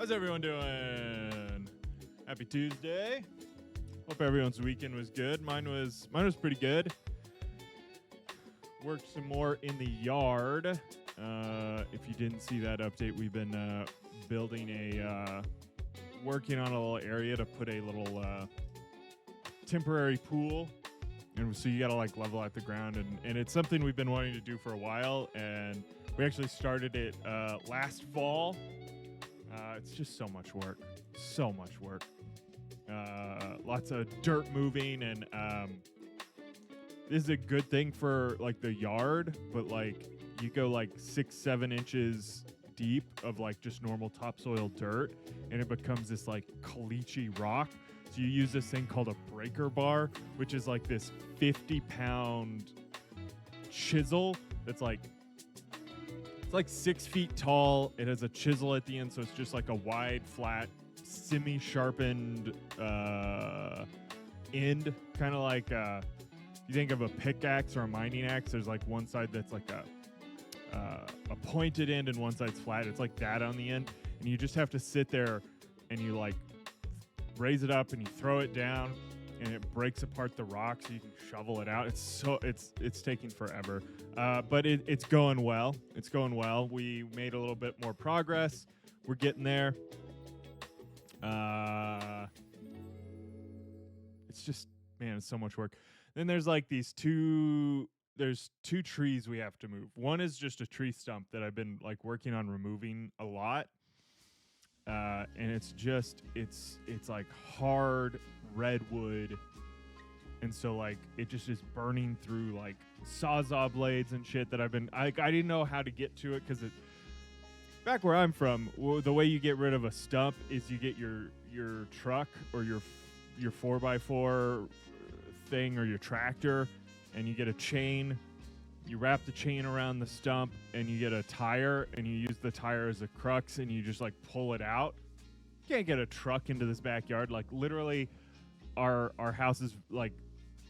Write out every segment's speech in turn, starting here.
How's everyone doing? Happy Tuesday. Hope everyone's weekend was good. Mine was pretty good. Worked some more in the yard. If you didn't see that update, we've been working on a little area to put a little temporary pool. And so you got to like level out the ground. And it's something we've been wanting to do for a while. And we actually started it last fall. It's just so much work. So much work. Lots of dirt moving. And this is a good thing for like the yard. But like you go like 6-7 inches deep of like just normal topsoil dirt. And it becomes this like caliche rock. So you use this thing called a breaker bar, which is like this 50-pound chisel that's like, it's like 6 feet tall. It has a chisel at the end, so it's just like a wide, flat, semi-sharpened end. Kind of like you think of a pickaxe or a mining axe. There's like one side that's like a pointed end and one side's flat. It's like that on the end. And you just have to sit there and you like raise it up and you throw it down and it breaks apart the rock so you can shovel it out. It's taking forever, but it's going well. It's going well. We made a little bit more progress. We're getting there. It's just, man, it's so much work. Then there's like there's two trees we have to move. One is just a tree stump that I've been like working on removing a lot. And it's like hard redwood, and so like it just is burning through like sawzall blades and shit that I didn't know how to get to it because back where I'm from, the way you get rid of a stump is you get your truck or your 4x4 thing or your tractor, and you get a chain. You wrap the chain around the stump and you get a tire and you use the tire as a crux and you just like pull it out. You can't get a truck into this backyard. Like literally our house is like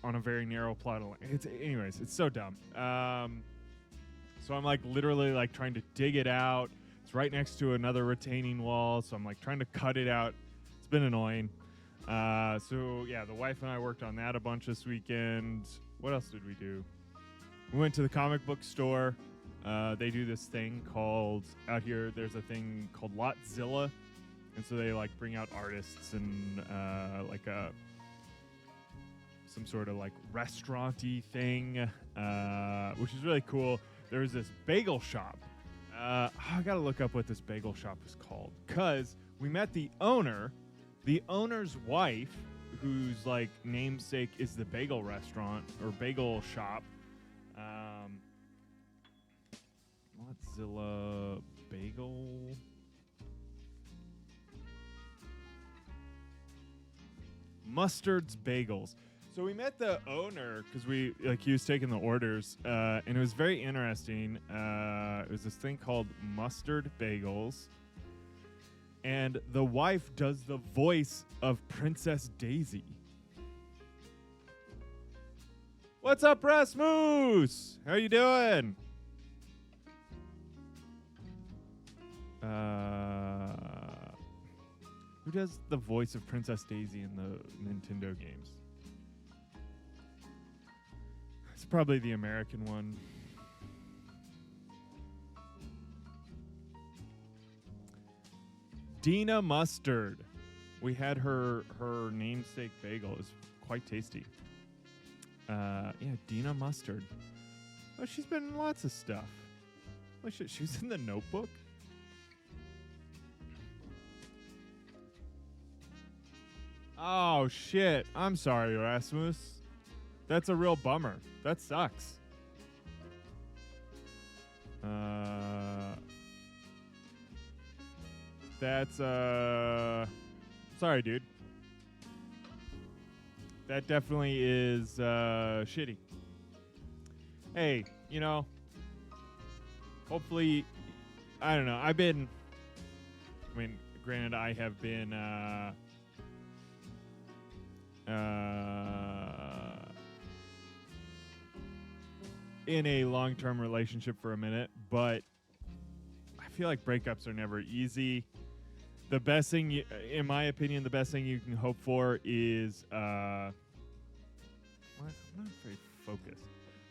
on a very narrow plot of land. Anyways, it's so dumb. So I'm like literally like trying to dig it out. It's right next to another retaining wall. So I'm like trying to cut it out. It's been annoying. So yeah, the wife and I worked on that a bunch this weekend. What else did we do? We went to the comic book store. They do this thing called, out here, there's a thing called Lotzilla. And so they like bring out artists and like some sort of like restaurant-y thing, which is really cool. There was this bagel shop. I got to look up what this bagel shop is called. Because we met the owner, the owner's wife, whose like namesake is the bagel restaurant or bagel shop. Lotzilla bagel. Mustard's Bagels. So we met the owner because he was taking the orders, and it was very interesting. It was this thing called Mustard Bagels, and the wife does the voice of Princess Daisy. What's up, Rasmus? How you doing? Who does the voice of Princess Daisy in the Nintendo games? It's probably the American one. Dina Mustard. We had her namesake bagel. It was quite tasty. Yeah, Dina Mustard. Oh, she's been in lots of stuff. Oh, shit, she was in The Notebook? Oh, shit. I'm sorry, Rasmus. That's a real bummer. That sucks. That's, sorry, dude. That definitely is, shitty. Hey, hopefully, I don't know. Granted, I have been, in a long-term relationship for a minute, but I feel like breakups are never easy. the best thing, in my opinion, the best thing you can hope for is what? I'm not very focused.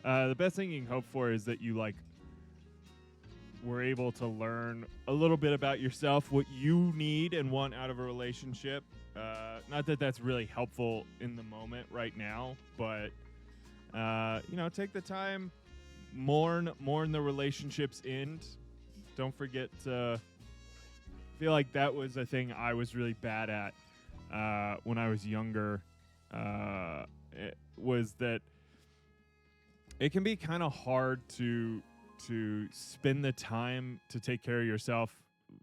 The best thing you can hope for is that you like were able to learn a little bit about yourself, what you need and want out of a relationship. Not that that's really helpful in the moment right now, but take the time, mourn the relationship's end. Don't forget to feel like that was a thing I was really bad at when I was younger. It was that it can be kind of hard to spend the time to take care of yourself,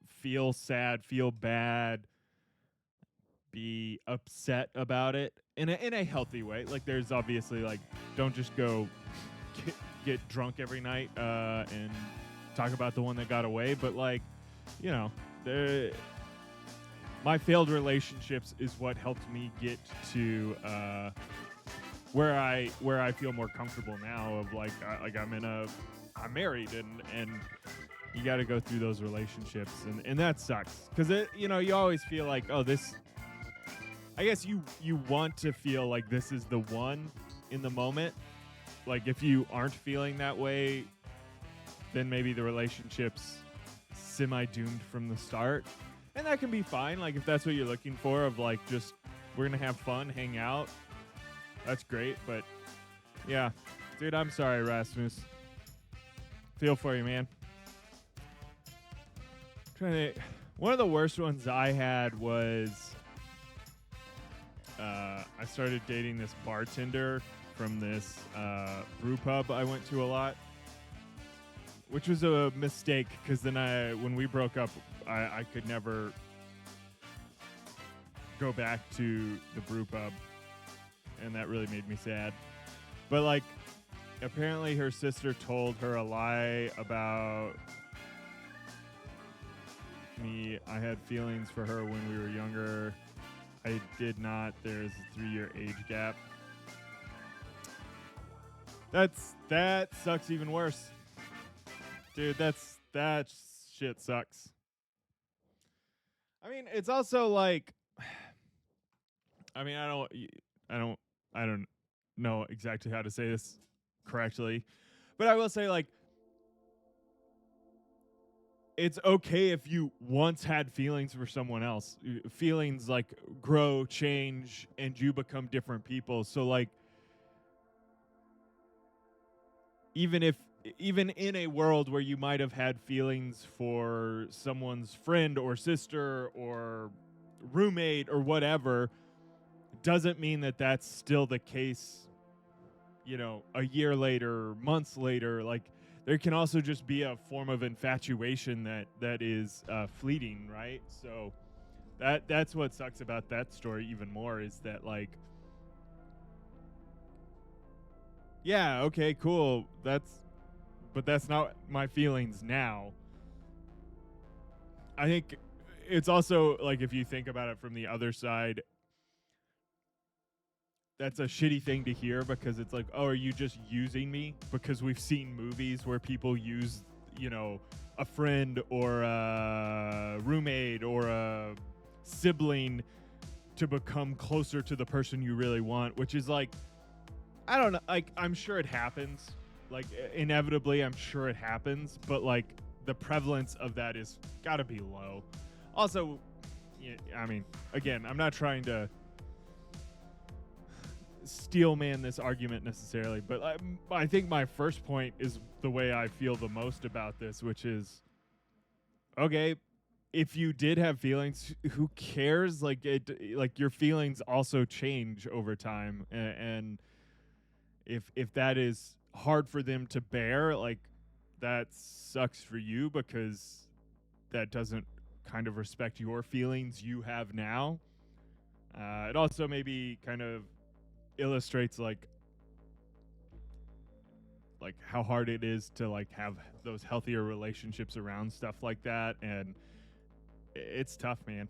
feel sad, feel bad, be upset about it in a healthy way. Like there's obviously like, don't just go get drunk every night and talk about the one that got away, but like, my failed relationships is what helped me get to where I feel more comfortable now. Of like I'm married and you got to go through those relationships and that sucks because you always feel like, oh, this. I guess you want to feel like this is the one in the moment. Like if you aren't feeling that way, then maybe the relationship's semi-doomed from the start. And that can be fine. Like if that's what you're looking for, of like just we're going to have fun, hang out. That's great. But yeah, dude, I'm sorry, Rasmus. Feel for you, man. One of the worst ones I had was I started dating this bartender from this brew pub I went to a lot, which was a mistake because then when we broke up, I could never go back to the brew pub, and that really made me sad. But like, apparently her sister told her a lie about me. I had feelings for her when we were younger. I did not. There's a 3-year age gap. That sucks even worse. Dude, that shit sucks. I mean, it's also like, I mean, I don't know exactly how to say this correctly, but I will say, like, it's okay if you once had feelings for someone else. Feelings like grow, change, and you become different people. So like, even in a world where you might have had feelings for someone's friend or sister or roommate or whatever, doesn't mean that that's still the case, a year later, months later. Like, there can also just be a form of infatuation that is fleeting, right? So that's what sucks about that story even more, is that like, yeah, okay, cool, but that's not my feelings now. I think it's also like, if you think about it from the other side, that's a shitty thing to hear, because it's like, oh, are you just using me? Because we've seen movies where people use, a friend or a roommate or a sibling to become closer to the person you really want, which is like, I don't know, like, I'm sure it happens. Like, inevitably, I'm sure it happens, but like, the prevalence of that is gotta be low. Also, I mean, again, I'm not trying to steel man this argument necessarily, but I think my first point is the way I feel the most about this, which is, okay, if you did have feelings, who cares? Like, your feelings also change over time, and if that is hard for them to bear, like, that sucks for you, because that doesn't kind of respect your feelings you have now. It also maybe kind of illustrates like how hard it is to like have those healthier relationships around stuff like that, and it's tough, man.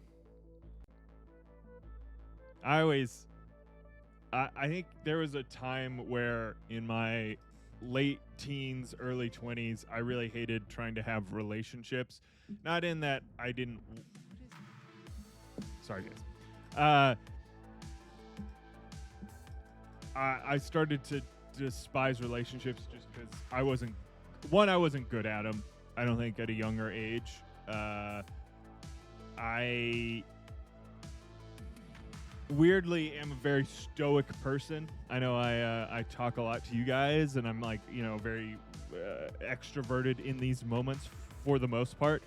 I think there was a time where in my late teens, early 20s, I really hated trying to have relationships. Not in that I didn't. Sorry, guys. I started to despise relationships just because I wasn't good at them. I don't think at a younger age. I weirdly am a very stoic person. I know I talk a lot to you guys, and I'm like, very extroverted in these moments for the most part.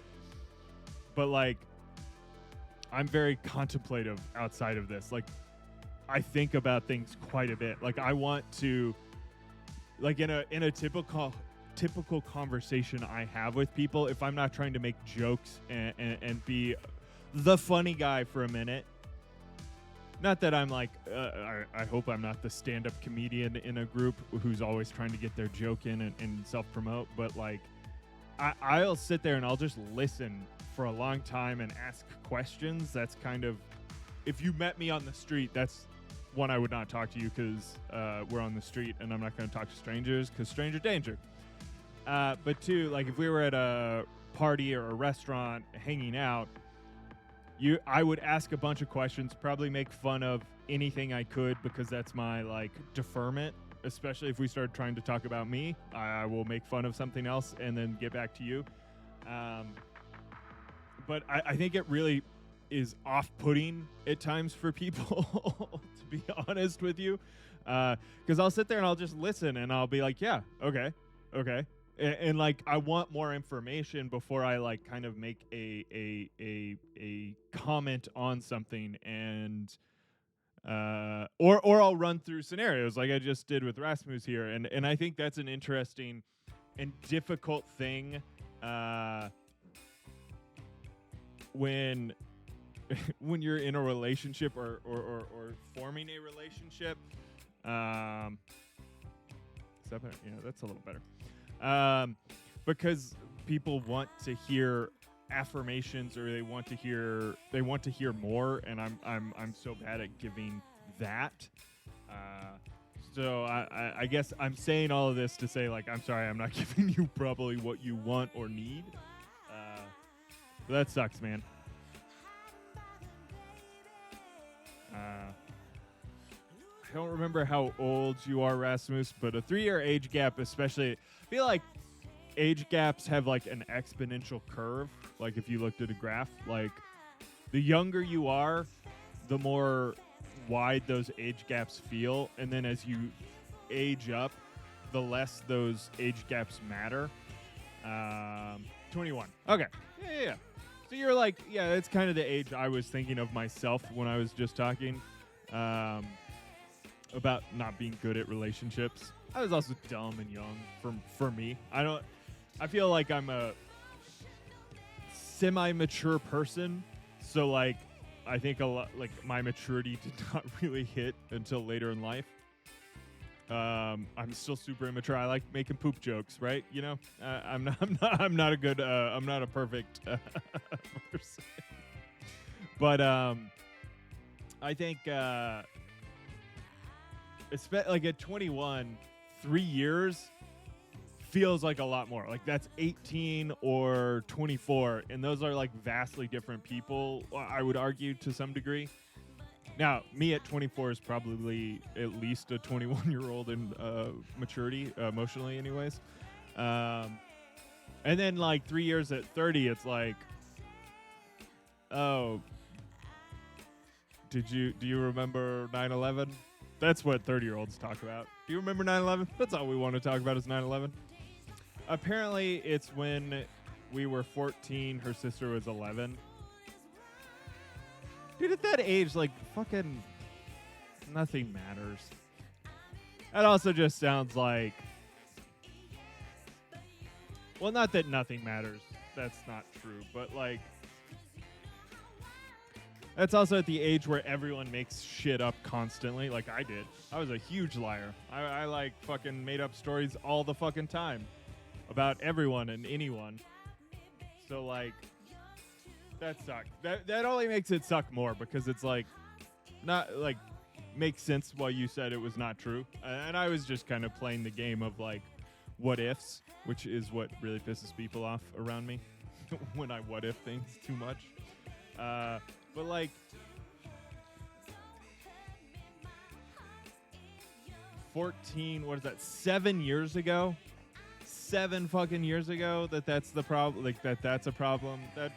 But like, I'm very contemplative outside of this. Like, I think about things quite a bit. Like, I want to, like, in a typical conversation I have with people, if I'm not trying to make jokes and be the funny guy for a minute. Not that I'm like, I hope I'm not the stand-up comedian in a group who's always trying to get their joke in and self-promote, but like, I'll sit there and I'll just listen for a long time and ask questions. That's kind of, if you met me on the street, that's one, I would not talk to you because we're on the street and I'm not going to talk to strangers because stranger danger. But two, like if we were at a party or a restaurant hanging out, I would ask a bunch of questions, probably make fun of anything I could because that's my like deferment. Especially if we start trying to talk about me, I will make fun of something else and then get back to you. But I think it really is off-putting at times for people, to be honest with you. Because I'll sit there and I'll just listen and I'll be like, yeah, okay. And like, I want more information before I like kind of make a comment on something, and or I'll run through scenarios like I just did with Rasmus here, and I think that's an interesting and difficult thing when you're in a relationship or forming a relationship. Is that better? Yeah, that's a little better. Because people want to hear affirmations, or they want to hear more, and I'm so bad at giving that. So I guess I'm saying all of this to say, like, I'm sorry, I'm not giving you probably what you want or need. But that sucks, man. I don't remember how old you are, Rasmus, but a 3-year age gap, especially, I feel like age gaps have like an exponential curve. Like if you looked at a graph, like the younger you are, the more wide those age gaps feel. And then as you age up, the less those age gaps matter. 21. Okay. Yeah. So you're like, yeah, that's kind of the age I was thinking of myself when I was just talking about not being good at relationships. I was also dumb and young for me. I feel like I'm a semi-mature person, so like I think a lot, like my maturity did not really hit until later in life. I'm still super immature. I like making poop jokes, right? You know, I'm not a perfect person. But I think like at 21, 3 years feels like a lot more. Like that's 18 or 24, and those are like vastly different people, I would argue, to some degree. Now, me at 24 is probably at least a 21-year-old in maturity, emotionally anyways. And then like 3 years at 30, it's like, oh, do you remember 9/11? That's what 30-year-olds talk about. Do you remember 9/11? That's all we want to talk about is 9/11. Apparently, it's when we were 14, her sister was 11. Dude, at that age, like, fucking nothing matters. That also just sounds like... Well, not that nothing matters. That's not true. But, like... That's also at the age where everyone makes shit up constantly, like I did. I was a huge liar. I like, fucking made up stories all the fucking time about everyone and anyone. So, like... That sucked. That only makes it suck more because it's like not like makes sense why you said it was not true. And I was just kind of playing the game of like what ifs, which is what really pisses people off around me when I what if things too much. But like 14, what is that, 7 years ago? 7 fucking years ago that's the problem, like that's a problem. That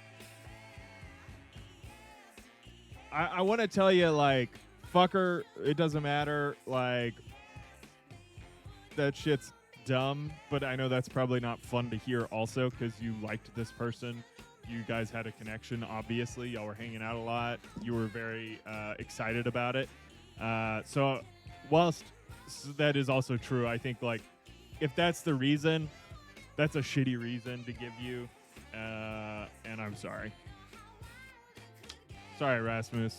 I want to tell you, like, fucker, it doesn't matter, like, that shit's dumb, but I know that's probably not fun to hear also because you liked this person. You guys had a connection, obviously. Y'all were hanging out a lot. You were very excited about it. So whilst that is also true, I think, like, if that's the reason, that's a shitty reason to give you, and I'm sorry. Sorry, Rasmus.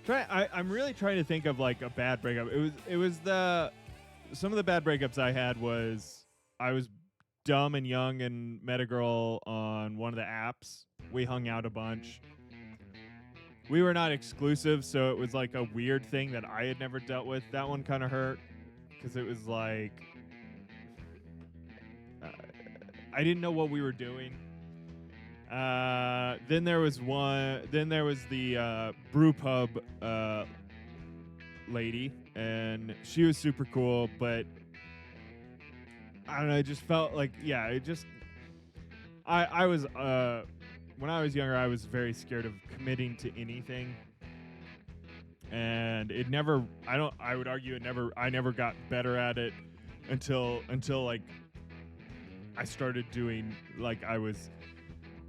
I'm really trying to think of, like, a bad breakup. It was some of the bad breakups I had was I was dumb and young and met a girl on one of the apps. We hung out a bunch. We were not exclusive, so it was like a weird thing that I had never dealt with. That one kind of hurt because it was like I didn't know what we were doing. Then there was the brew pub lady, and she was super cool, but I don't know, it just felt like, yeah, it just I was when I was younger, I was very scared of committing to anything. And it never I would argue I never got better at it until like I started doing, like, I was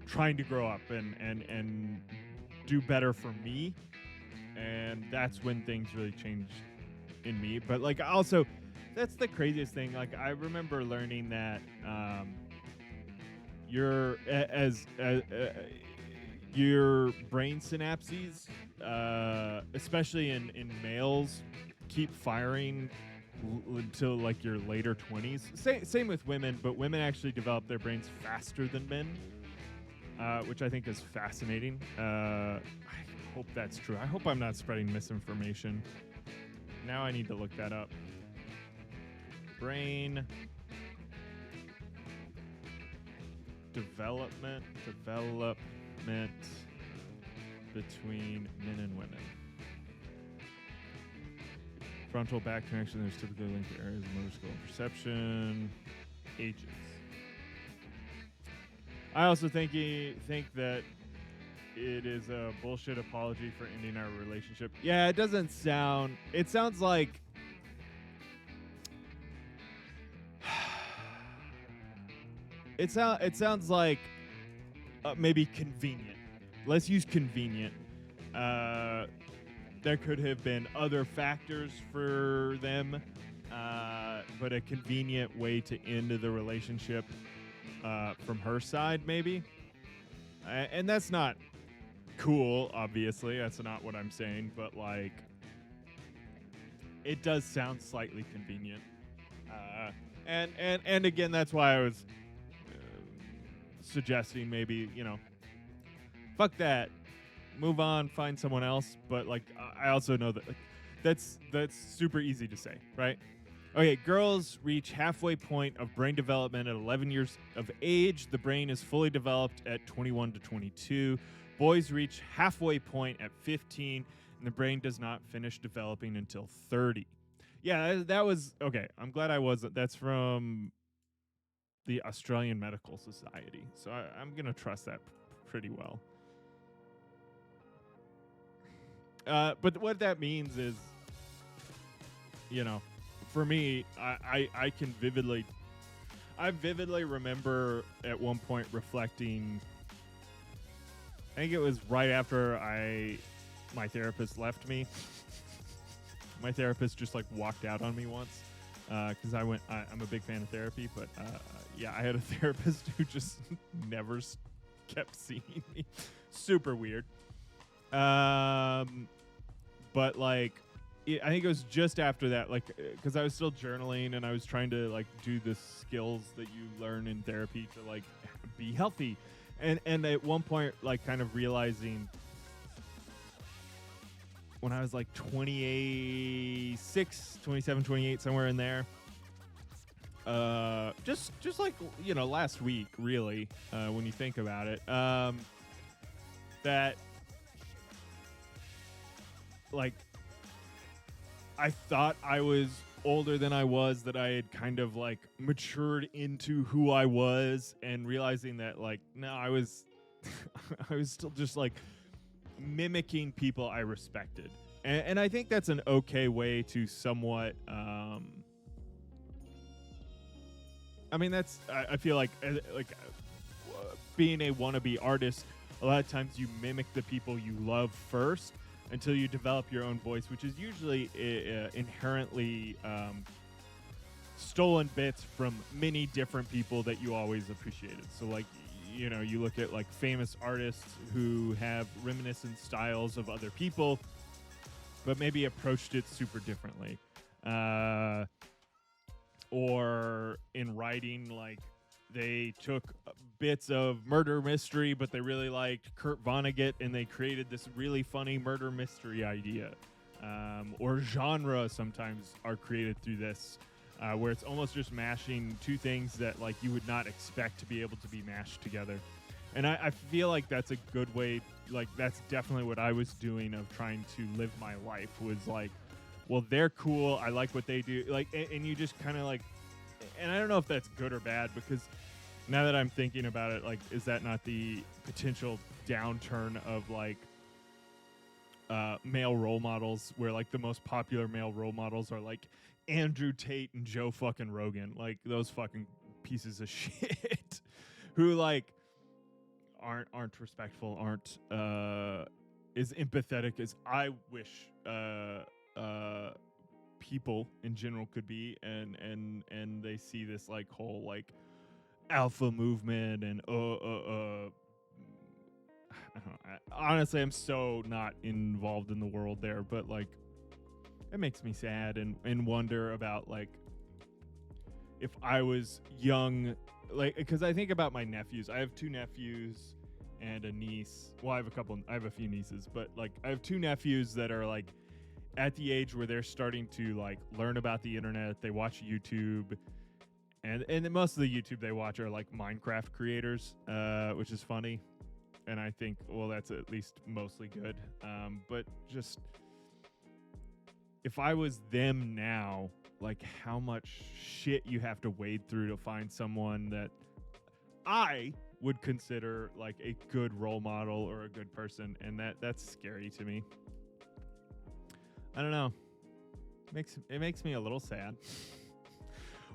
trying to grow up and do better for me, and that's when things really changed in me. But, like, also, that's the craziest thing. Like, I remember learning that your brain synapses, especially in males, keep firing until, like, your later 20s. Same with women, but women actually develop their brains faster than men, which I think is fascinating. I hope that's true. I hope I'm not spreading misinformation. Now I need to look that up. Brain development between men and women. Frontal back connection, there's typically linked to areas of motor skill and perception. Ages. I also think that it is a bullshit apology for ending our relationship. Yeah, it doesn't sound... It sounds like... It sounds like maybe convenient. Let's use convenient. There could have been other factors for them, but a convenient way to end the relationship from her side, maybe. And that's not cool, obviously. That's not what I'm saying, but, like, it does sound slightly convenient. And again, that's why I was suggesting maybe, you know, fuck that, move on, find someone else. But, like, I also know that, like, that's super easy to say, right? Okay, girls reach halfway point of brain development at 11 years of age. The brain is fully developed at 21 to 22. Boys reach halfway point at 15, and the brain does not finish developing until 30. Yeah, that was okay. I'm glad I wasn't. That's from the Australian Medical Society, so I'm gonna trust that pretty well. But what that means is, you know, for me, I can vividly remember at one point reflecting. I think it was right after my therapist left me. My therapist just, like, walked out on me once because I'm a big fan of therapy, but yeah, I had a therapist who just never kept seeing me. Super weird. But, like, I think it was just after that, like, because I was still journaling and I was trying to, like, do the skills that you learn in therapy to, like, be healthy. And at one point, like, kind of realizing when I was, like, 27, 28, somewhere in there, just like, you know, last week, really, when you think about it, that, like, I thought I was older than I was, that I had kind of like matured into who I was, and realizing that like no, I was I was still just like mimicking people I respected. And I think that's an okay way to somewhat I mean that's I feel like being a wannabe artist, a lot of times you mimic the people you love first until you develop your own voice, which is usually inherently stolen bits from many different people that you always appreciated. So like, you know, you look at like famous artists who have reminiscent styles of other people, but maybe approached it super differently. Or in writing, like they took bits of murder mystery, but they really liked Kurt Vonnegut, and they created this really funny murder mystery idea. Or genre sometimes are created through this, where it's almost just mashing two things that like you would not expect to be able to be mashed together. And I feel like that's a good way, like that's definitely what I was doing of trying to live my life, was like, well, they're cool, I like what they do, like, and you just kind of like, and I don't know if that's good or bad, because now that I'm thinking about it, like, is that not the potential downturn of like male role models, where like the most popular male role models are like Andrew Tate and Joe fucking Rogan, like those fucking pieces of shit who like aren't respectful, aren't as empathetic as I wish people in general could be, and they see this like whole like alpha movement and I don't know, honestly I'm so not involved in the world there, but like it makes me sad and wonder about like if I was young, like, because I think about my nephews. I have two nephews and a niece. Well, I have a few nieces, but like I have two nephews that are like at the age where they're starting to like learn about the internet. They watch YouTube, and most of the YouTube they watch are like Minecraft creators, which is funny. And I think, well, that's at least mostly good. But just if I was them now, like how much shit you have to wade through to find someone that I would consider like a good role model or a good person, and that's scary to me. I don't know. It makes me a little sad.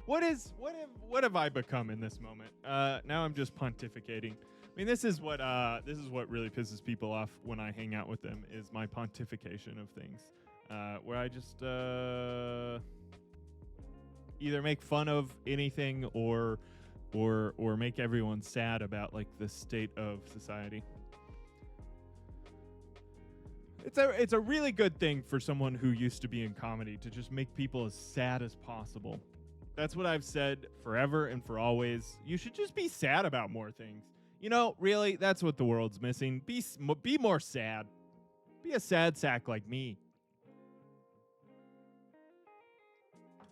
What have I become in this moment? Now I'm just pontificating. I mean, this is what really pisses people off when I hang out with them, is my pontification of things, where I just either make fun of anything or make everyone sad about like the state of society. It's a really good thing for someone who used to be in comedy to just make people as sad as possible. That's what I've said forever and for always. You should just be sad about more things. You know, really, that's what the world's missing. Be more sad. Be a sad sack like me.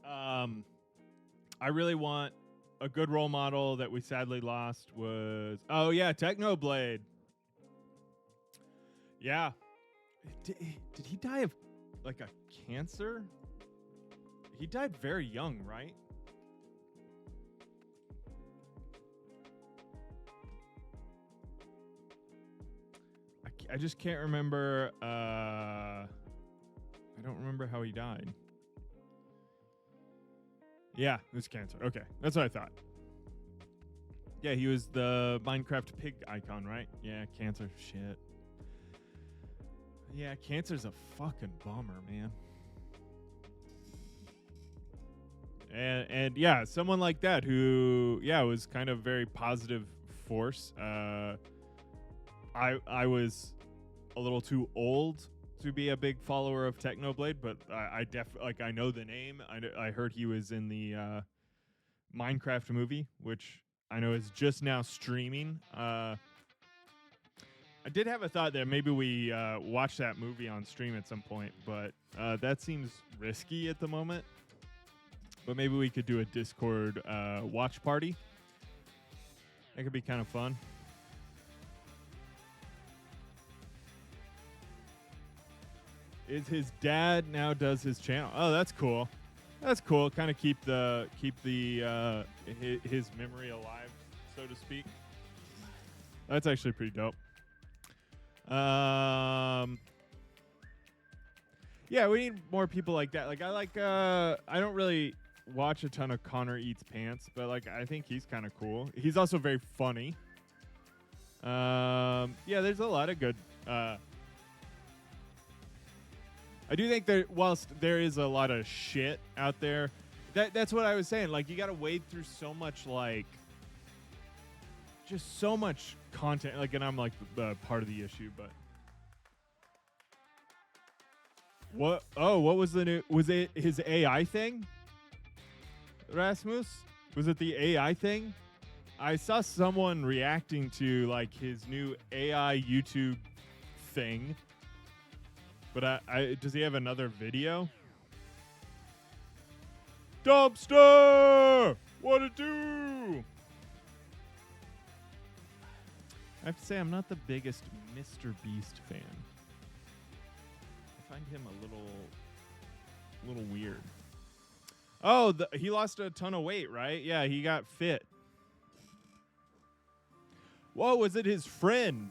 I really want a good role model that we sadly lost was, oh yeah, Technoblade. Yeah. Did he die of like a cancer? He died very young, right? I just can't remember. I don't remember how he died. Yeah, it was cancer. Okay, that's what I thought. Yeah, he was the Minecraft pig icon, right? Yeah, cancer. Shit. Yeah, cancer's a fucking bummer, man. And yeah, someone like that who, yeah, was kind of very positive force. I was a little too old to be a big follower of Technoblade, but I know the name. I heard he was in the Minecraft movie, which I know is just now streaming. I did have a thought that maybe we watch that movie on stream at some point, but that seems risky at the moment. But maybe we could do a Discord watch party. That could be kind of fun. is his dad now does his channel. Oh, that's cool. That's cool. Kind of keep the his memory alive, so to speak. That's actually pretty dope. Yeah, we need more people like that. Like I don't really watch a ton of Connor Eats Pants, but like I think he's kind of cool. He's also very funny. Yeah, there's a lot of good. I do think that whilst there is a lot of shit out there, that's what I was saying. Like you got to wade through so much, like just so much content. Like, and I'm like part of the issue, but. What? Oh, what was the new? Was it his AI thing? Rasmus? Was it the AI thing? I saw someone reacting to like his new AI YouTube thing. But does he have another video? Dumpster! What it do? I have to say I'm not the biggest Mr. Beast fan. I find him a little weird. Oh, he lost a ton of weight, right? Yeah, he got fit. Whoa, was it his friend?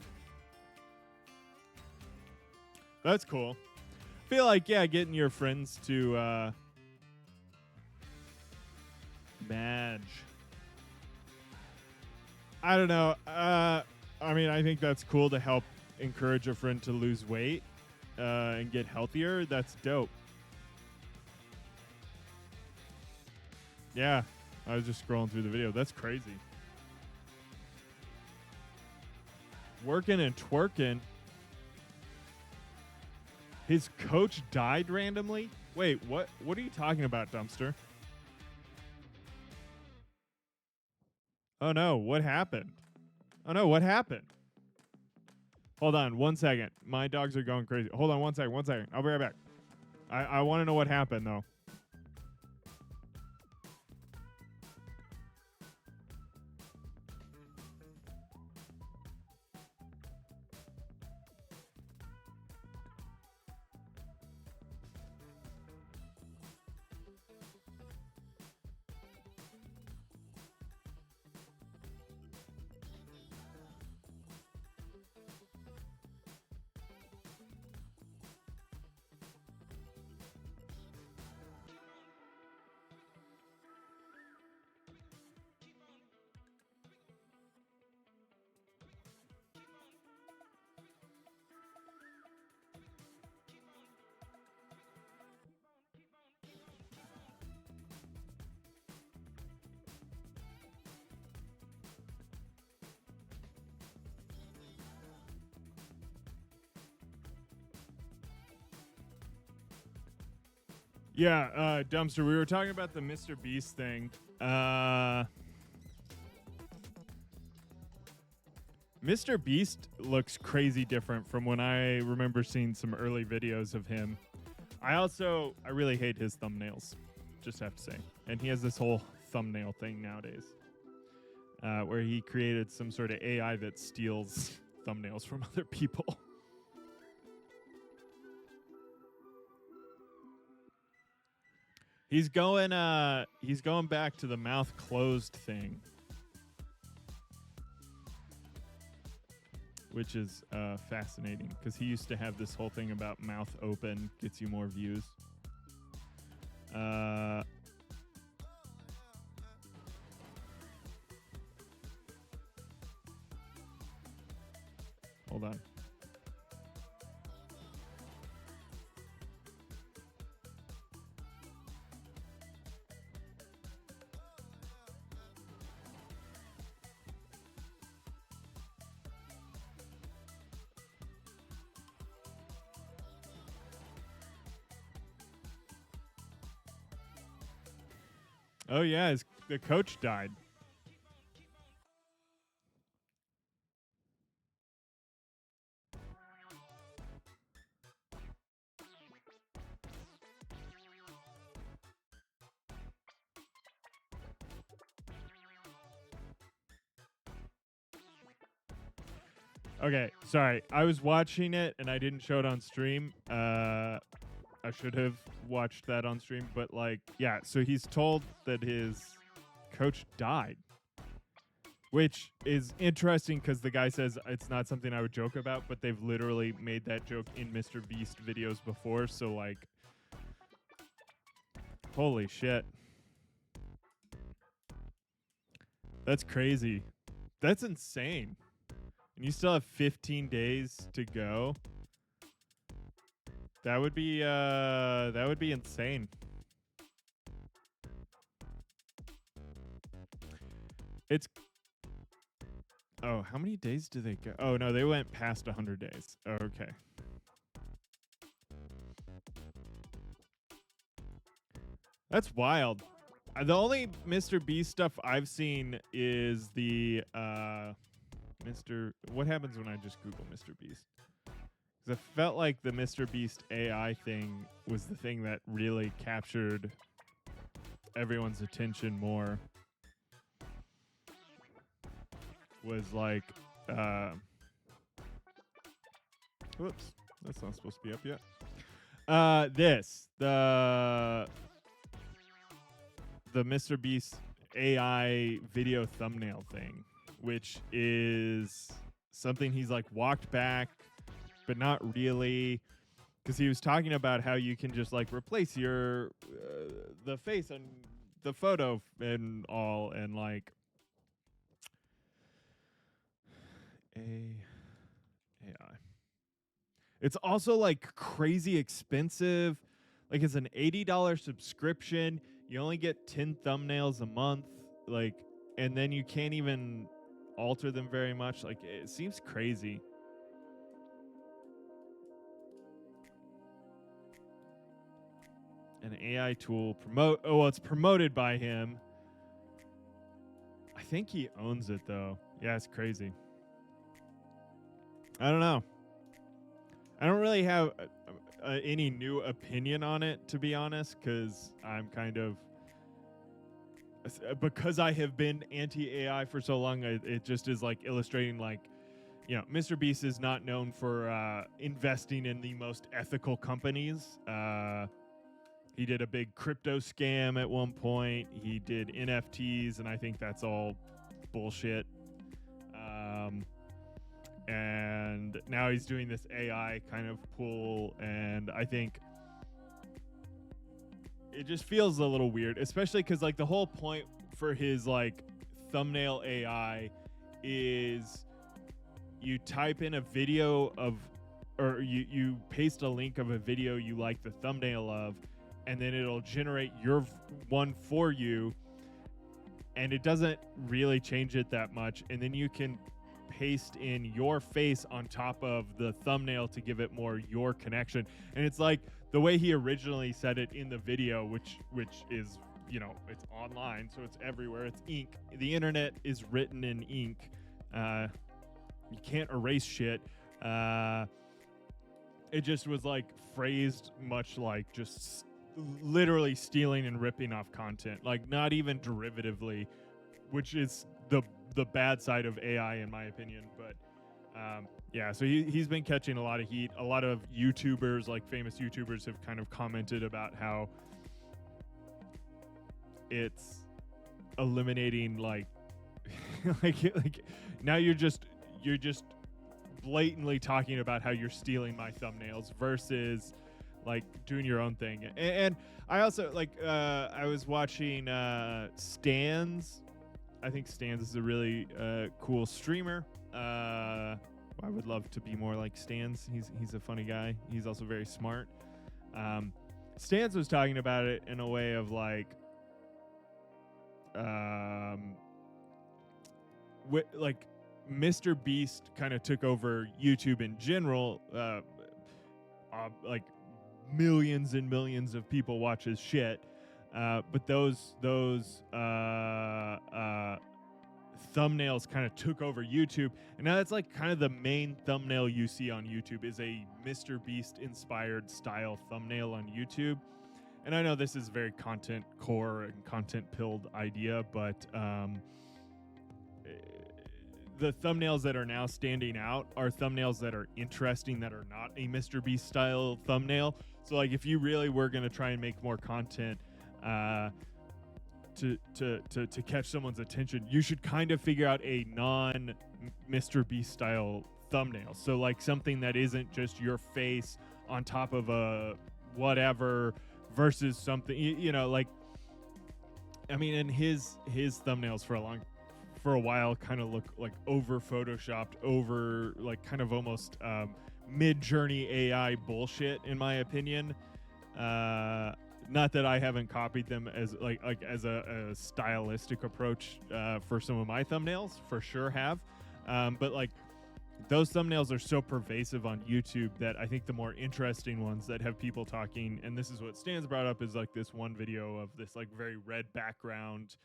That's cool. I feel like, yeah, getting your friends to badge. I don't know. I mean, I think that's cool to help encourage a friend to lose weight and get healthier. That's dope. Yeah, I was just scrolling through the video. That's crazy. Working and twerking. His coach died randomly? Wait, what? What are you talking about, Dumpster? Oh no, what happened? Oh no, what happened? Hold on, 1 second. My dogs are going crazy. Hold on 1 second, 1 second. I'll be right back. I want to know what happened though. Yeah, Dumpster, we were talking about the Mr. Beast thing. Mr. Beast looks crazy different from when I remember seeing some early videos of him. I really hate his thumbnails, just have to say. And he has this whole thumbnail thing nowadays, where he created some sort of AI that steals thumbnails from other people. He's going back to the mouth closed thing, which is fascinating because he used to have this whole thing about mouth open gets you more views. Hold on. Oh yeah, the coach died. Okay, sorry. I was watching it and I didn't show it on stream. I should have watched that on stream, but like, yeah. So he's told that his coach died, which is interesting because the guy says it's not something I would joke about, but they've literally made that joke in Mr. Beast videos before. So like, holy shit. That's crazy. That's insane. And you still have 15 days to go. That would be insane. It's how many days do they go? Oh no, they went past 100 days. Oh, okay. That's wild. The only Mr. Beast stuff I've seen is the Mr. What happens when I just Google Mr. Beast? Because I felt like the Mr. Beast AI thing was the thing that really captured everyone's attention more. Was like, whoops, that's not supposed to be up yet. The Mr. Beast AI video thumbnail thing, which is something he's like walked back, but not really, because he was talking about how you can just like replace your the face on the photo and all, and like AI. It's also like crazy expensive. Like it's an $80 subscription. You only get 10 thumbnails a month. Like, and then you can't even alter them very much. Like, it seems crazy. An AI tool it's promoted by him. I think he owns it though. Yeah, it's crazy. I don't know. I don't really have any new opinion on it, to be honest, because I'm kind of, because I have been anti-AI for so long, it just is like illustrating like, you know, Mr. Beast is not known for investing in the most ethical companies. He did a big crypto scam at one point. He did NFTs, and I think that's all bullshit. And now he's doing this AI kind of pool, and I think it just feels a little weird, especially because like the whole point for his like thumbnail AI is you type in a video of, or you paste a link of a video you like the thumbnail of, and then it'll generate your one for you, and it doesn't really change it that much, and then you can paste in your face on top of the thumbnail to give it more your connection. And it's like the way he originally said it in the video, which is, you know, it's online, so it's everywhere. It's ink. The internet is written in ink. You can't erase shit. It just was like phrased much like just literally stealing and ripping off content, like not even derivatively, which is the bad side of AI in my opinion. But yeah, so he's been catching a lot of heat. A lot of YouTubers, like famous YouTubers, have kind of commented about how it's eliminating like like now you're just blatantly talking about how you're stealing my thumbnails versus like doing your own thing. And I also like I was watching Stans. I think Stans is a really cool streamer. I would love to be more like Stans. He's a funny guy. He's also very smart. Stans was talking about it in a way of like like Mr. Beast kind of took over YouTube in general. Like millions and millions of people watch his shit. But those thumbnails kind of took over YouTube, and now that's like kind of the main thumbnail you see on YouTube is a Mr. Beast inspired style thumbnail on YouTube. And I know this is very content core and content pilled idea, but the thumbnails that are now standing out are thumbnails that are interesting, that are not a Mr. Beast style thumbnail. So like if you really were going to try and make more content to catch someone's attention, you should kind of figure out a non Mr. Beast style thumbnail. So like something that isn't just your face on top of a whatever versus something, you know, like, I mean, and his thumbnails for a while kind of look like over photoshopped, over like kind of almost mid-journey AI bullshit, in my opinion. Not that I haven't copied them as as a stylistic approach for some of my thumbnails, for sure have. But like those thumbnails are so pervasive on YouTube that I think the more interesting ones that have people talking, and this is what Stan's brought up, is like this one video of this like very red background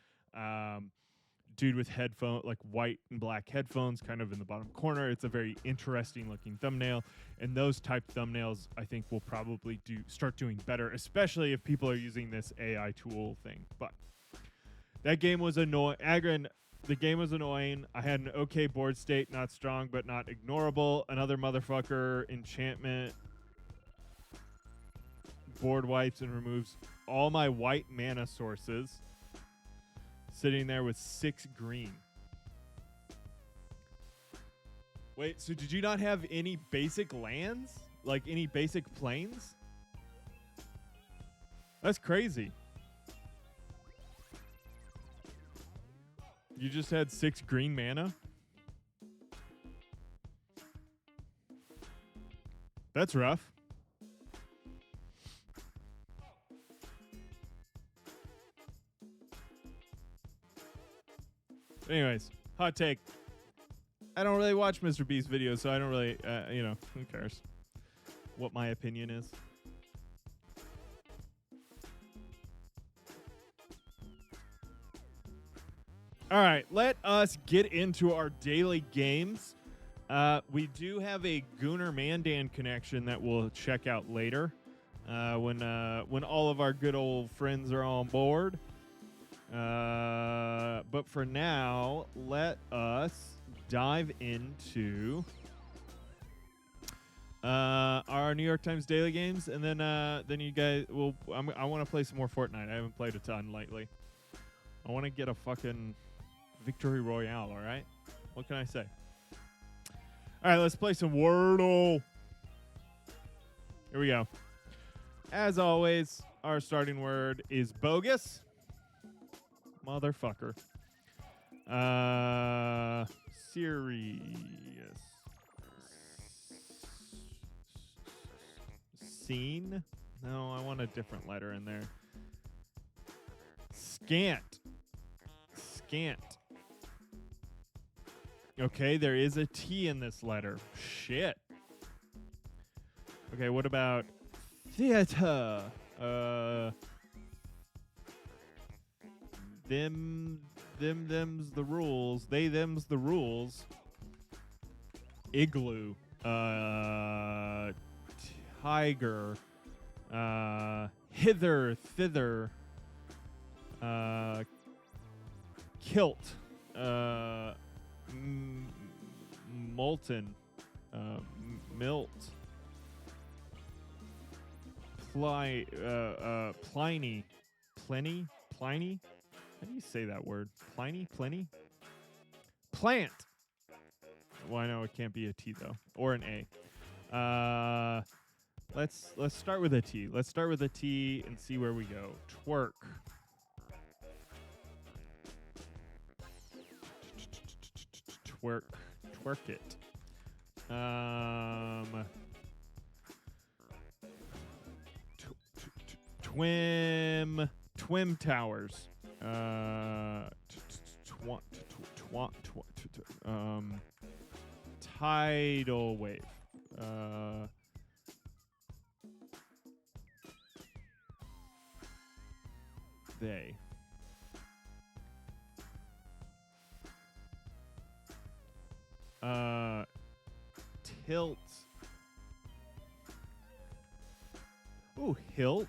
dude with headphone, like white and black headphones kind of in the bottom corner. It's a very interesting looking thumbnail, and those type thumbnails I think will probably start doing better, especially if people are using this AI tool thing. But that game was annoying. The game was annoying. I had an okay board state, not strong but not ignorable. Another motherfucker enchantment board wipes and removes all my white mana sources. Sitting there with 6 green. Wait, so did you not have any basic lands? Like any basic planes? That's crazy. You just had 6 green mana? That's rough. Anyways, hot take. I don't really watch Mr. Beast videos, so I don't really, you know, who cares what my opinion is. All right, let us get into our daily games. We do have a Gunnar Mandan connection that we'll check out later when all of our good old friends are on board. But for now, let us dive into our New York Times daily games, and then you guys will. I want to play some more Fortnite. I haven't played a ton lately. I want to get a fucking victory royale. All right, what can I say? All right, let's play some Wordle. Here we go. As always, our starting word is bogus. Motherfucker. Serious. Scene? No, I want a different letter in there. Scant. Scant. Okay, there is a T in this letter. Shit. Okay, what about theater? Them's the rules. Them's the rules. Igloo. Tiger. Hither, thither. Kilt. Molten. Milt. Pliny. Pliny? Pliny? How do you say that word? Pliny? Pliny? Plant. Well, I know it can't be a T though, or an A. Let's start with a T. Let's start with a T and see where we go. Twerk. Twerk. Twerk it. Twim towers. Tidal wave. They. Tilt. Ooh, hilt.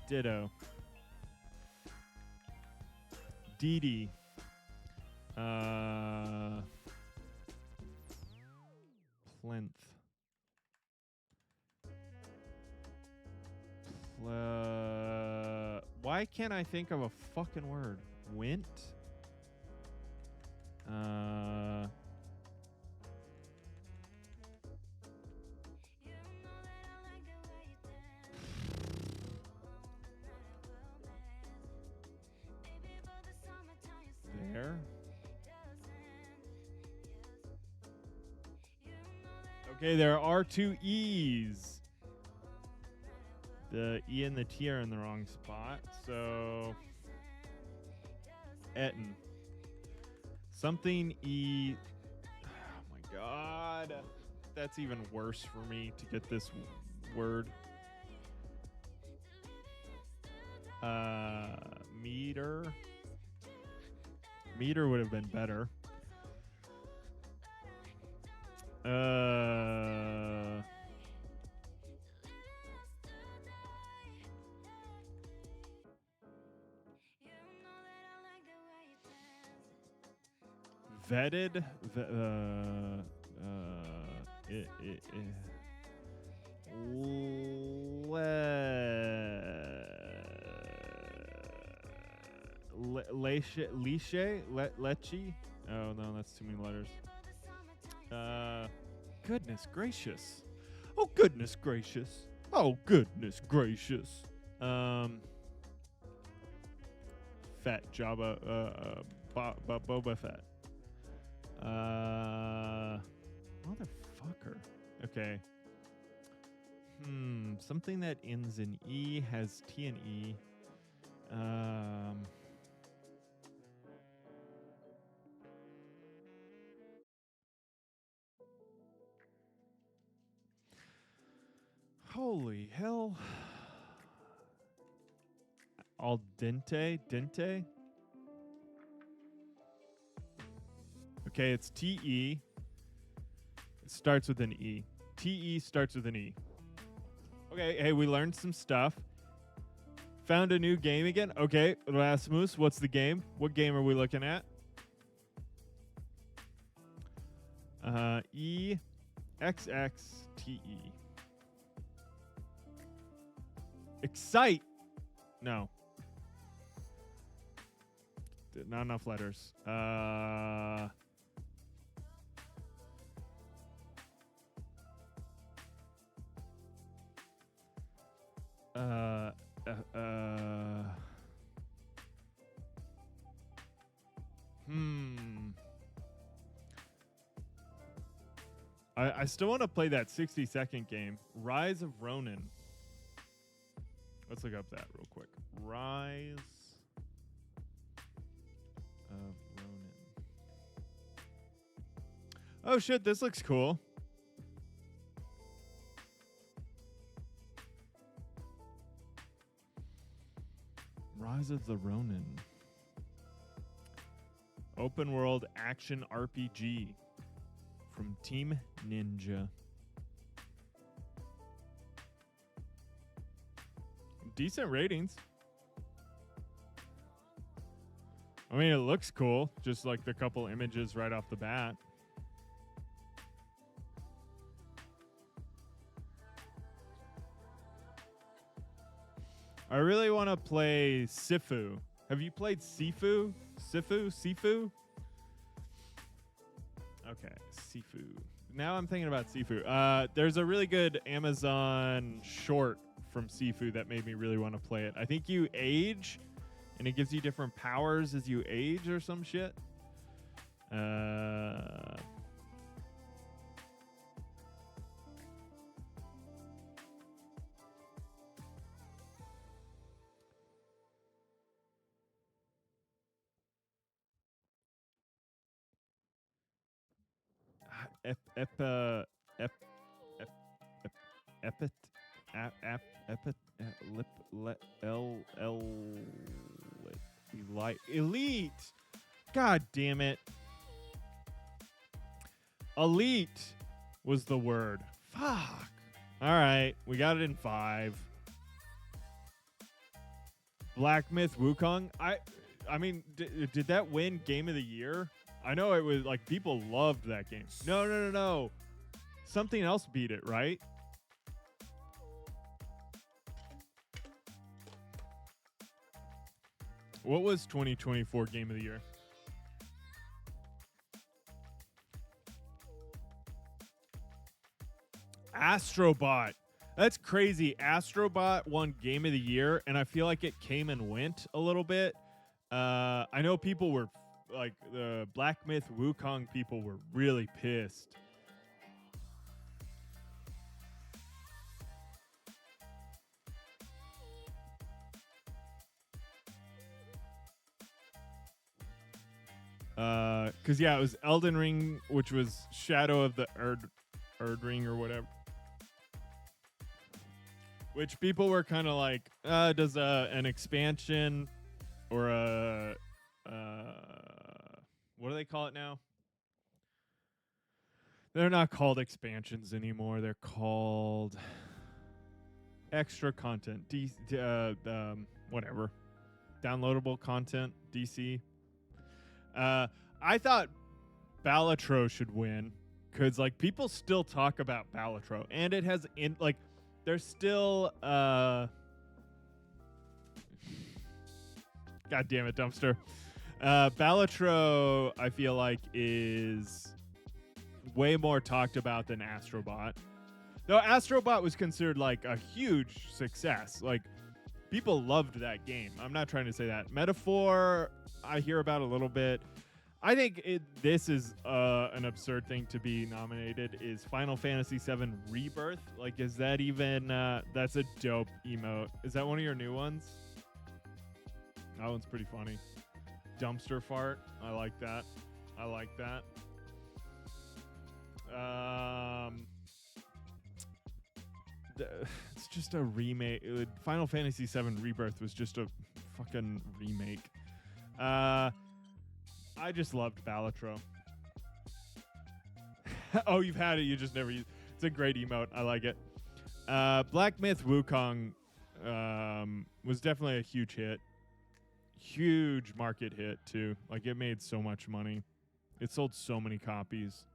Ditto. DD. Plinth. Why can't I think of a fucking word? Wint? There. Okay, there are two E's. The E and the T are in the wrong spot, so Etten. Something E. Oh my god. That's even worse for me to get this word. Meter. Meter would have been better. Vetted. Leche. Oh no, that's too many letters. Goodness gracious. Oh goodness gracious. Oh goodness gracious. Fett. Jabba. Boba Fett. Motherfucker. Okay. Something that ends in E has T and E. Holy hell. Al dente? Dente? Okay, it's T-E. It starts with an E. T-E starts with an E. Okay, hey, we learned some stuff. Found a new game again. Okay, Rasmus, what's the game? What game are we looking at? E-X-X-T-E. Excite. No. Not enough letters. I still want to play that 60-second game. Rise of Ronin. Let's look up that real quick. Rise of Ronin. Oh shit, this looks cool. Rise of the Ronin. Open world action RPG from Team Ninja. Decent ratings. I mean, it looks cool. Just like the couple images right off the bat. I really want to play Sifu. Have you played Sifu? Sifu? Okay, Sifu. Now I'm thinking about Sifu. There's a really good Amazon short from Sifu that made me really want to play it. I think you age, and it gives you different powers as you age or some shit. Elite. God damn it. Elite was the word. Fuck. All right, we got it in 5. Black Myth Wukong. I mean, did that win Game of the Year? I know it was like people loved that game. No. Something else beat it, right? What was 2024 Game of the Year? Astrobot. That's crazy. Astrobot won Game of the Year, and I feel like it came and went a little bit. I know people were like the Black Myth Wukong people were really pissed. Because yeah, it was Elden Ring, which was Shadow of the Erd Ring or whatever. Which people were kind of like, does an expansion or a what do they call it now? They're not called expansions anymore. They're called extra content. Whatever. Downloadable content. DC. I thought Balatro should win because like people still talk about Balatro, and it has there's still God damn it, Dumpster. Balatro, I feel like, is way more talked about than Astrobot. Though Astrobot was considered like a huge success. Like, people loved that game. I'm not trying to say that. Metaphor, I hear about a little bit. I think this is an absurd thing to be nominated is Final Fantasy VII Rebirth. Like, is that even... that's a dope emote. Is that one of your new ones? That one's pretty funny. Dumpster fart. I like that. I like that. It's just a remake. Final Fantasy VII Rebirth was just a fucking remake. I just loved Balatro. Oh, you've had it. You just never used. It's a great emote. I like it. Black Myth Wukong was definitely a huge hit. Huge market hit too. Like, it made so much money. It sold so many copies.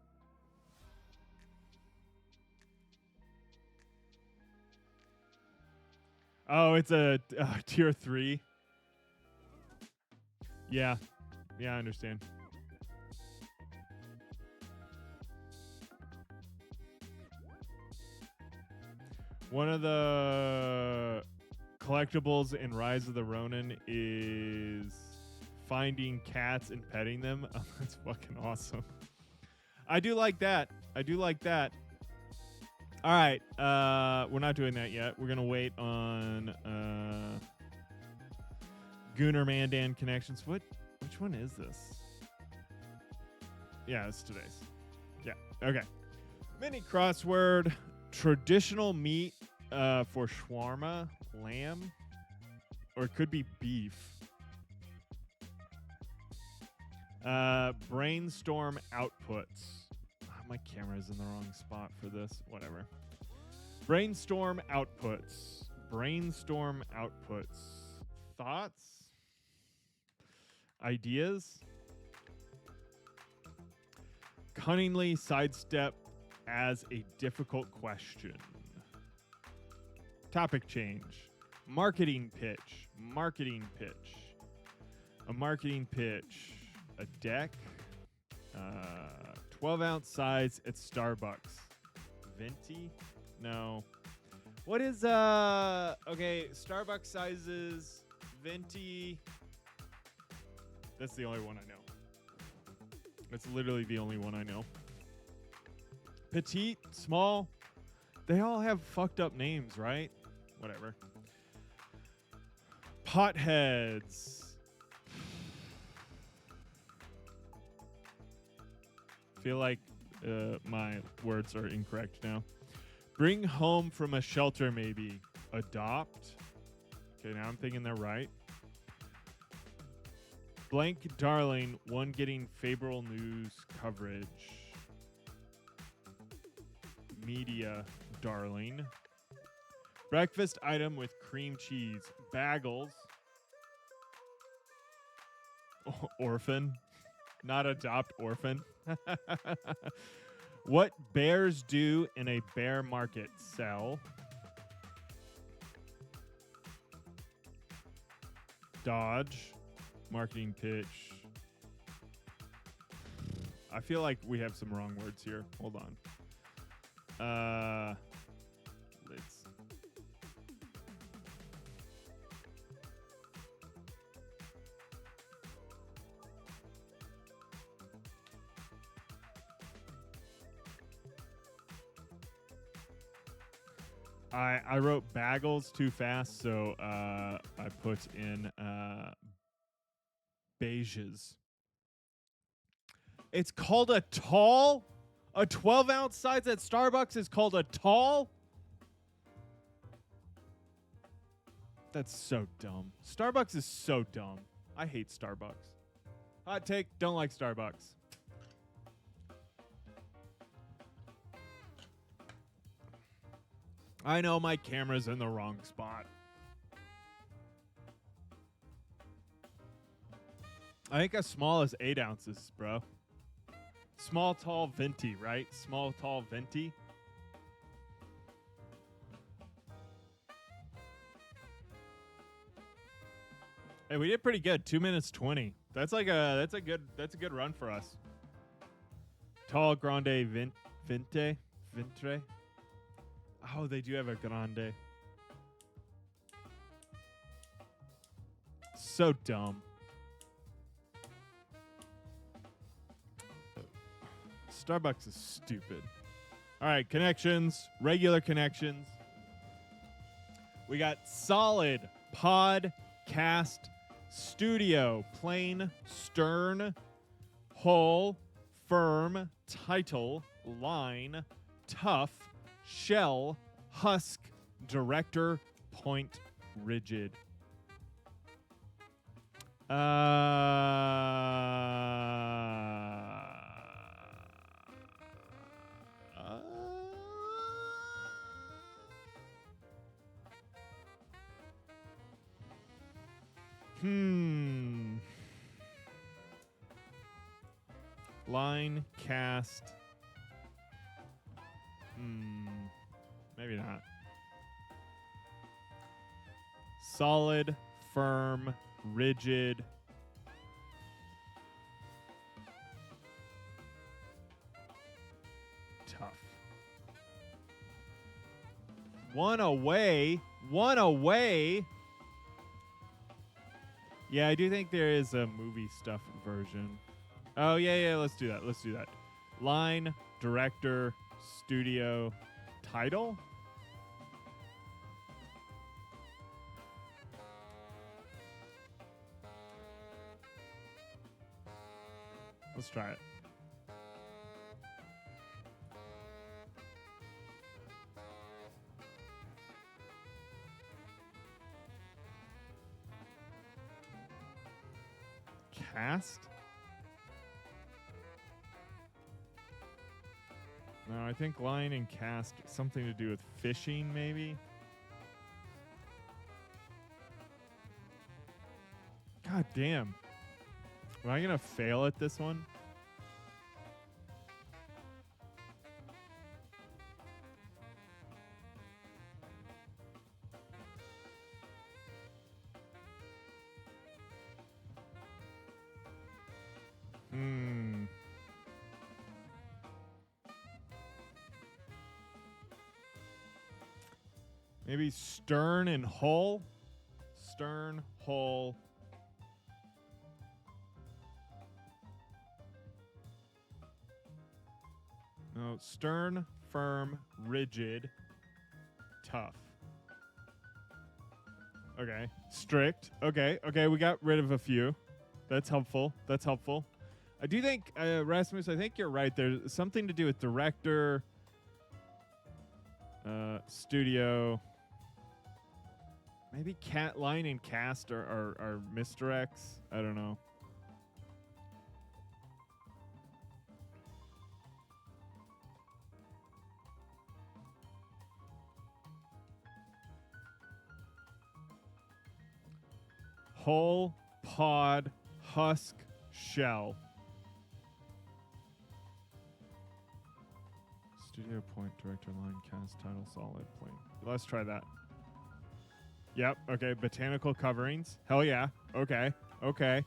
Oh, it's a tier 3. Yeah, I understand. One of the collectibles in Rise of the Ronin is finding cats and petting them. Oh, that's fucking awesome. I do like that. All right, we're not doing that yet. We're gonna wait on Gunnar Mandan Connections. Which one is this? Yeah, it's today's. Yeah, okay. Mini crossword. Traditional meat for shawarma, lamb, or it could be beef. Brainstorm outputs. My camera's in the wrong spot for this. Whatever. Brainstorm outputs. Thoughts? Ideas? Cunningly sidestep as a difficult question. Topic change. Marketing pitch. A marketing pitch. A deck. 12-ounce size at Starbucks. Venti? No. What is okay, Starbucks sizes, Venti. That's the only one I know. That's literally the only one I know. Petite, small. They all have fucked up names, right? Whatever. Potheads. Feel like my words are incorrect now. Bring home from a shelter, maybe. Adopt. Okay, now I'm thinking they're right. Blank darling, one getting favorable news coverage. Media darling. Breakfast item with cream cheese. Bagels. Orphan. Not adopt, orphan. What bears do in a bear market? Sell. Dodge. Marketing pitch. I feel like we have some wrong words here. Hold on. Let's. I wrote bagels too fast, so I put in beiges. It's called a tall? A 12-ounce size at Starbucks is called a tall? That's so dumb. Starbucks is so dumb. I hate Starbucks. Hot take, don't like Starbucks. I know my camera's in the wrong spot. I think as small as 8 ounces, bro. Small, tall, venti, right? Small, tall, venti. Hey, we did pretty good. 2 minutes 20. That's a good run for us. Tall, grande, ventre. Oh, they do have a grande. So dumb. Starbucks is stupid. All right, connections, regular connections. We got solid, podcast, studio, plain, stern, hull, firm, title, line, tough, shell, husk, director, point, rigid. Line, cast. Maybe not. Solid, firm, rigid. Tough. One away. One away. Yeah, I do think there is a movie stuff version. Oh, yeah, let's do that. Let's do that. Line, director, studio, title? Let's try it. Cast? No, I think line and cast, something to do with fishing, maybe? God damn. Am I going to fail at this one? Maybe stern and hull? Stern, hull. No, stern, firm, rigid, tough. Okay. Strict. Okay, we got rid of a few. That's helpful. That's helpful. I do think, Rasmus, I think you're right. There's something to do with director, studio. Maybe line and cast are misdirects. I don't know. Hull, pod, husk shell. Studio point, director line, cast, title, solid, plain. Let's try that. Yep. Okay. Botanical coverings. Hell yeah. Okay. Okay.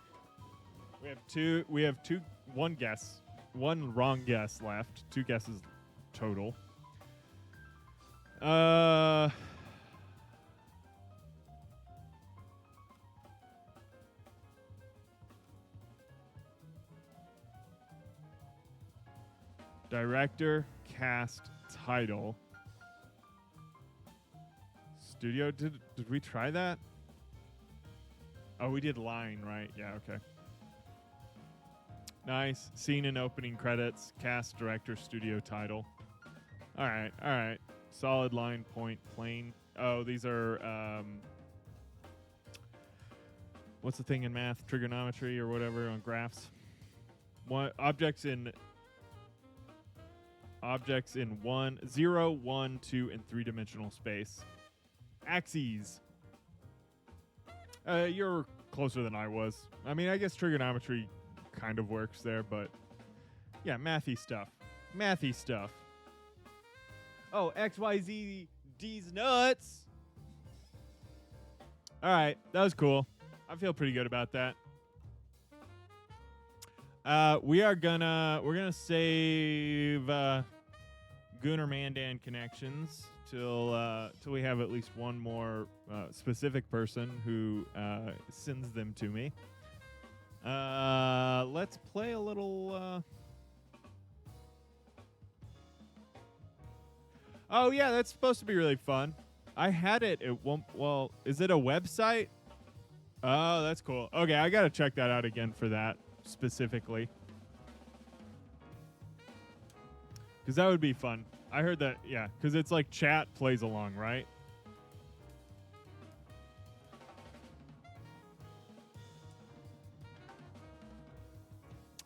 We have two. One guess. One wrong guess left. 2 guesses total. Director, cast, title. Studio, did we try that? Oh, we did line, right? Yeah, okay. Nice. Scene and opening credits, cast, director, studio, title. All right, all right. Solid line, point, plane. Oh, these are, what's the thing in math? Trigonometry or whatever on graphs. Objects in 1, 0, 1, 2, and 3-dimensional space. Axes. You're closer than I was. I mean, I guess trigonometry kind of works there, but yeah, mathy stuff. Mathy stuff. Oh, XYZ D's nuts. All right, that was cool. I feel pretty good about that. We're gonna save Gunnar Mandan connections till we have at least one more specific person who sends them to me. Let's play a little. Oh yeah, that's supposed to be really fun. I had it. It won't. Well, is it a website? Oh, that's cool. Okay, I gotta check that out again for that specifically, because that would be fun. I heard that. Yeah, because it's like chat plays along, right?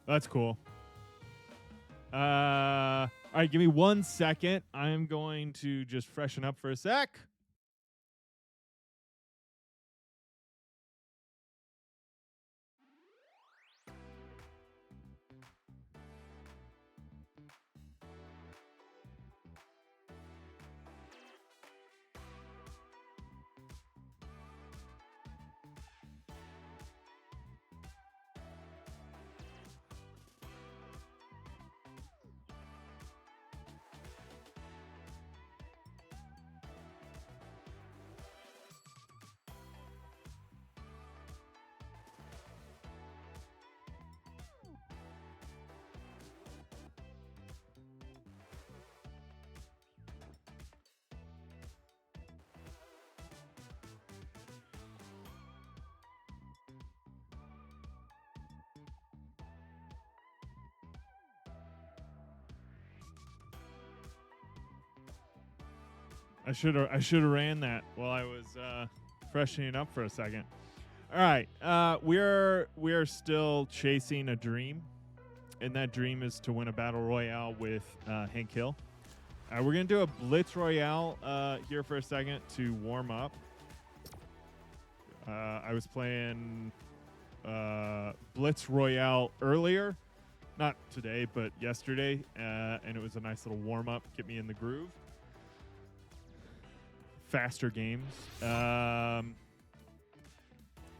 That's cool. All right, give me 1 second. I'm going to just freshen up for a sec. I should have ran that while I was freshening up for a second. All right, we are still chasing a dream, and that dream is to win a battle royale with Hank Hill. We're gonna do a blitz royale here for a second to warm up. I was playing blitz royale earlier, not today, but yesterday, and it was a nice little warm up, get me in the groove. Faster games.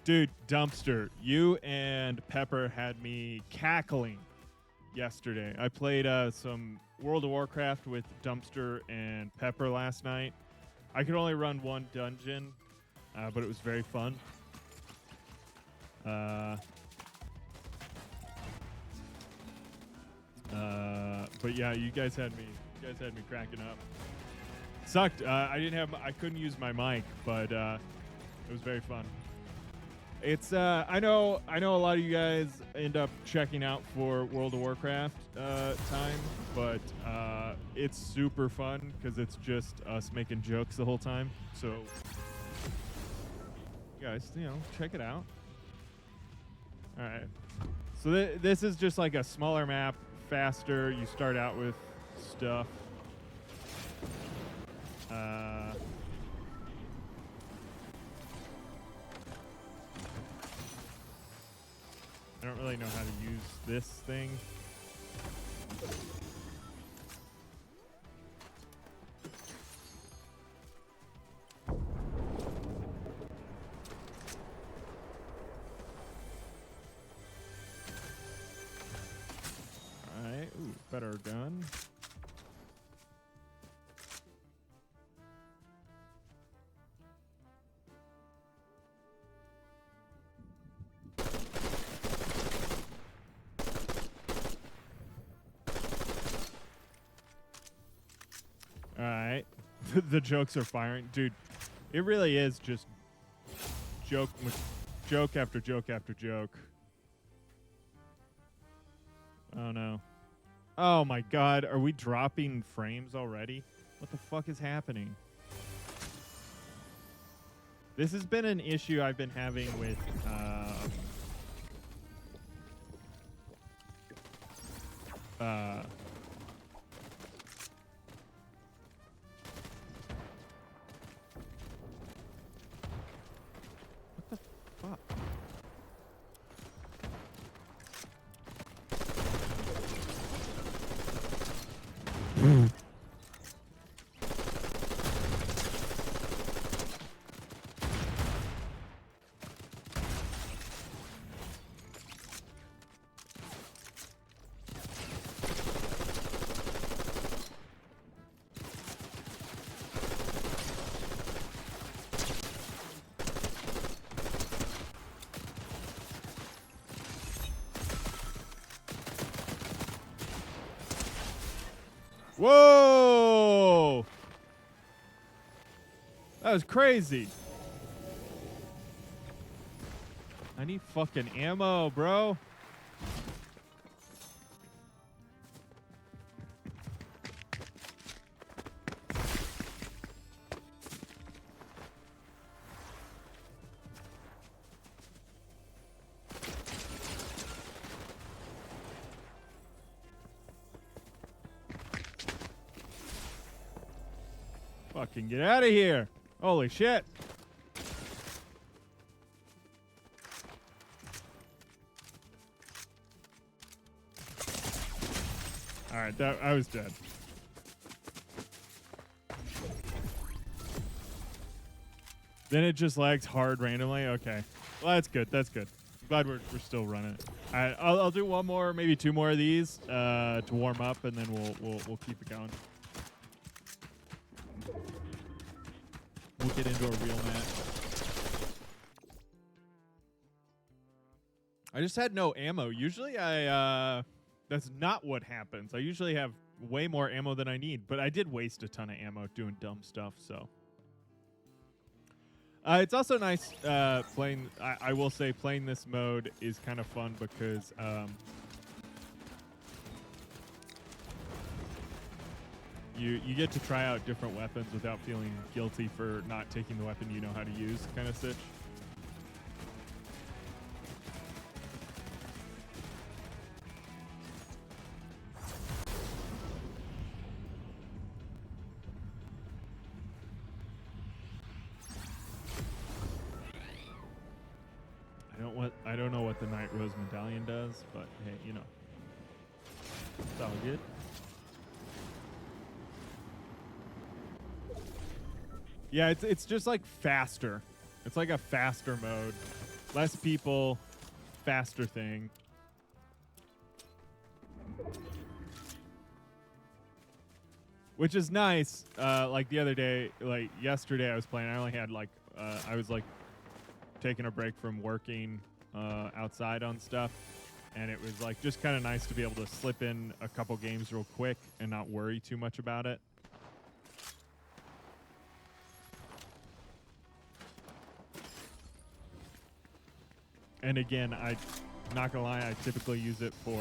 Dude, Dumpster, you and Pepper had me cackling yesterday. I played some World of Warcraft with Dumpster and Pepper last night. I could only run one dungeon, but it was very fun. But yeah, you guys had me cracking up. Sucked. I couldn't use my mic, but it was very fun. It's I know a lot of you guys end up checking out for World of Warcraft time, but it's super fun because it's just us making jokes the whole time. So you guys, check it out. All right. So this is just like a smaller map, faster. You start out with stuff. I don't really know how to use this thing. Alright, ooh, better gun. Alright. The jokes are firing. Dude, it really is just joke after joke after joke. Oh no. Oh my god, are we dropping frames already? What the fuck is happening? This has been an issue I've been having with what the fuck? Whoa! That was crazy. I need fucking ammo, bro. Fucking get out of here. Holy shit. Alright, I was dead. Then it just lags hard randomly? Okay. Well, that's good. That's good. I'm glad we're still running it. Alright, I'll do one more, maybe two more of these to warm up, and then we'll keep it going. We'll get into a real match. I just had no ammo. Usually that's not what happens. I usually have way more ammo than I need, but I did waste a ton of ammo doing dumb stuff, so. It's also nice playing, I will say playing this mode is kind of fun because you get to try out different weapons without feeling guilty for not taking the weapon you know how to use, kind of stitch. I don't know what the Night Rose Medallion does, but hey, you know, it's all good. Yeah, it's just like faster. It's like a faster mode. Less people, faster thing. Which is nice. Like the other day, like yesterday I was playing, I only had like, I was like taking a break from working outside on stuff. And it was like just kind of nice to be able to slip in a couple games real quick and not worry too much about it. And again, I'm not gonna lie, I typically use it for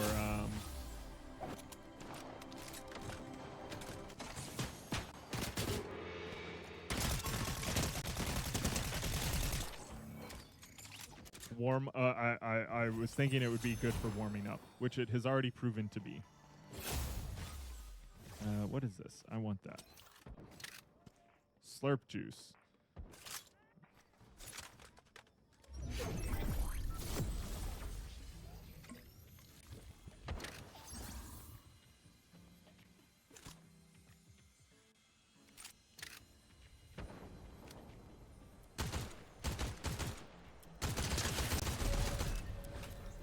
I was thinking it would be good for warming up, which it has already proven to be. What is this? I want that. Slurp juice.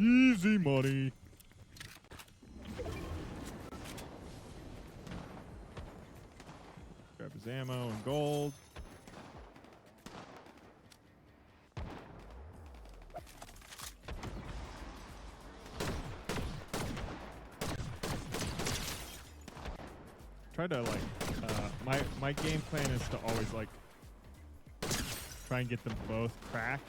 Easy money. Grab his ammo and gold. Try to like my game plan is to always like try and get them both cracked.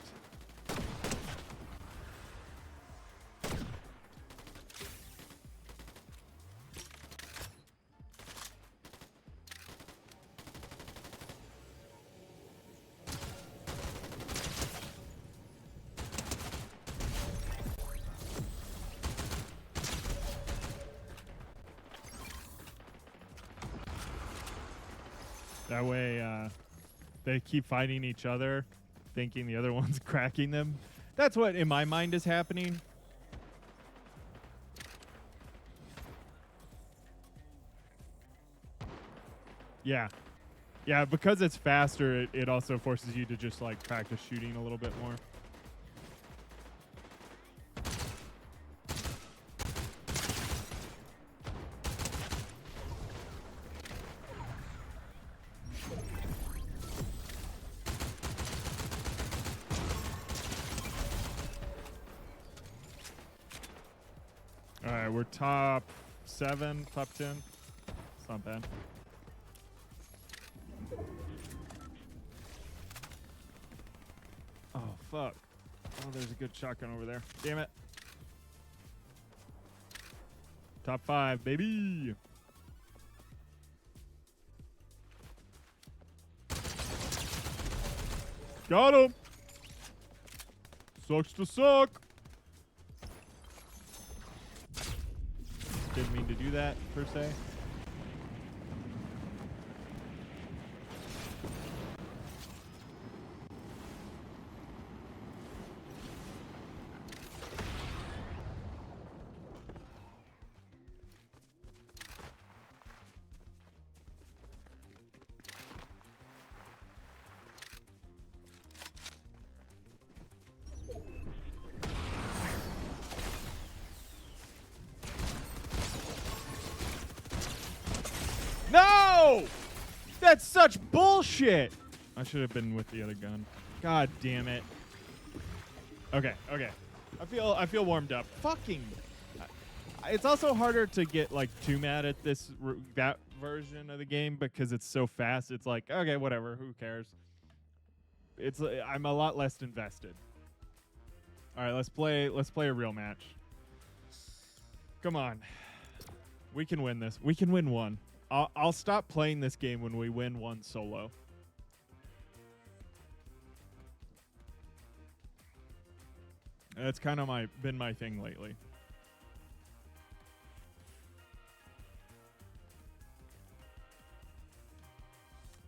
That way, they keep fighting each other, thinking the other one's cracking them. That's what, in my mind, is happening. Yeah. Yeah, because it's faster, it also forces you to just, like, practice shooting a little bit more. All right, we're top 7, top 10. It's not bad. Oh, fuck. Oh, there's a good shotgun over there. Damn it. Top 5, baby. Got him. Sucks to suck. Didn't mean to do that, per se. No! That's such bullshit! I should have been with the other gun. God damn it. Okay, okay. I feel warmed up. Fucking. It's also harder to get like too mad at that version of the game because it's so fast. It's like, okay, whatever, who cares? I'm a lot less invested. All right, let's play a real match. Come on. We can win this. We can win one. I'll stop playing this game when we win one solo. That's kind of been my thing lately.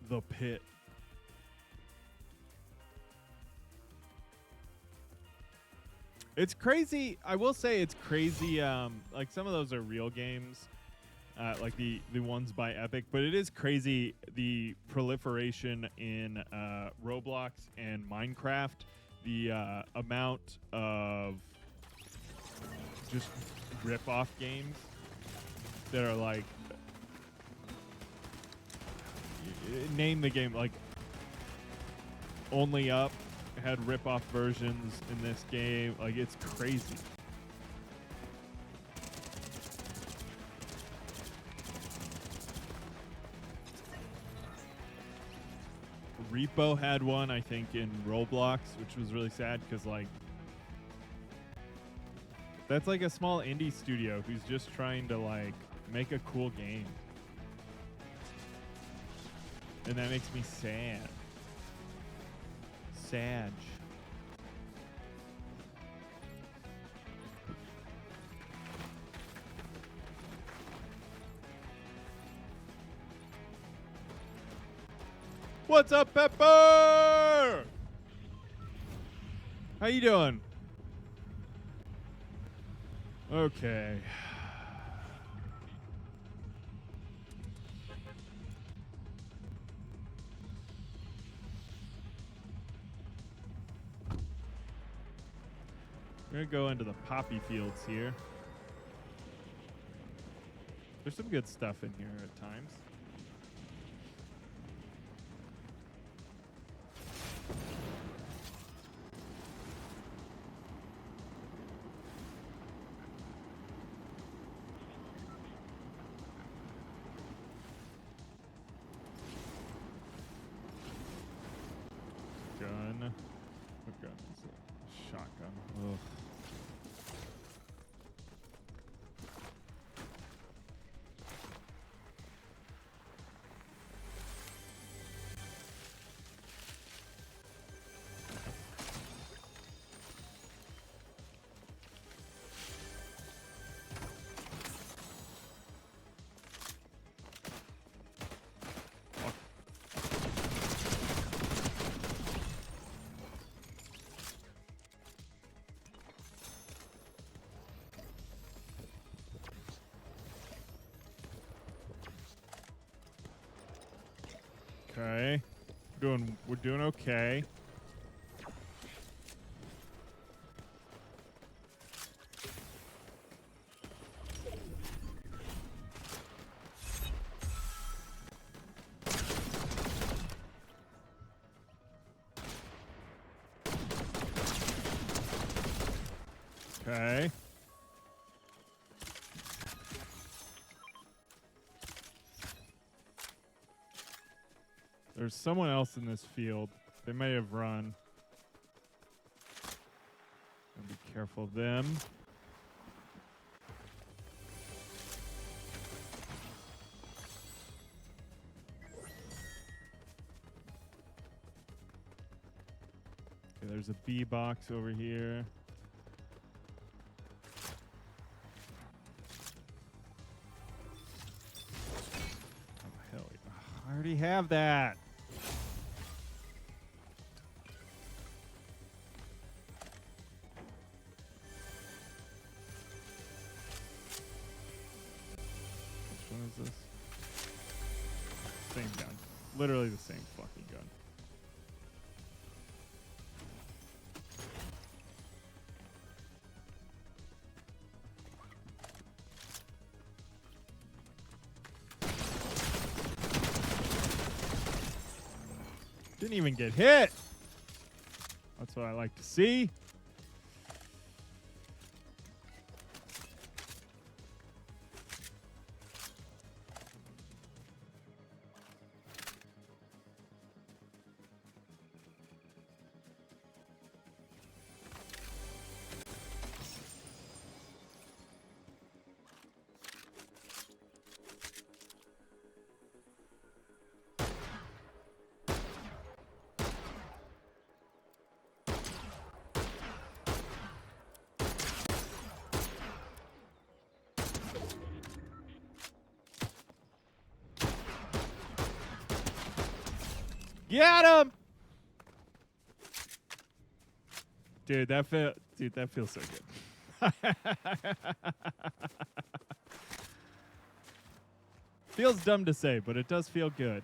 The pit. It's crazy. I will say it's crazy. Like some of those are real games. Like the ones by Epic, but it is crazy the proliferation in Roblox and Minecraft, the amount of just rip-off games that are like, name the game, like Only Up had rip-off versions in this game. Like, it's crazy. R.E.P.O had one, I think, in Roblox, which was really sad because, like, that's like a small indie studio who's just trying to, like, make a cool game. And that makes me sad. Sad. What's up, Pepper? How you doing? Okay. We're gonna go into the poppy fields here. There's some good stuff in here at times. Gun. What gun is it? Shotgun. Ugh. Okay. We're doing okay. Okay. There's someone else in this field. They may have run. I'll be careful of them. Okay, there's a B box over here. Oh, hell yeah. I already have that. Is this? Same gun. Literally the same fucking gun. Didn't even get hit. That's what I like to see. Get him! Dude, that feels so good. Feels dumb to say, but it does feel good.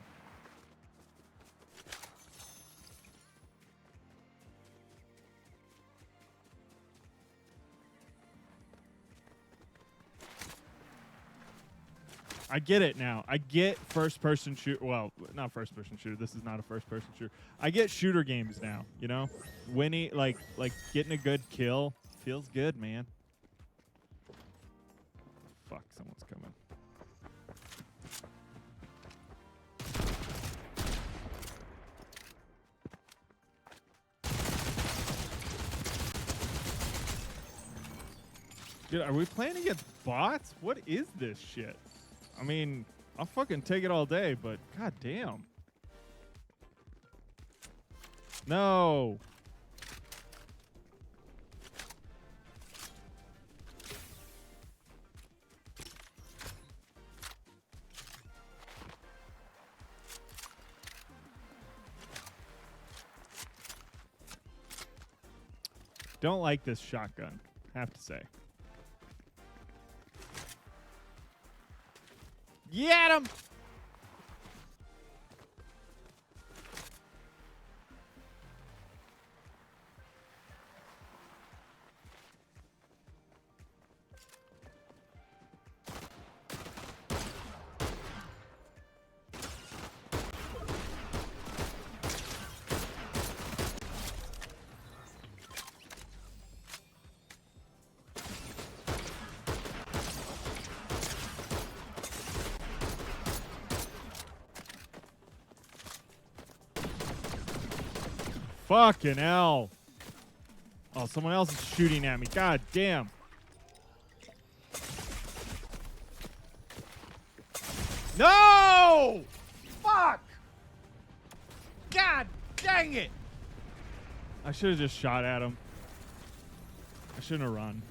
I get it now. I get first-person shooter. Well, not first-person shooter. This is not a first-person shooter. I get shooter games now. You know, winning, like getting a good kill feels good, man. Fuck, someone's coming. Dude, are we playing against bots? What is this shit? I mean, I'll fucking take it all day, but god damn. No. Don't like this shotgun, have to say. Get him! Fucking hell. Oh, someone else is shooting at me. God damn. No! Fuck! God dang it! I should have just shot at him. I shouldn't have run.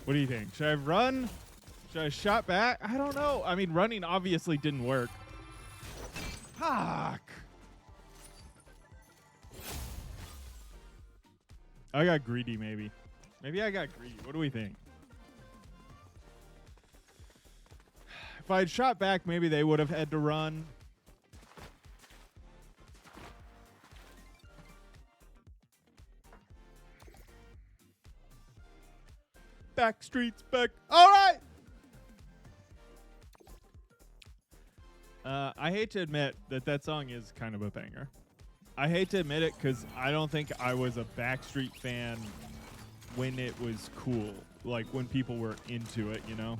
What do you think? Should I have run? Should I have shot back? I don't know. I mean, running obviously didn't work. Fuck! I got greedy, maybe. Maybe I got greedy. What do we think? If I had shot back, maybe they would have had to run. Back streets back. All right. I hate to admit that song is kind of a banger. I hate to admit it because I don't think I was a Backstreet fan when it was cool. Like when people were into it, you know?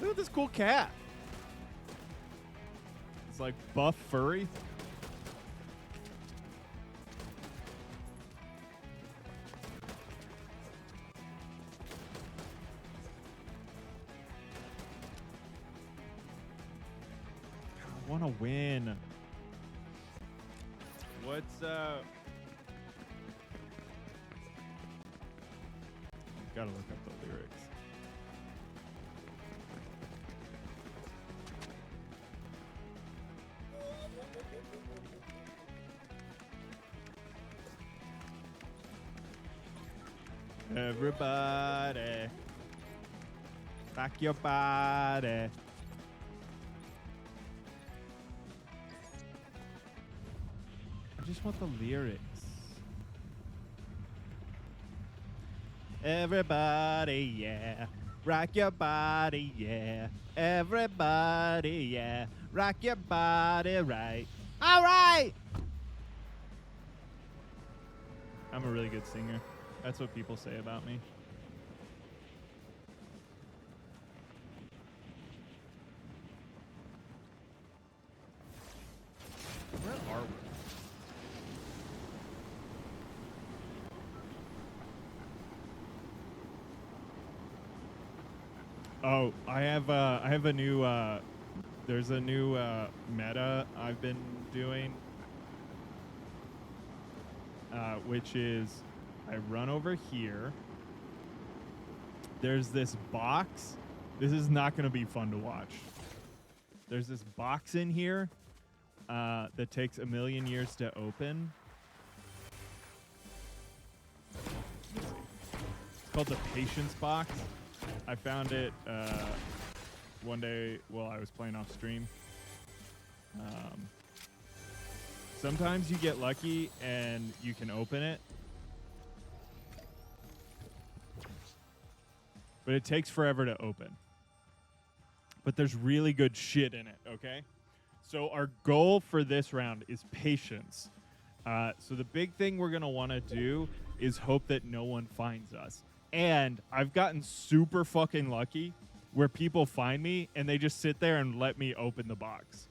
Look at this cool cat. It's like buff furry. I want to win. What's gotta look up the lyrics. Everybody, rock your body. I just want the lyrics. Everybody, yeah, rock your body, yeah. Everybody, yeah, rock your body right. All right. I'm a really good singer. That's what people say about me. Where are we? Oh, I have a new there's a new meta I've been doing, which is I run over here. There's this box. This is not going to be fun to watch. There's this box in here that takes 1,000,000 years to open. It's called the Patience Box. I found it one day while I was playing off stream. Sometimes you get lucky and you can open it. But it takes forever to open. But there's really good shit in it, okay? So our goal for this round is patience. So the big thing we're going to want to do is hope that no one finds us. And I've gotten super fucking lucky where people find me and they just sit there and let me open the box.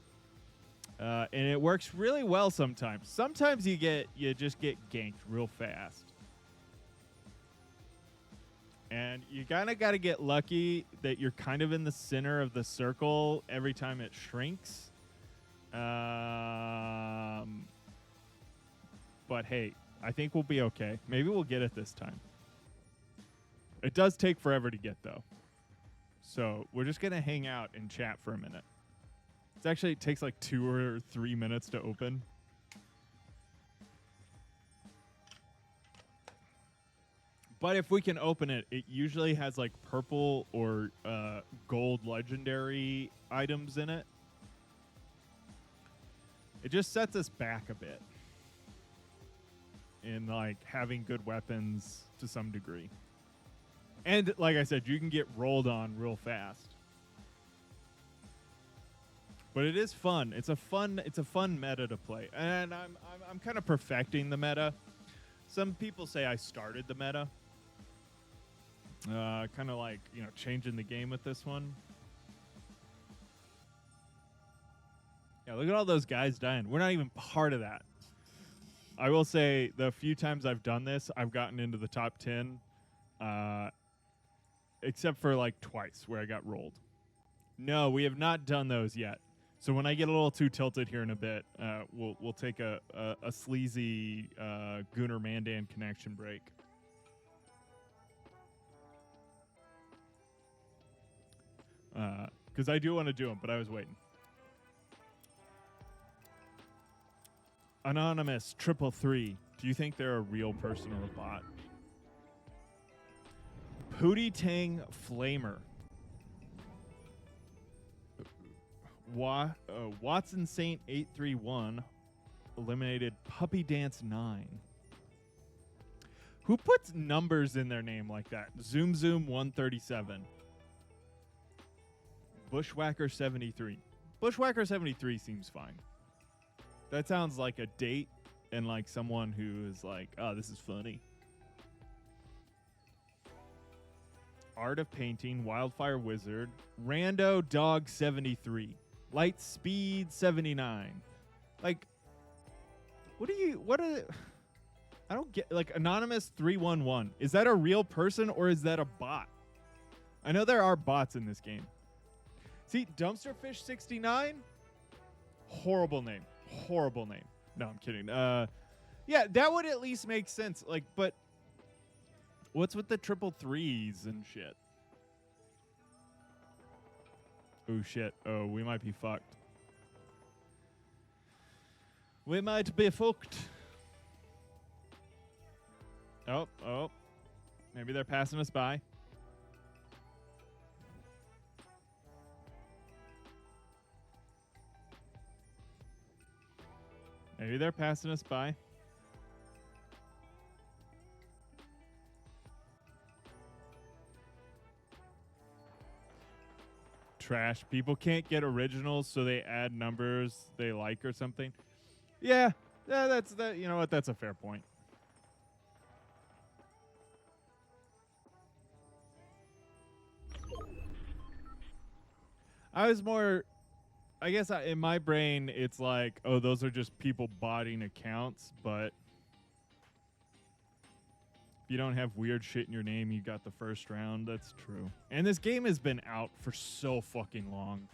And it works really well sometimes. Sometimes you just get ganked real fast. And you kind of got to get lucky that you're kind of in the center of the circle every time it shrinks. But hey, I think we'll be okay. Maybe we'll get it this time. It does take forever to get, though. So we're just going to hang out and chat for a minute. It takes like 2 or 3 minutes to open. But if we can open it, it usually has like purple or gold legendary items in it. It just sets us back a bit in like having good weapons to some degree. And like I said, you can get rolled on real fast. But it is fun. It's a fun meta to play. And I'm kind of perfecting the meta. Some people say I started the meta. Kind of like, changing the game with this one. Yeah, look at all those guys dying. We're not even part of that. I will say the few times I've done this, I've gotten into the top 10, except for like twice where I got rolled. No, we have not done those yet. So when I get a little too tilted here in a bit, we'll take a sleazy Gunnar Mandan connection break. Because I do want to do them, but I was waiting. Anonymous 333. Do you think they're a real person or a bot? Pootie Tang Flamer. Watson Saint 831 eliminated Puppy Dance 9. Who puts numbers in their name like that? Zoom 137. Bushwhacker 73. Bushwhacker 73 seems fine. That sounds like a date and like someone who is like, oh, this is funny. Art of Painting, Wildfire Wizard, Rando Dog 73, Light Speed 79. Like, I don't get, like, Anonymous 311. Is that a real person or is that a bot? I know there are bots in this game. See, Dumpster Fish 69? Horrible name. Horrible name. No, I'm kidding. Yeah, that would at least make sense. Like, but what's with the 333s and shit? Oh, shit. Oh, we might be fucked. We might be fucked. Oh. Maybe they're passing us by. Maybe they're passing us by. Trash. People can't get originals, so they add numbers they like or something. Yeah, that's that. You know what? That's a fair point. I guess in my brain, it's like, oh, those are just people botting accounts, but if you don't have weird shit in your name, you got the first round. That's true. And this game has been out for so fucking long.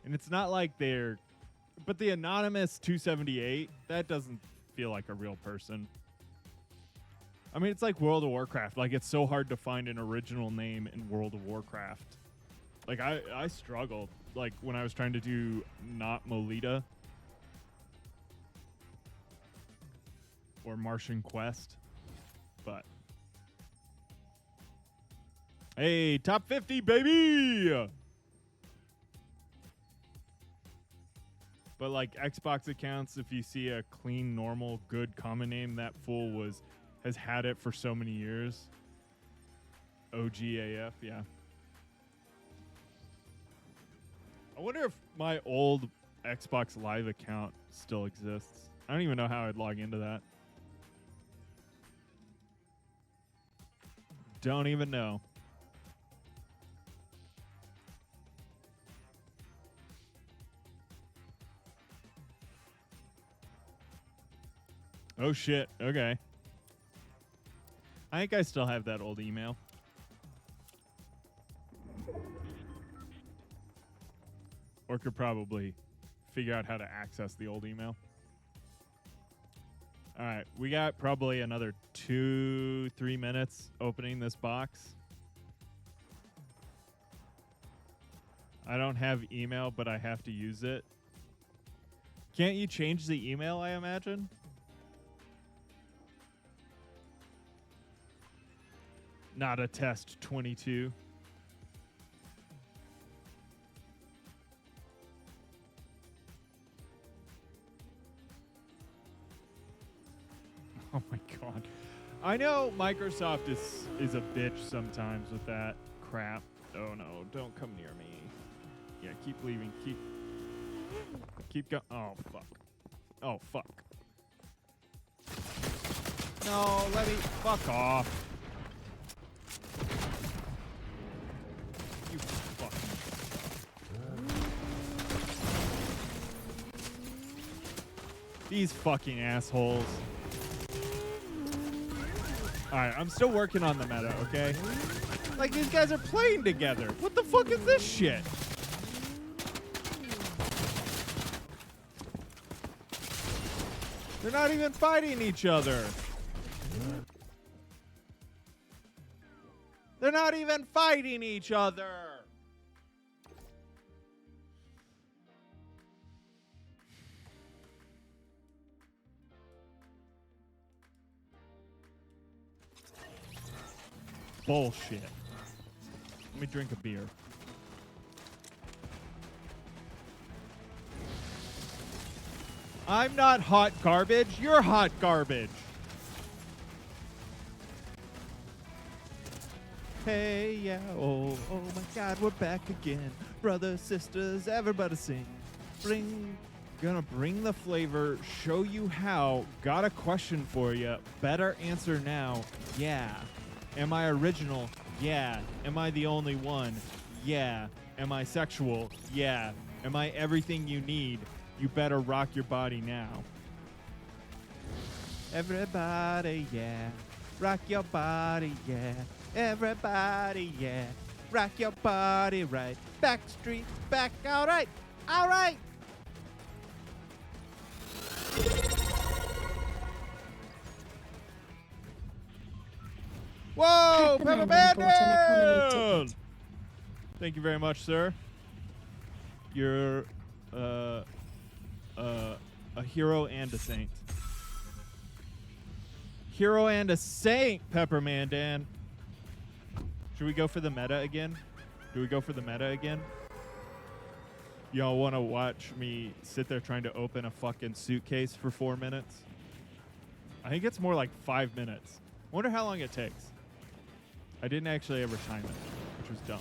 And it's not like they're... But the Anonymous 278, that doesn't feel like a real person. I mean, it's like World of Warcraft. Like, it's so hard to find an original name in World of Warcraft. Like, I struggled. Like, when I was trying to do not Molita or Martian Quest. But hey, top 50, baby! But like Xbox accounts, if you see a clean, normal, good common name, that fool has had it for so many years. OGAF, yeah. I wonder if my old Xbox Live account still exists. I don't even know how I'd log into that. Don't even know. Oh shit, okay. I think I still have that old email. Or could probably figure out how to access the old email. All right, we got probably another 2-3 minutes opening this box. I don't have email, but I have to use it. Can't you change the email, I imagine? Not a test 22. Oh my god. I know Microsoft is a bitch sometimes with that crap. Oh no, don't come near me. Yeah, keep leaving. Keep going. Oh fuck. Oh fuck. No, let me fuck off. You fucking suck. These fucking assholes. All right, I'm still working on the meta, okay? Like, these guys are playing together. What the fuck is this shit? They're not even fighting each other. They're not even fighting each other. Bullshit. Let me drink a beer. I'm not hot garbage. You're hot garbage. Hey, yeah, oh my God, we're back again. Brothers, sisters, everybody sing. Gonna bring the flavor, show you how. Got a question for you. Better answer now. Yeah. Am I original? Yeah. Am I the only one? Yeah. Am I sexual? Yeah. Am I everything you need? You better rock your body now. Everybody, yeah. Rock your body, yeah. Everybody, yeah. Rock your body right. Backstreet back. All right. All right. Whoa, Pepper Bandit! Thank you very much, sir. You're a hero and a saint. Hero and a saint, Pepper Mandan. Should we go for the meta again? Do we go for the meta again? Y'all want to watch me sit there trying to open a fucking suitcase for 4 minutes? I think it's more like 5 minutes. Wonder how long it takes. I didn't actually ever time it, which was dumb.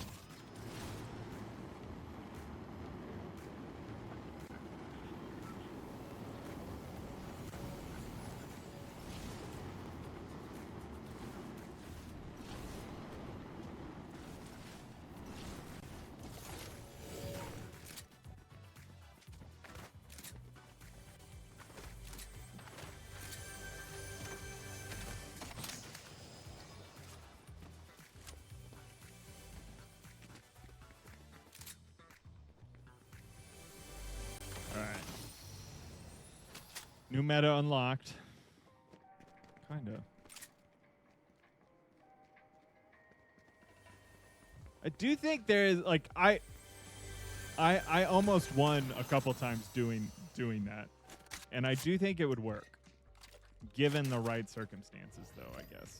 New meta unlocked. Kinda. I do think there is like I almost won a couple times doing that. And I do think it would work. Given the right circumstances though, I guess.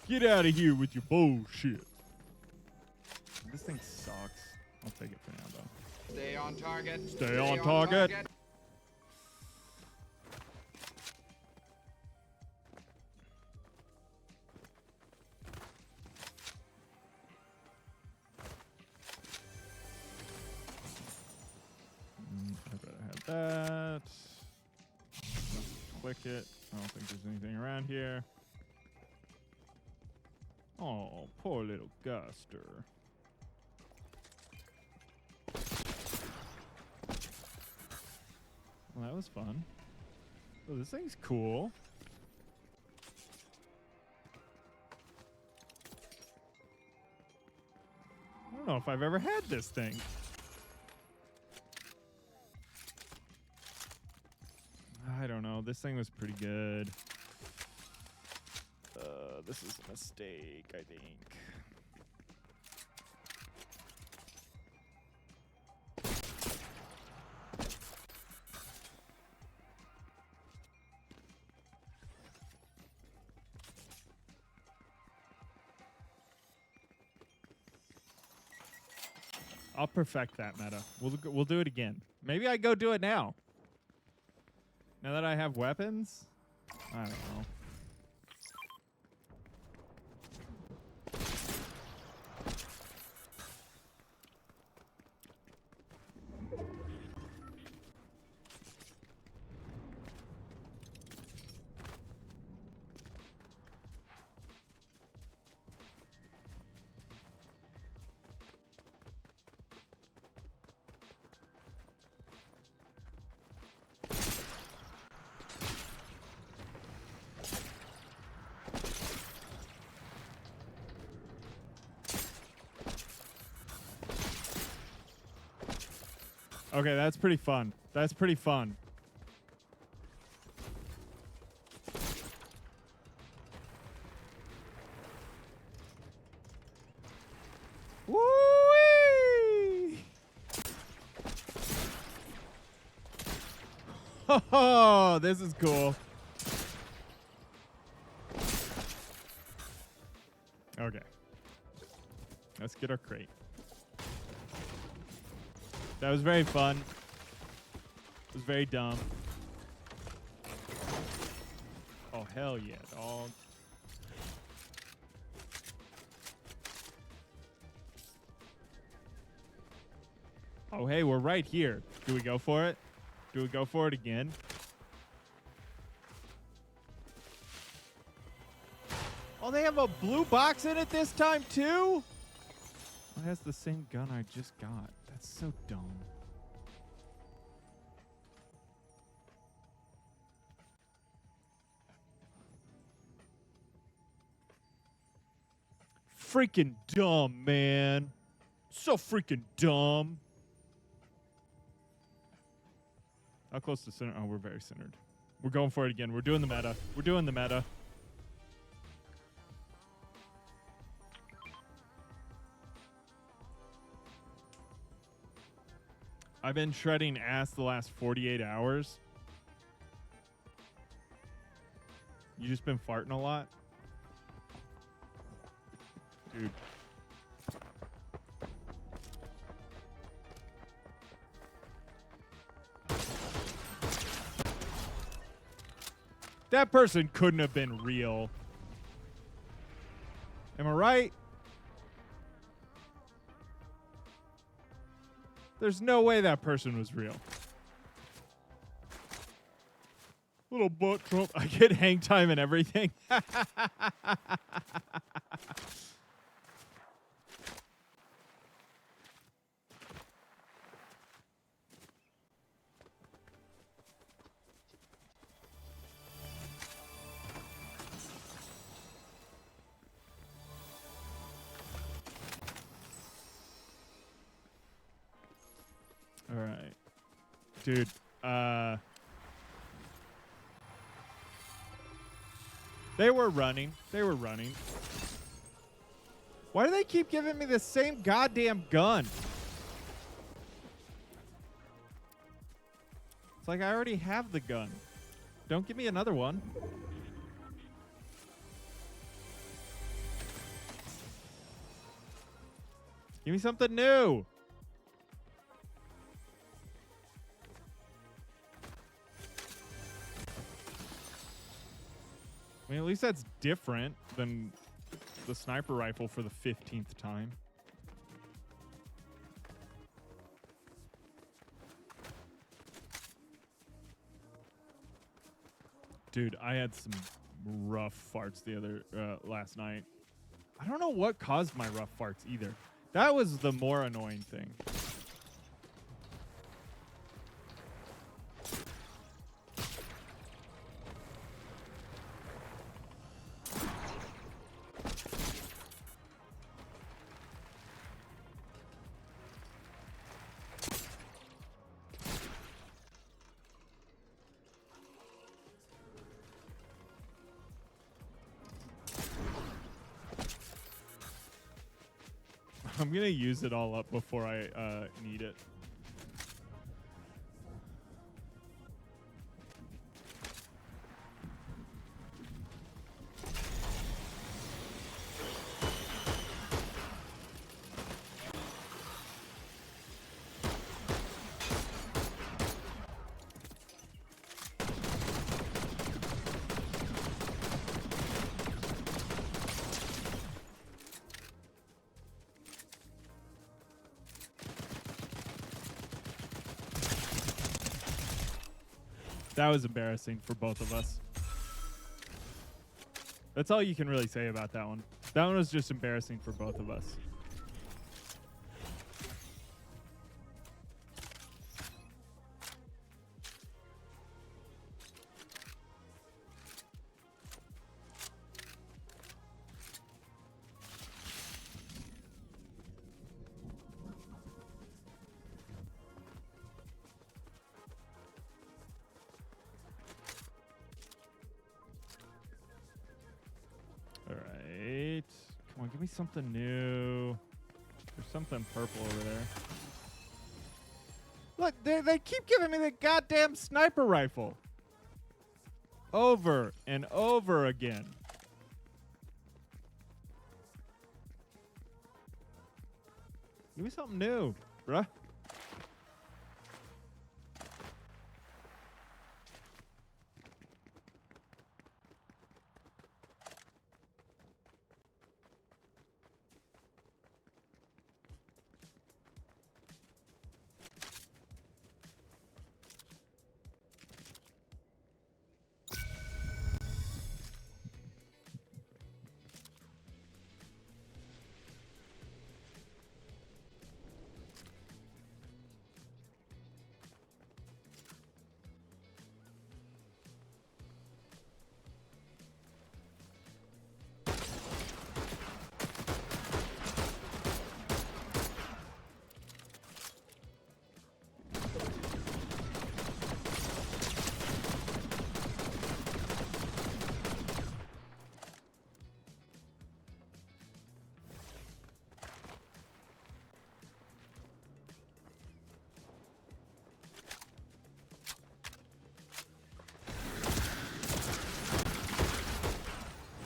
Get out of here with your bullshit. This thing sucks. I'll take it for now, though. Stay on target. Stay on target. I better have that. Click it. I don't think there's anything around here. Oh, poor little Guster. Well, that was fun. Oh, this thing's cool. I don't know if I've ever had this thing. I don't know. This thing was pretty good. This is a mistake, I think. I'll perfect that meta. We'll do it again. Maybe I go do it now. Now that I have weapons? I don't know. Okay, that's pretty fun. That's pretty fun. Woo-wee! Oh, this is cool. Okay. Let's get our crate. That was very fun. It was very dumb. Oh, hell yeah, dog. Oh, hey, we're right here. Do we go for it? Do we go for it again? Oh, they have a blue box in it this time, too? It has the same gun I just got. That's so dumb. Freaking dumb, man. So freaking dumb. How close to center? Oh, we're very centered. We're going for it again. We're doing the meta. We're doing the meta. I've been shredding ass the last 48 hours. You just been farting a lot? Dude. That person couldn't have been real. Am I right? There's no way that person was real. Little butt Trump. I get hang time and everything. All right. Dude, they were running. They were running. Why do they keep giving me the same goddamn gun? It's like I already have the gun. Don't give me another one. Give me something new. I mean, at least that's different than the sniper rifle for the 15th time. Dude, I had some rough farts last night. I don't know what caused my rough farts either. That was the more annoying thing. I'm gonna use it all up before I need it. That was embarrassing for both of us. That's all you can really say about that one. That one was just embarrassing for both of us. me something new. There's something purple over there. Look, they keep giving me the goddamn sniper rifle. Over and over again. Give me something new, bruh.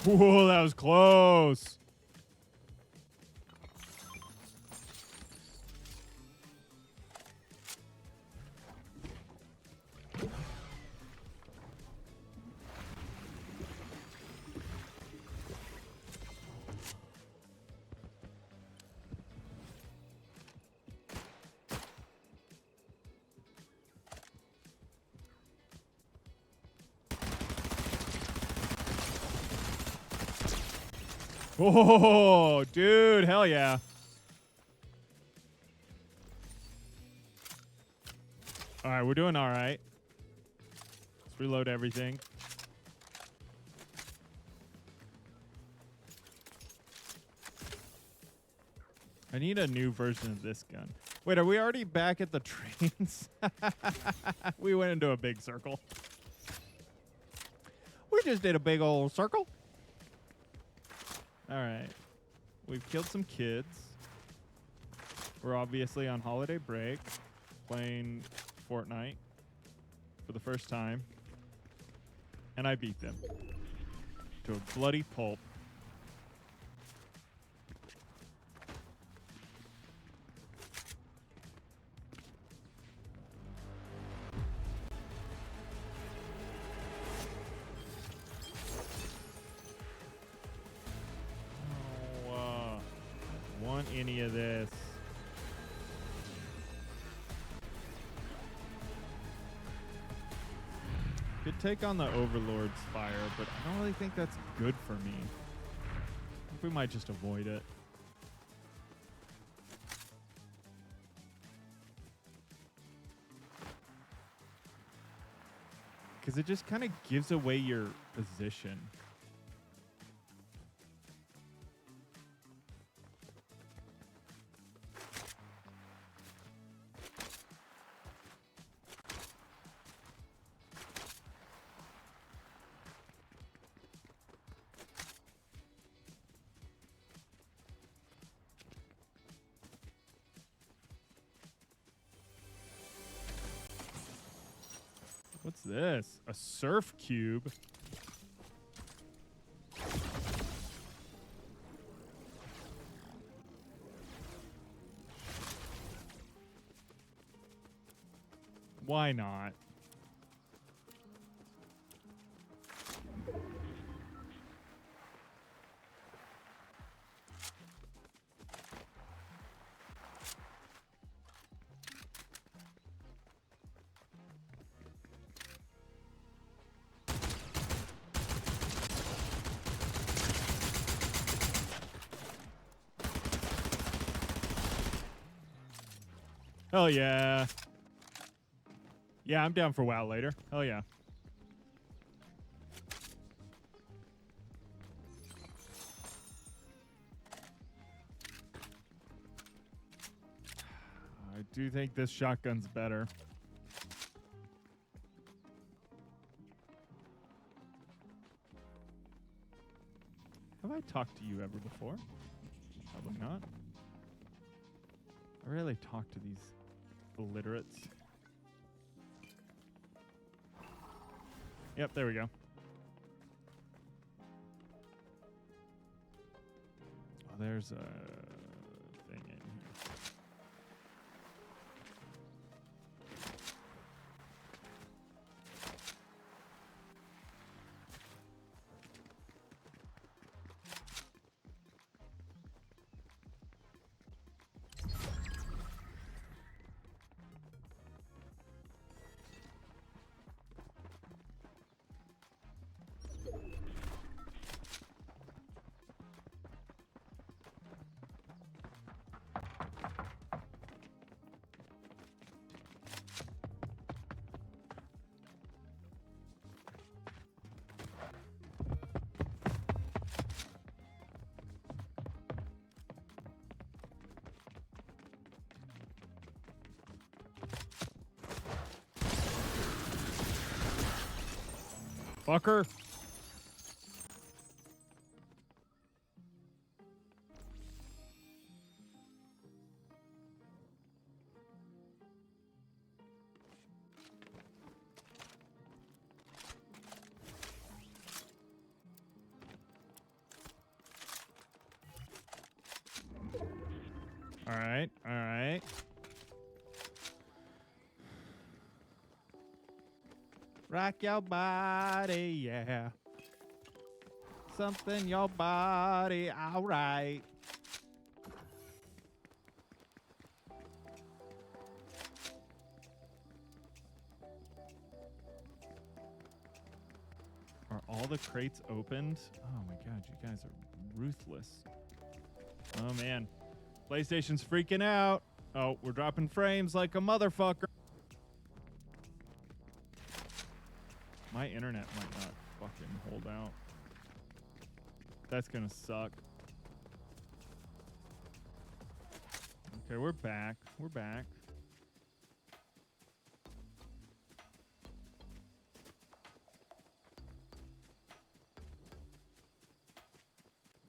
Whoa, that was close. Oh, dude, hell yeah. All right, we're doing all right. Let's reload everything. I need a new version of this gun. Wait, are we already back at the trains? We went into a big circle. We just did a big old circle. All right. We've killed some kids. We're obviously on holiday break, playing Fortnite for the first time. And I beat them to a bloody pulp. Want any of this. Could take on the Overlord's fire, but I don't really think that's good for me. I think we might just avoid it. Because it just kind of gives away your position. What's this? A surf cube? Why not? Hell yeah. Yeah, I'm down for WoW later. Hell yeah. I do think this shotgun's better. Have I talked to you ever before? Probably not. I rarely talk to these illiterates. Yep, there we go. Oh, there's a thing in here. Fucker. All right, all right. Rock your body, yeah. Something your body, all right. Are all the crates opened? Oh my god, you guys are ruthless. Oh man. PlayStation's freaking out. Oh, we're dropping frames like a motherfucker. My internet might not fucking hold out. That's gonna suck. Okay, we're back. We're back.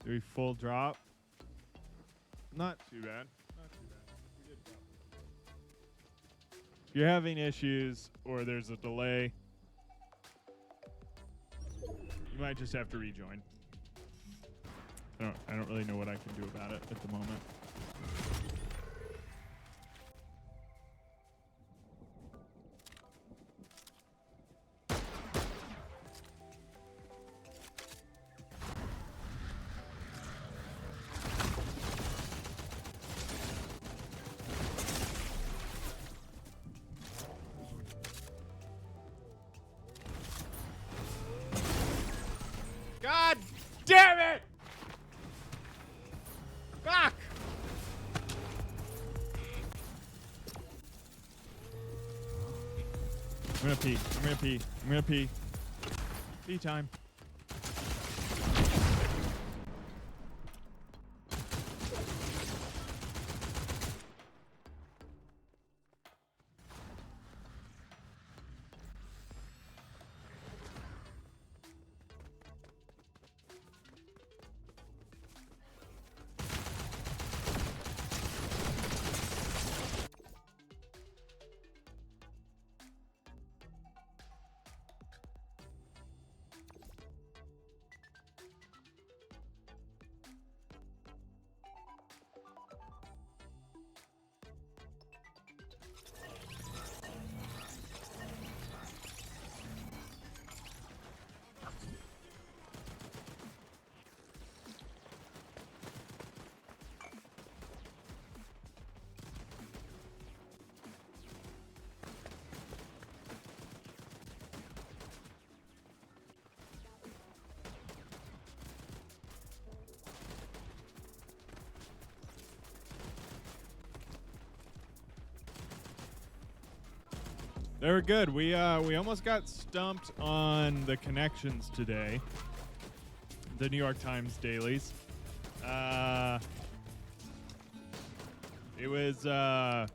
Do we full drop? Not too bad. Not too bad. We did drop. If you're having issues or there's a delay, you might just have to rejoin. I don't really know what I can do about it at the moment. God damn it! Fuck! I'm gonna pee. I'm gonna pee. I'm gonna pee. Pee time. They were good. We almost got stumped on the connections today. The New York Times dailies. It was the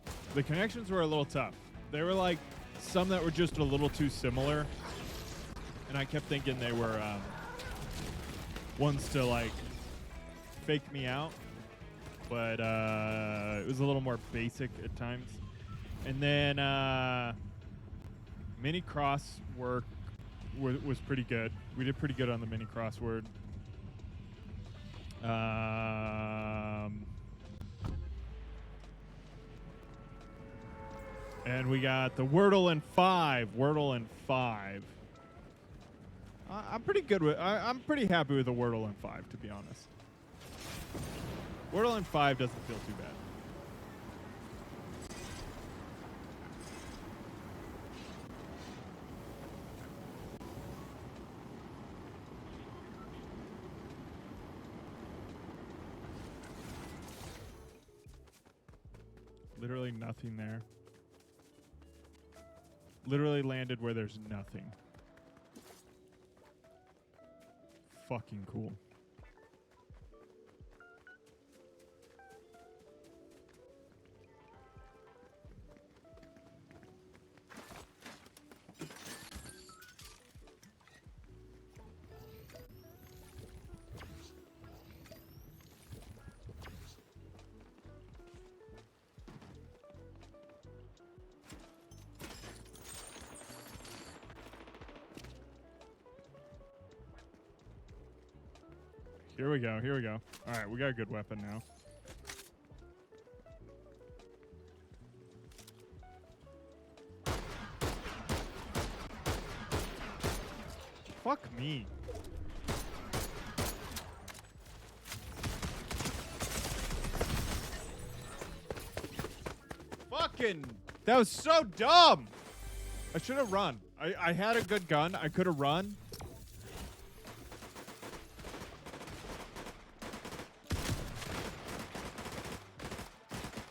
connections were a little tough. They were like some that were just a little too similar, and I kept thinking they were ones to like fake me out. but it was a little more basic at times. And then mini cross work was pretty good. We did pretty good on the mini crossword. And we got the Wordle and 5. Wordle and 5. I'm pretty good with. I'm pretty happy with the Wordle and 5, to be honest. Wordle and 5 doesn't feel too bad. Literally nothing there. Literally landed where there's nothing. Fucking cool. Here we go. Here we go. All right, we got a good weapon now. Fuck me. Fucking. That was so dumb. I should have run. I had a good gun. I could have run.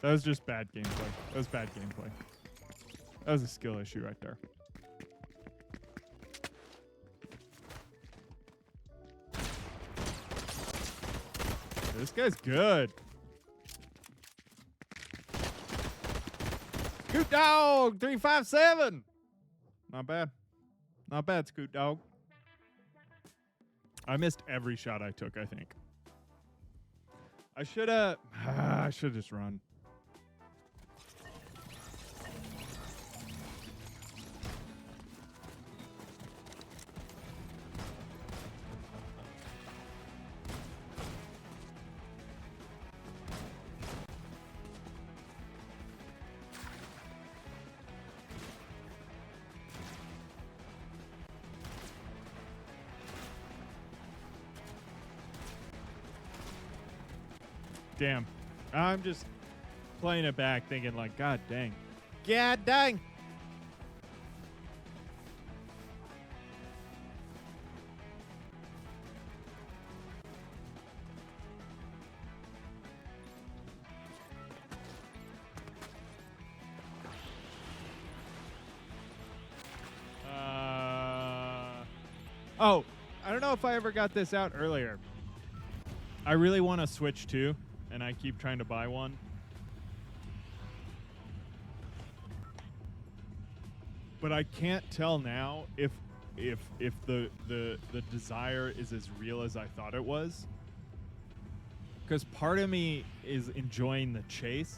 That was just bad gameplay. That was bad gameplay. That was a skill issue right there. This guy's good. Scoot Dog 357. Not bad. Not bad, Scoot Dog. I missed every shot I took, I think. I should have just run. Damn. I'm just playing it back thinking like, God dang. God dang. Oh, I don't know if I ever got this out earlier. I really want to Switch 2. And I keep trying to buy one. But I can't tell now if the desire is as real as I thought it was. Because part of me is enjoying the chase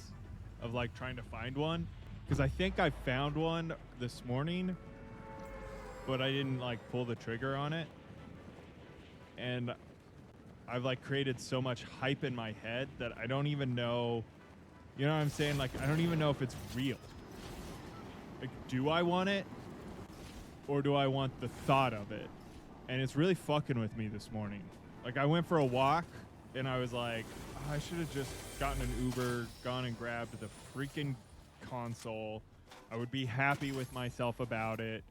of like trying to find one. Because I think I found one this morning, but I didn't like pull the trigger on it. And I've like created so much hype in my head that I don't even know, you know what I'm saying? Like, I don't even know if it's real. Like, do I want it? Or do I want the thought of it? And it's really fucking with me this morning. Like, I went for a walk and I was like, oh, I should have just gotten an Uber, gone and grabbed the freaking console. I would be happy with myself about it.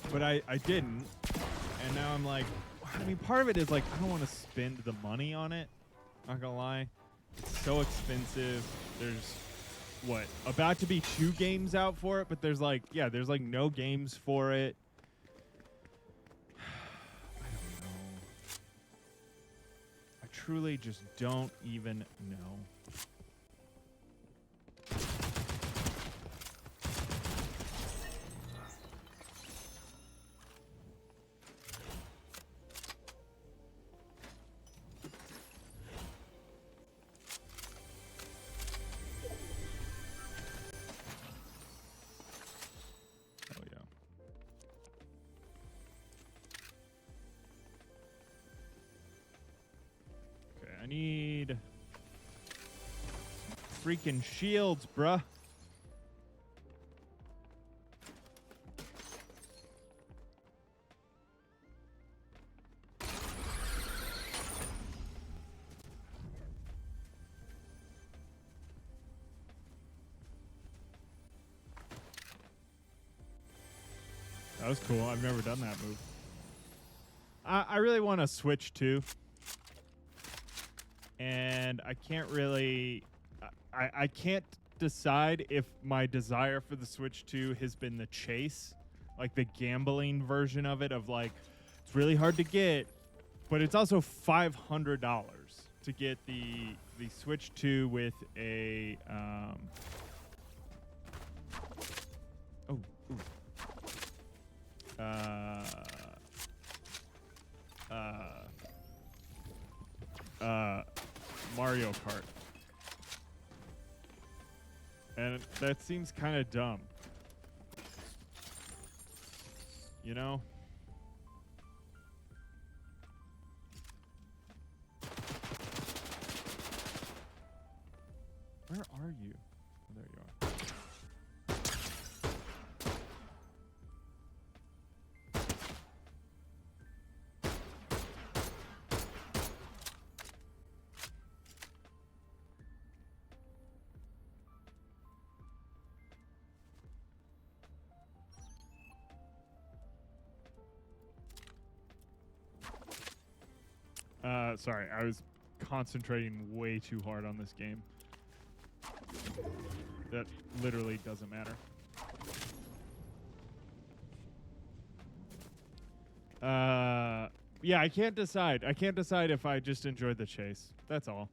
But I didn't. And now I'm like, I mean, part of it is like, I don't want to spend the money on it. Not gonna lie. It's so expensive. There's, what, about to be 2 games out for it, but there's like, yeah, there's like no games for it. I don't know. I truly just don't even know. freaking shields, bruh. That was cool. I've never done that move. I really want to switch too. And I can't really... I can't decide if my desire for the Switch 2 has been the chase. Like the gambling version of it, of like, it's really hard to get, but it's also $500 to get the Switch 2 with a... Mario Kart. And that seems kind of dumb. You know? Where are you? Oh, there you are. Sorry, I was concentrating way too hard on this game. That literally doesn't matter. Yeah, I can't decide. I can't decide if I just enjoyed the chase. That's all.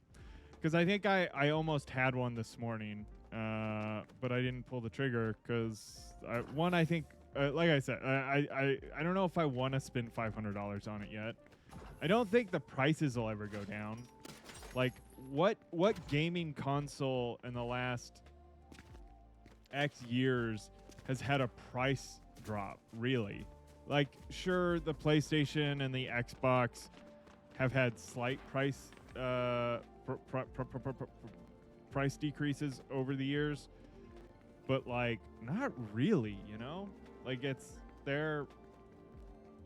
Because I think I almost had one this morning, but I didn't pull the trigger because one, I think, like I said, I don't know if I want to spend $500 on it yet. I don't think the prices will ever go down. Like, what gaming console in the last X years has had a price drop, really? Like, sure, the PlayStation and the Xbox have had slight price price decreases over the years, but like, not really, you know? Like,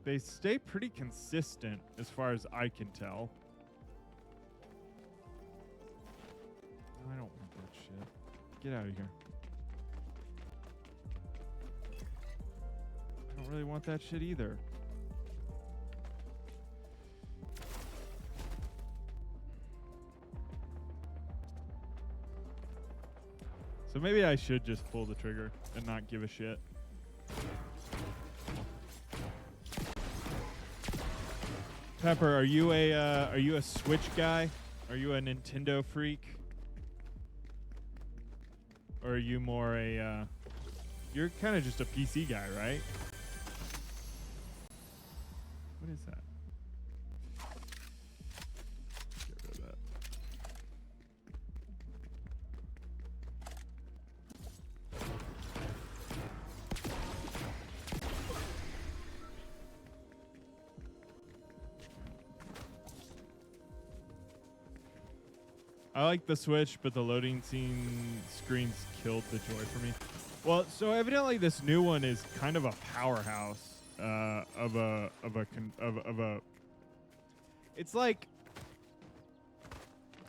they stay pretty consistent as far as I can tell. I don't want that shit. Get out of here. I don't really want that shit either. So maybe I should just pull the trigger and not give a shit. Pepper, are you a Switch guy? Are you a Nintendo freak? Or are you more a you're kind of just a PC guy, right? What is that? Get rid of that. I like the Switch, but the loading screens killed the joy for me. Well, so evidently this new one is kind of a powerhouse of a. It's like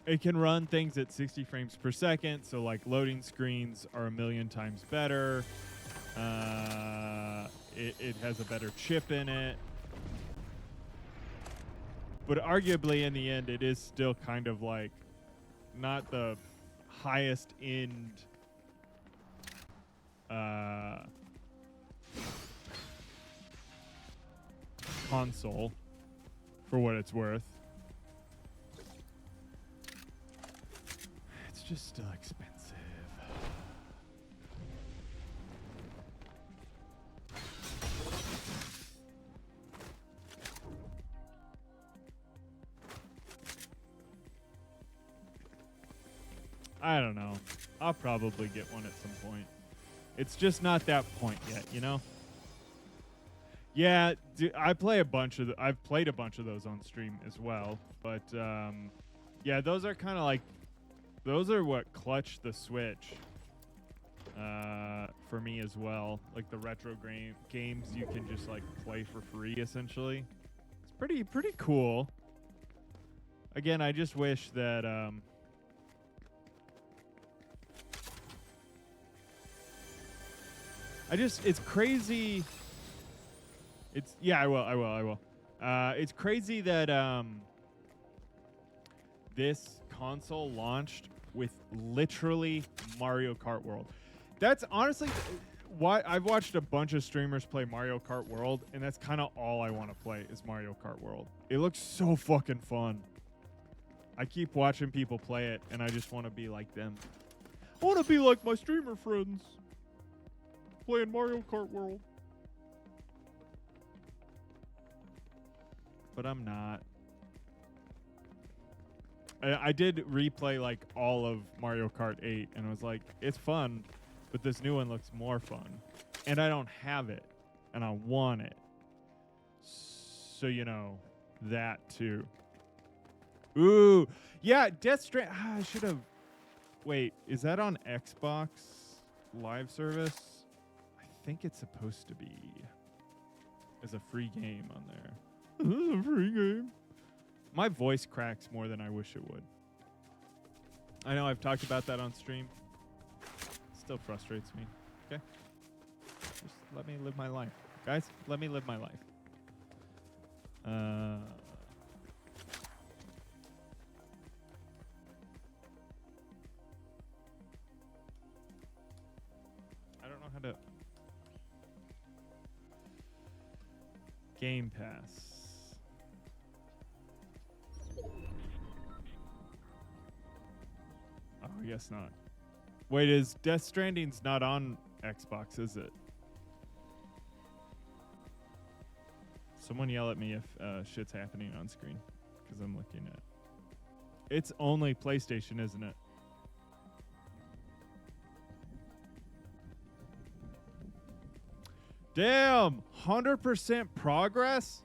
it can run things at 60 frames per second, so like loading screens are a million times better. It has a better chip in it. But arguably in the end it is still kind of like not the highest end console for what it's worth. It's just still expensive. I don't know. I'll probably get one at some point. It's just not that point yet, you know? Yeah, I've played a bunch of those on stream as well, but yeah, those are kind of like those are what clutch the Switch for me as well. Like the retro games you can just like play for free essentially. It's pretty cool. Again, I just wish that it's crazy. It's I will. It's crazy that this console launched with literally Mario Kart World. That's honestly why I've watched a bunch of streamers play Mario Kart World, and that's kind of all I want to play is Mario Kart World. It looks so fucking fun. I keep watching people play it, and I just want to be like them. I want to be like my streamer friends playing Mario Kart World. But I'm not. I did replay like all of Mario Kart 8, and I was like, it's fun, but this new one looks more fun. And I don't have it, and I want it. So, you know, that too. Ooh, yeah, Death Stranding. I should have. Wait, is that on Xbox Live Service? I think it's supposed to be as a free game on there. This is a free game. My voice cracks more than I wish it would. I know I've talked about that on stream. Still frustrates me. Okay? Just let me live my life. Guys, let me live my life. I don't know how to... Game Pass. Oh, I guess not. Wait, is Death Stranding's not on Xbox, is it? Someone yell at me if shit's happening on screen, because I'm looking at... It's only PlayStation, isn't it? Damn! 100% progress?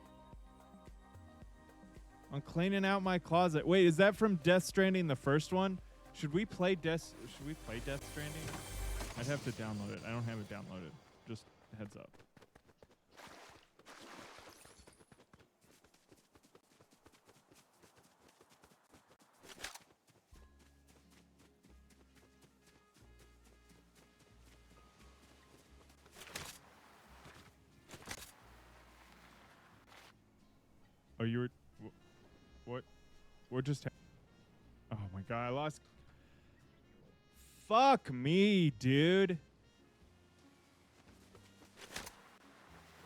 I'm cleaning out my closet. Wait, is that from Death Stranding, the first one? Should we play Death Stranding? I'd have to download it. I don't have it downloaded. Just heads up. Oh, you were... What just happened? Oh my god, I lost... Fuck me, dude.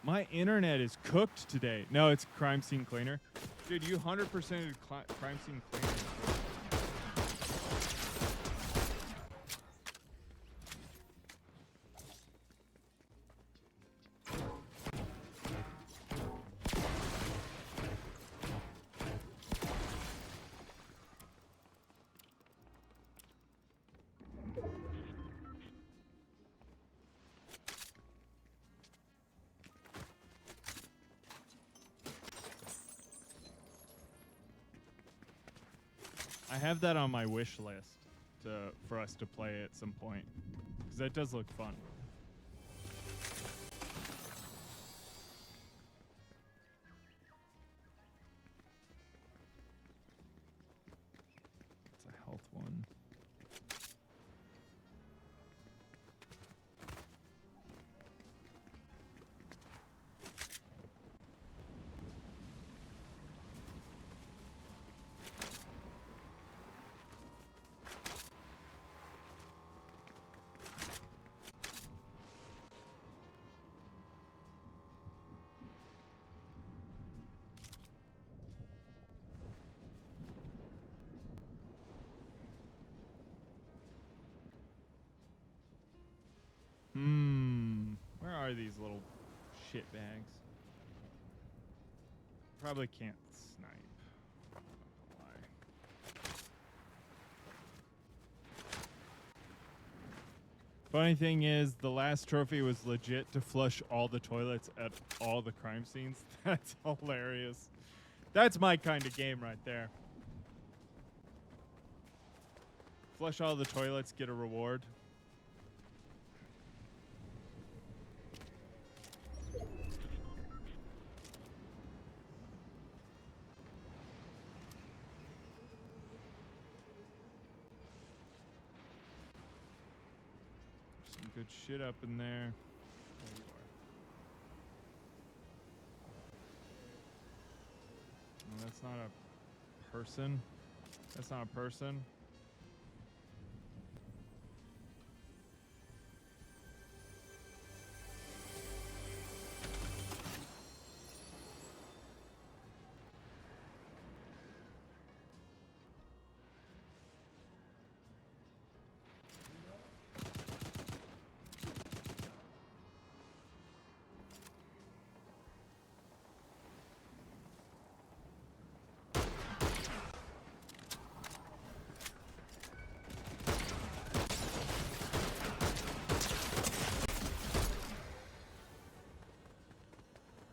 My internet is cooked today. No, it's Crime Scene Cleaner. Dude, you 100% Crime Scene Cleaner. I have that on my wish list for us to play at some point, because that does look fun. It's a health one. Where are these little shit bags? Probably can't snipe. Why? Funny thing is, the last trophy was legit to flush all the toilets at all the crime scenes. That's hilarious. That's my kind of game right there. Flush all the toilets, get a reward. Some good shit up in there. There you are. Oh, that's not a person. That's not a person.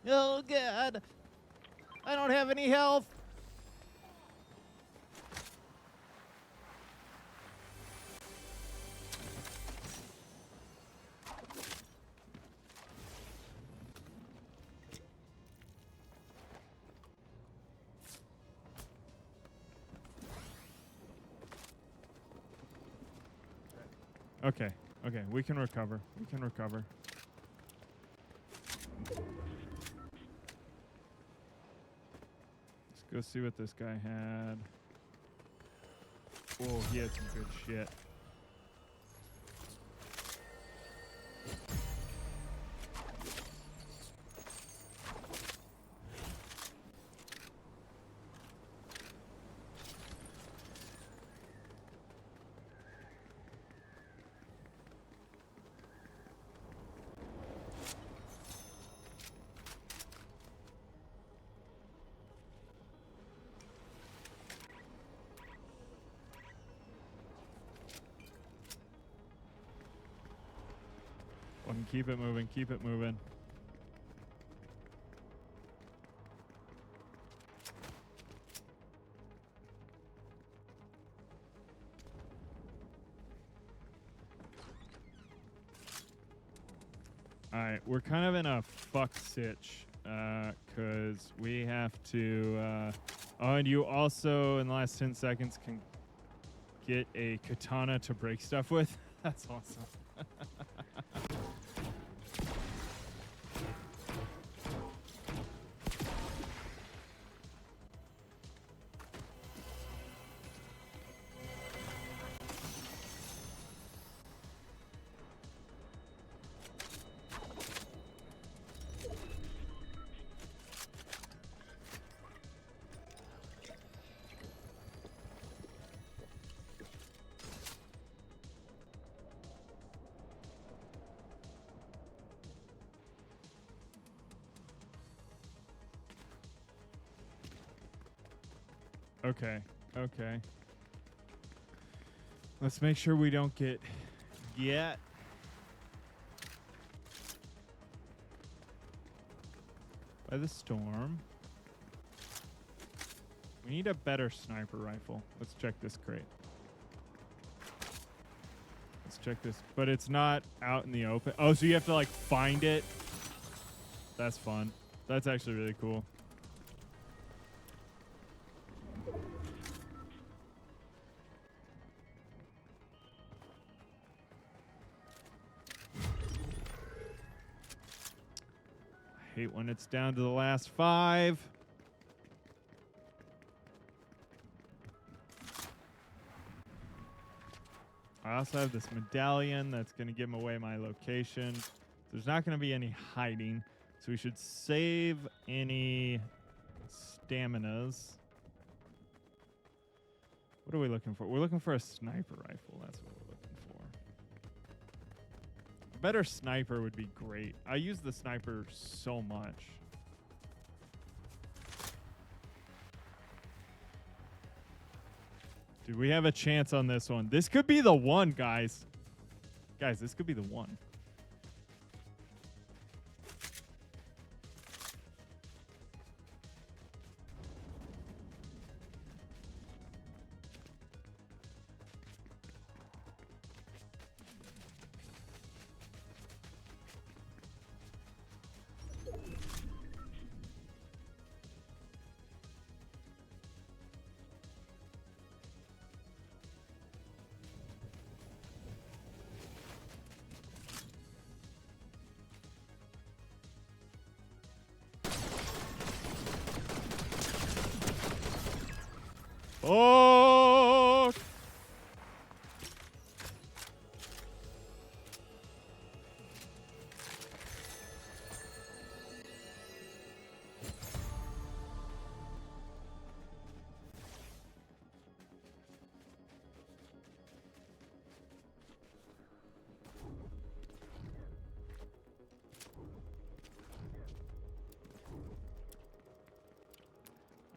Oh, God. I don't have any health. Okay. Okay. We can recover. We can recover. Go see what this guy had. Oh, he had some good shit. Keep it moving, keep it moving. Alright, we're kind of in a fuck sitch, because we have to, oh, and you also, in the last 10 seconds, can get a katana to break stuff with. That's awesome. Okay, okay. Let's make sure we don't get by the storm. We need a better sniper rifle. Let's check this crate. Let's check this. But it's not out in the open. Oh, so you have to like find it. That's fun. That's actually really cool. Hate when it's down to the last 5. I also have this medallion that's going to give away my location. There's not going to be any hiding, so we should save any staminas. What are we looking for? We're looking for a sniper rifle. That's what we're looking for. A better sniper would be great. I use the sniper so much. Dude, we have a chance on this one. This could be the one, guys. Guys, this could be the one. Oh!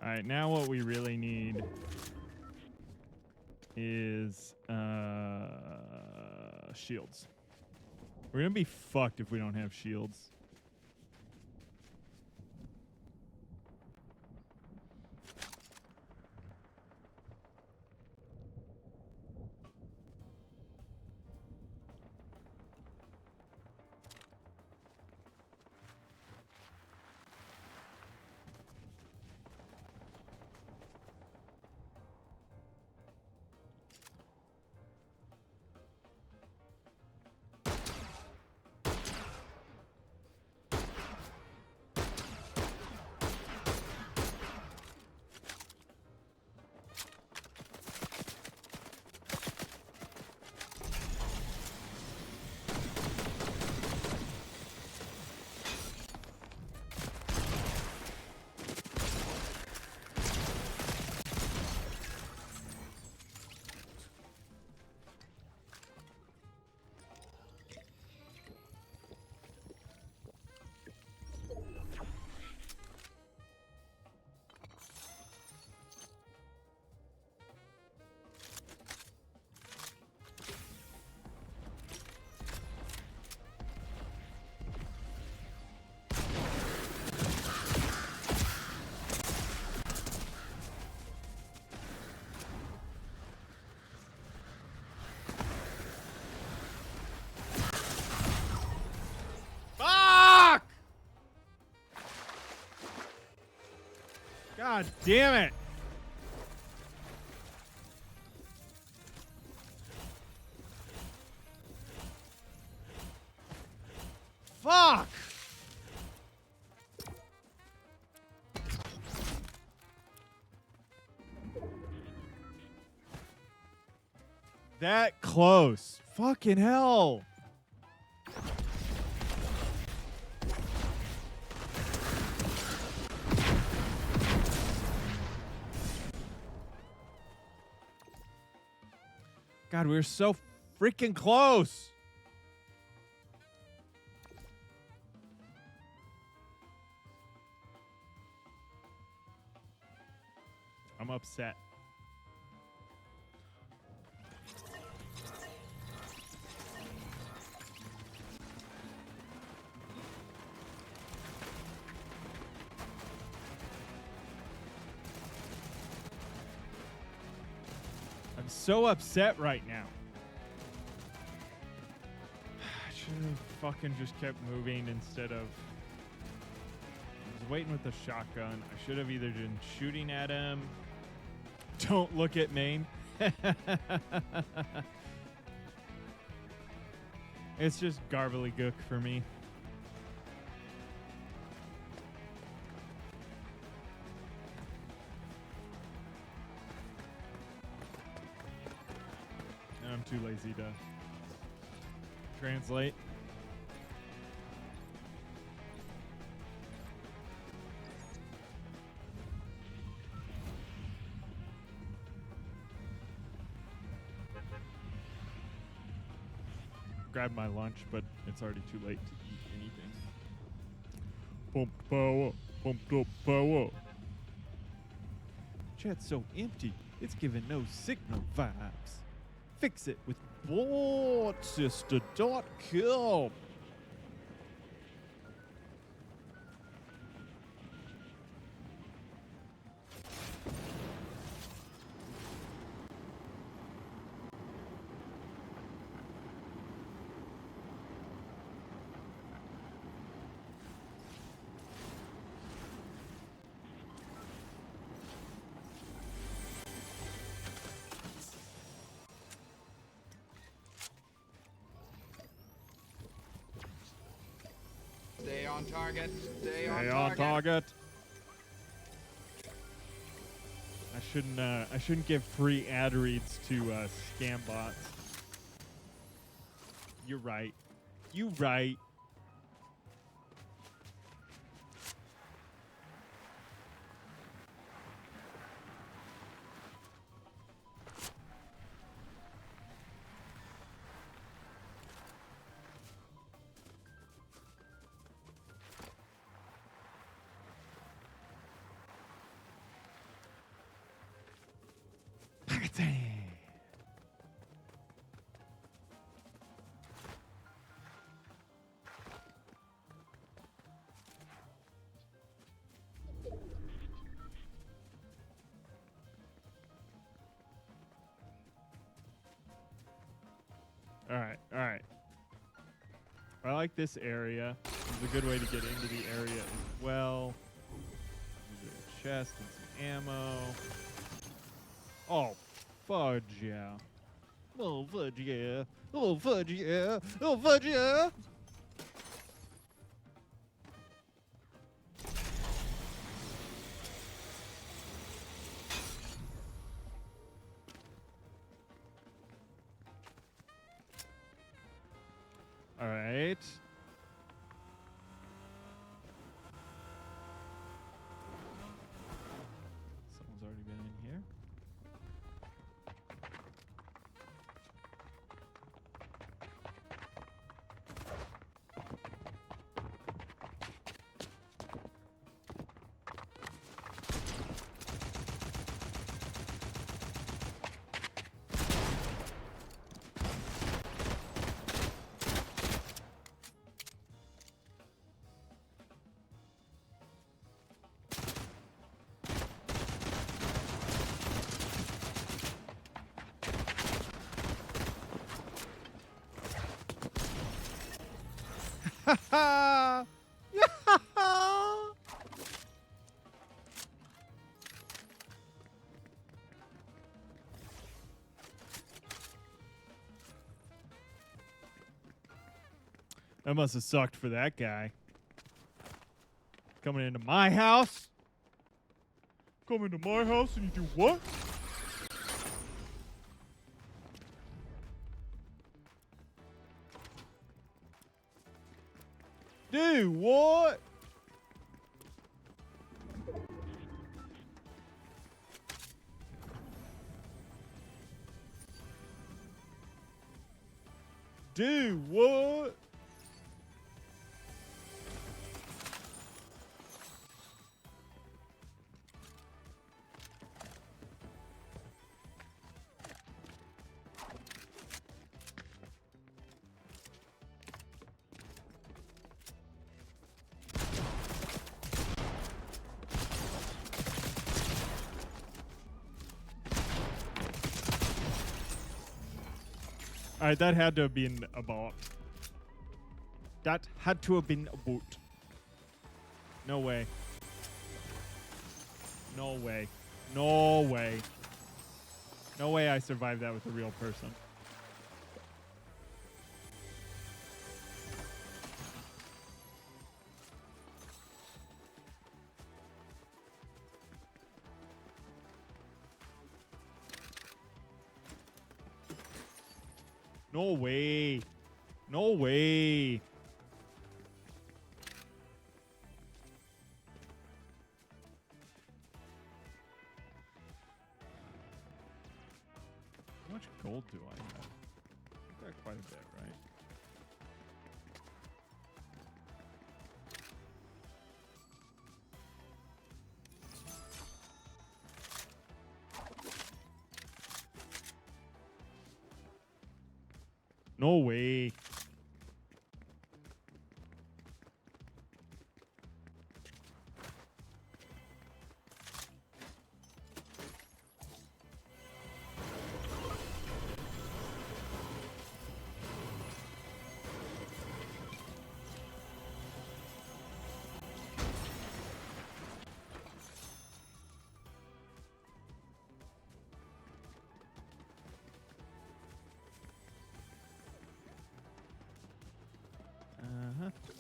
All right, now what we really need is shields. We're gonna be fucked if we don't have shields. God damn it. Fuck. That close. Fucking hell. God, we were so freaking close. I'm upset. I'm so upset right now. I should have fucking just kept moving instead of... I was waiting with the shotgun. I should have either been shooting at him. Don't look at main. It's just garbly-gook for me. And I'm too lazy to translate. Grab my lunch, but it's already too late to eat anything. Pumped power, pumped up power. Chat's so empty, it's giving no signal vibes. Fix it with boardsister.com. Stay on target. Stay Stay on target. I I shouldn't give free ad reads to scam bots. You're right. You right. All right. I like this area. It's a good way to get into the area as well. There's a chest and some ammo. Oh, fudge yeah. Oh, fudge yeah. Oh, fudge yeah. Oh, fudge yeah. All right. Someone's already been in here. Ha ha! That must have sucked for that guy. Coming into my house? Come into my house and you do what? Do what? Do what? All right, that had to have been a bot. That had to have been a bot. No way. No way. No way. No way I survived that with a real person. No way. No way. How much gold do I have? I've got quite a bit, right? No way.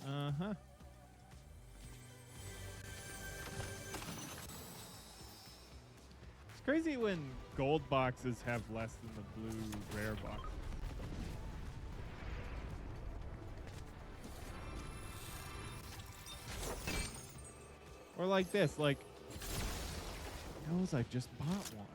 Uh-huh. This crazy when gold boxes have less than the blue rare boxes. Or like this, like, knows I just bought one.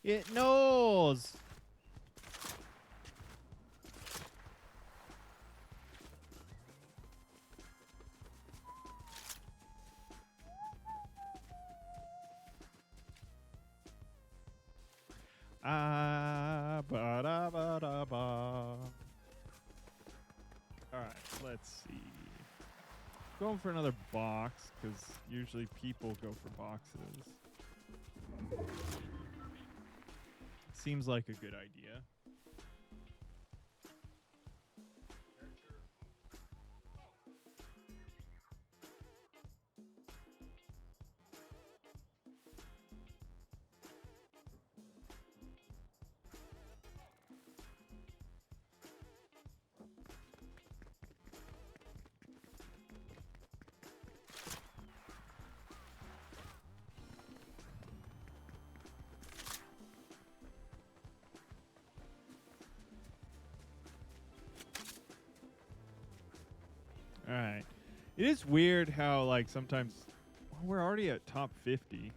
It knows. Ba-da-ba-da-ba. All right, let's see. Going for another box, because usually people go for boxes. Seems like a good idea. All right. It is weird how, like, sometimes we're already at top 50.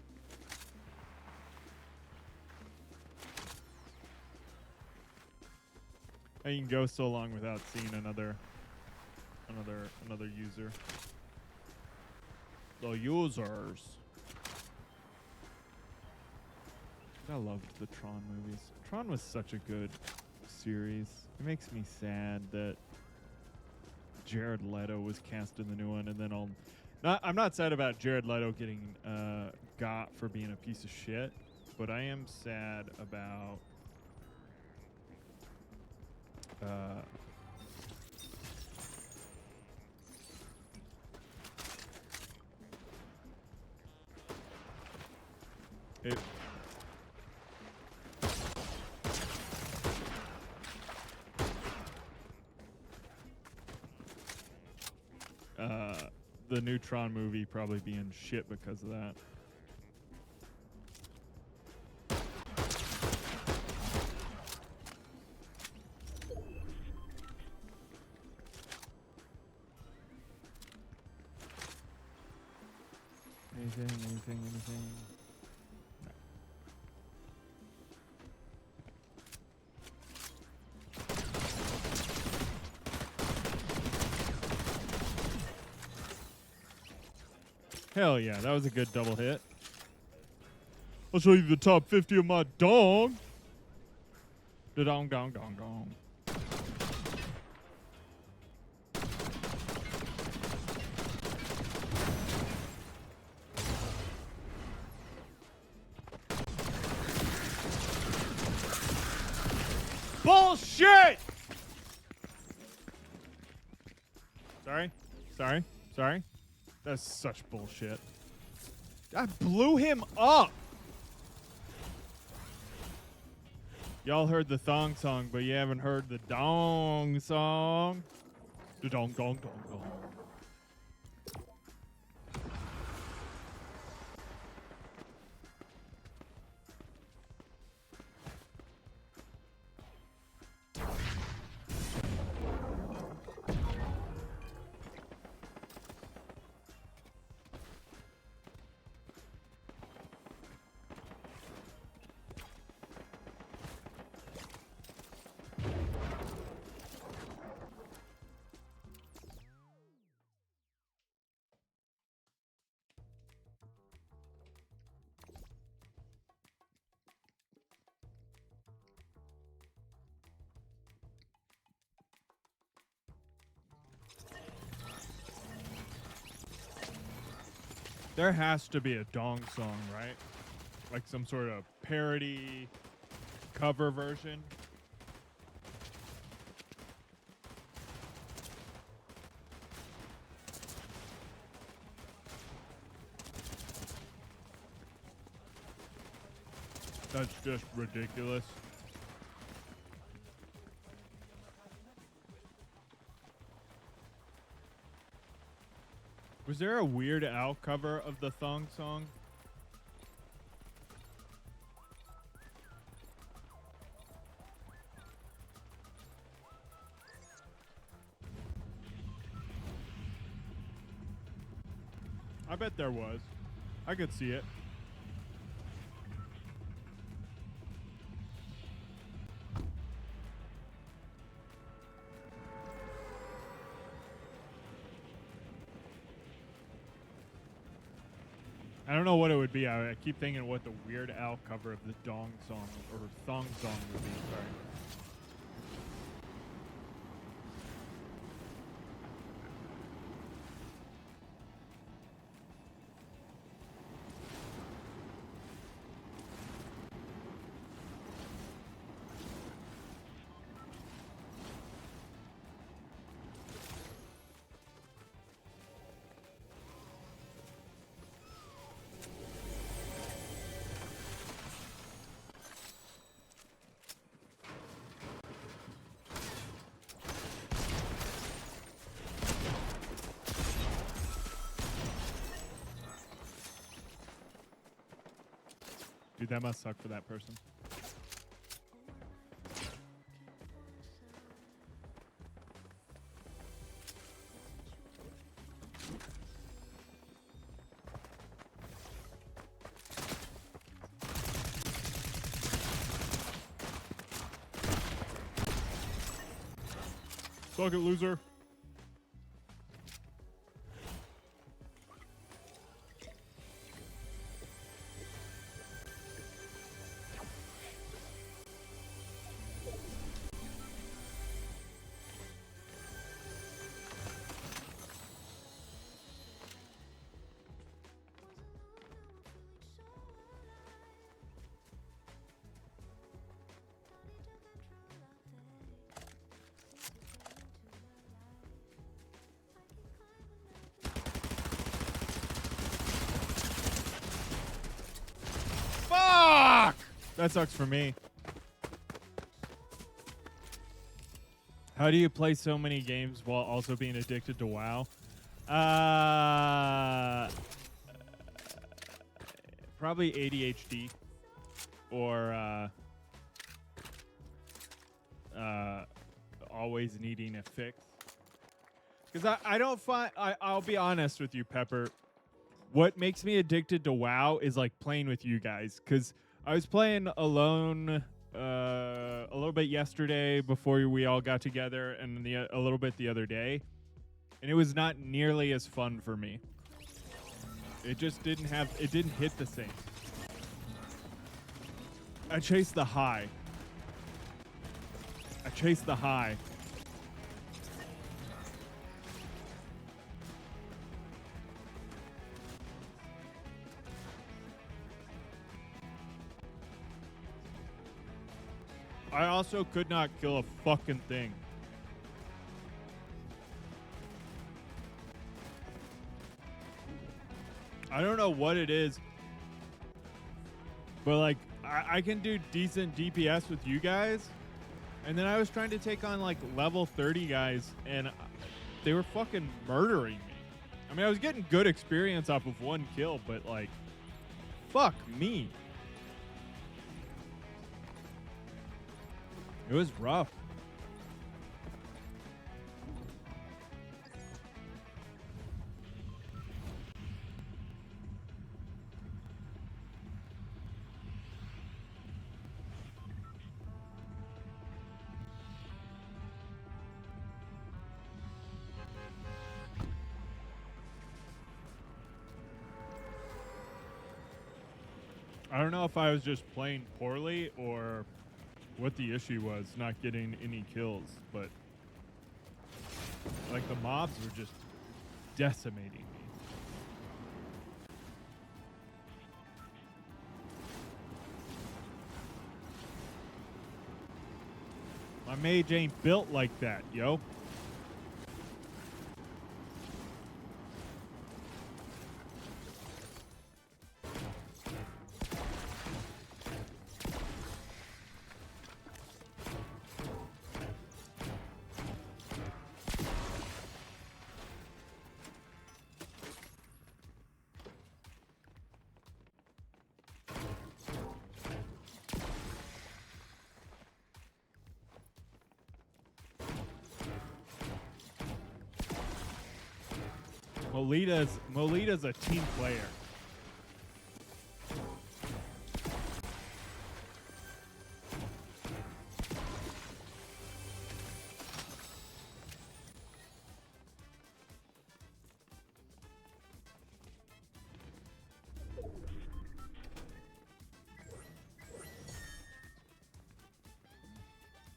And you can go so long without seeing another user. The users. I loved the Tron movies. Tron was such a good series. It makes me sad that Jared Leto was cast in the new one, and then I'm not sad about Jared Leto getting got for being a piece of shit, but I am sad about the new Tron movie probably being shit because of that. Anything? No. Hell yeah, that was a good double hit. I'll show you the top 50 of my dong. Da-dong, dong, dong, dong. Bullshit! Sorry. That's such bullshit. I blew him up. Y'all heard the thong song, but you haven't heard the dong song. The dong, dong, dong, dong. There has to be a dong song, right? Like some sort of parody cover version. That's just ridiculous. Was there a Weird Al cover of the Thong Song? I bet there was. I could see it. I don't know what it would be. I keep thinking what the Weird Al cover of the Dong Song or Thong Song would be. Sorry. Dude, that must suck for that person. Suck it, loser. That sucks for me. How do you play so many games while also being addicted to WoW? Probably ADHD or always needing a fix. Because I don't find... I'll be honest with you, Pepper. What makes me addicted to WoW is like playing with you guys. Because I was playing alone a little bit yesterday before we all got together, and a little bit the other day, and it was not nearly as fun for me. It just didn't hit the same. I chased the high. I also could not kill a fucking thing. I don't know what it is, but like I can do decent DPS with you guys, and then I was trying to take on like level 30 guys, and they were fucking murdering me. I mean, I was getting good experience off of one kill, but like, fuck me. It was rough. I don't know if I was just playing poorly or what the issue was, not getting any kills, but like the mobs were just decimating me. My mage ain't built like that, yo. Molita's a team player.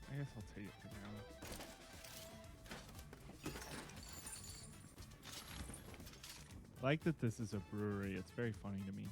I guess I'll take it for now. Like that this is a brewery. It's very funny to me.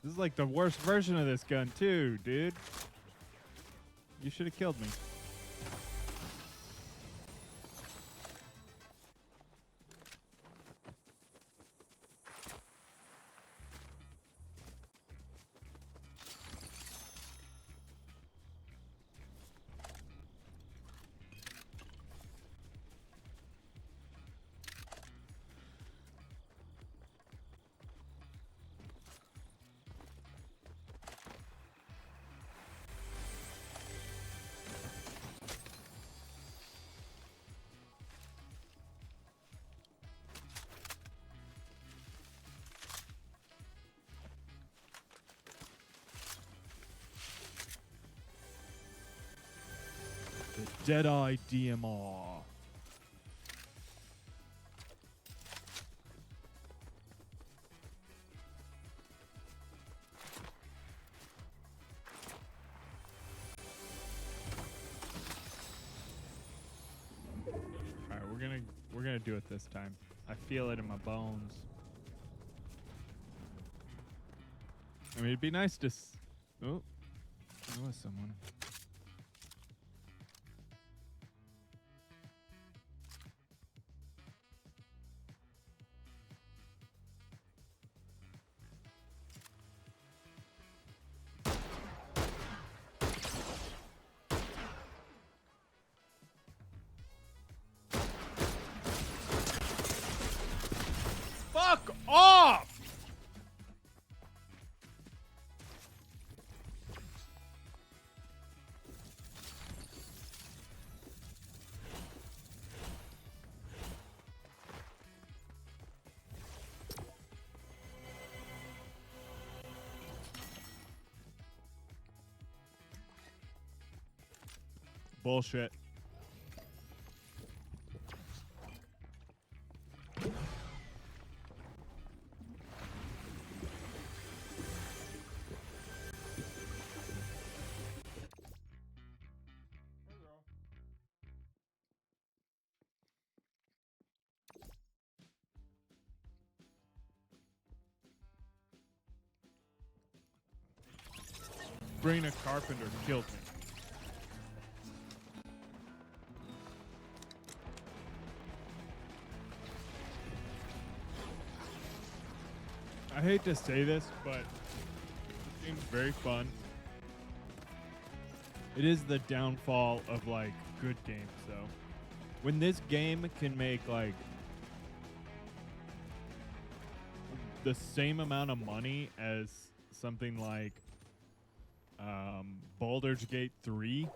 This is like the worst version of this gun too, dude. You should have killed me. Deadeye DMR. Alright, we're gonna do it this time. I feel it in my bones. I mean, it'd be nice to. Oh, there was someone. Fuck off! Bullshit. Brina Carpenter killed me. I hate to say this, but this game's very fun. It is the downfall of like good games, though. When this game can make like the same amount of money as something like Baldur's Gate 3,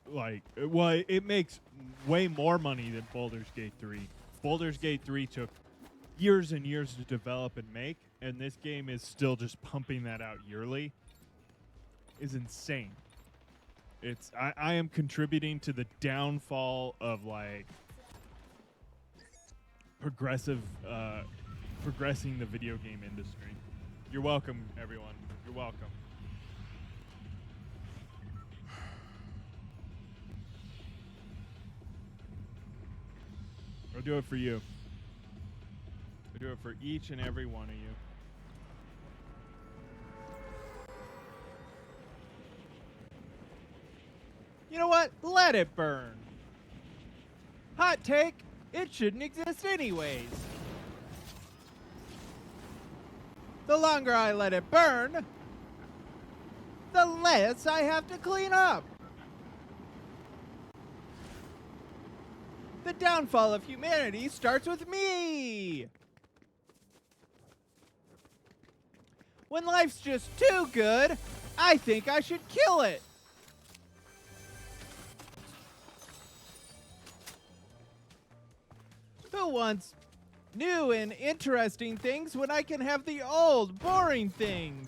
like, well, it makes way more money than Baldur's Gate 3. Baldur's Gate 3 took years and years to develop and make, and this game is still just pumping that out yearly. Is insane. It's I am contributing to the downfall of like progressing the video game industry. You're welcome, everyone. You're welcome. I'll do it for you. I'll do it for each and every one of you. You know what? Let it burn. Hot take, it shouldn't exist anyways. The longer I let it burn, the less I have to clean up. The downfall of humanity starts with me. When life's just too good, I think I should kill it. Who wants new and interesting things when I can have the old, boring things?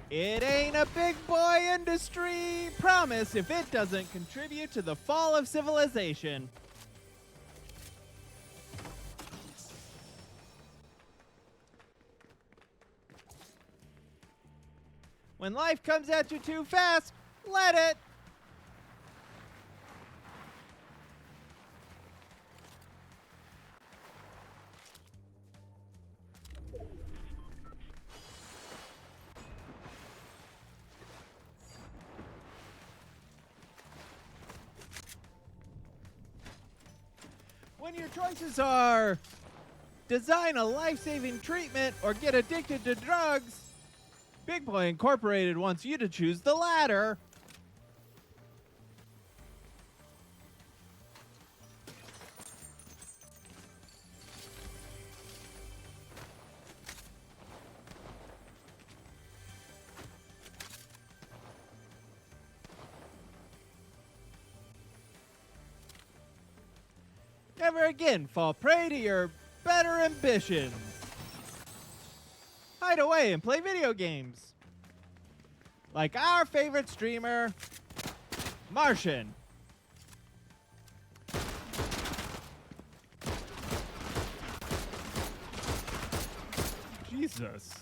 It ain't a big boy industry, promise, if it doesn't contribute to the fall of civilization. When life comes at you too fast, let it. When your choices are design a life-saving treatment or get addicted to drugs, Big Boy Incorporated wants you to choose the latter. Never again fall prey to your better ambitions. Hide away and play video games. Like our favorite streamer, Martian. Jesus.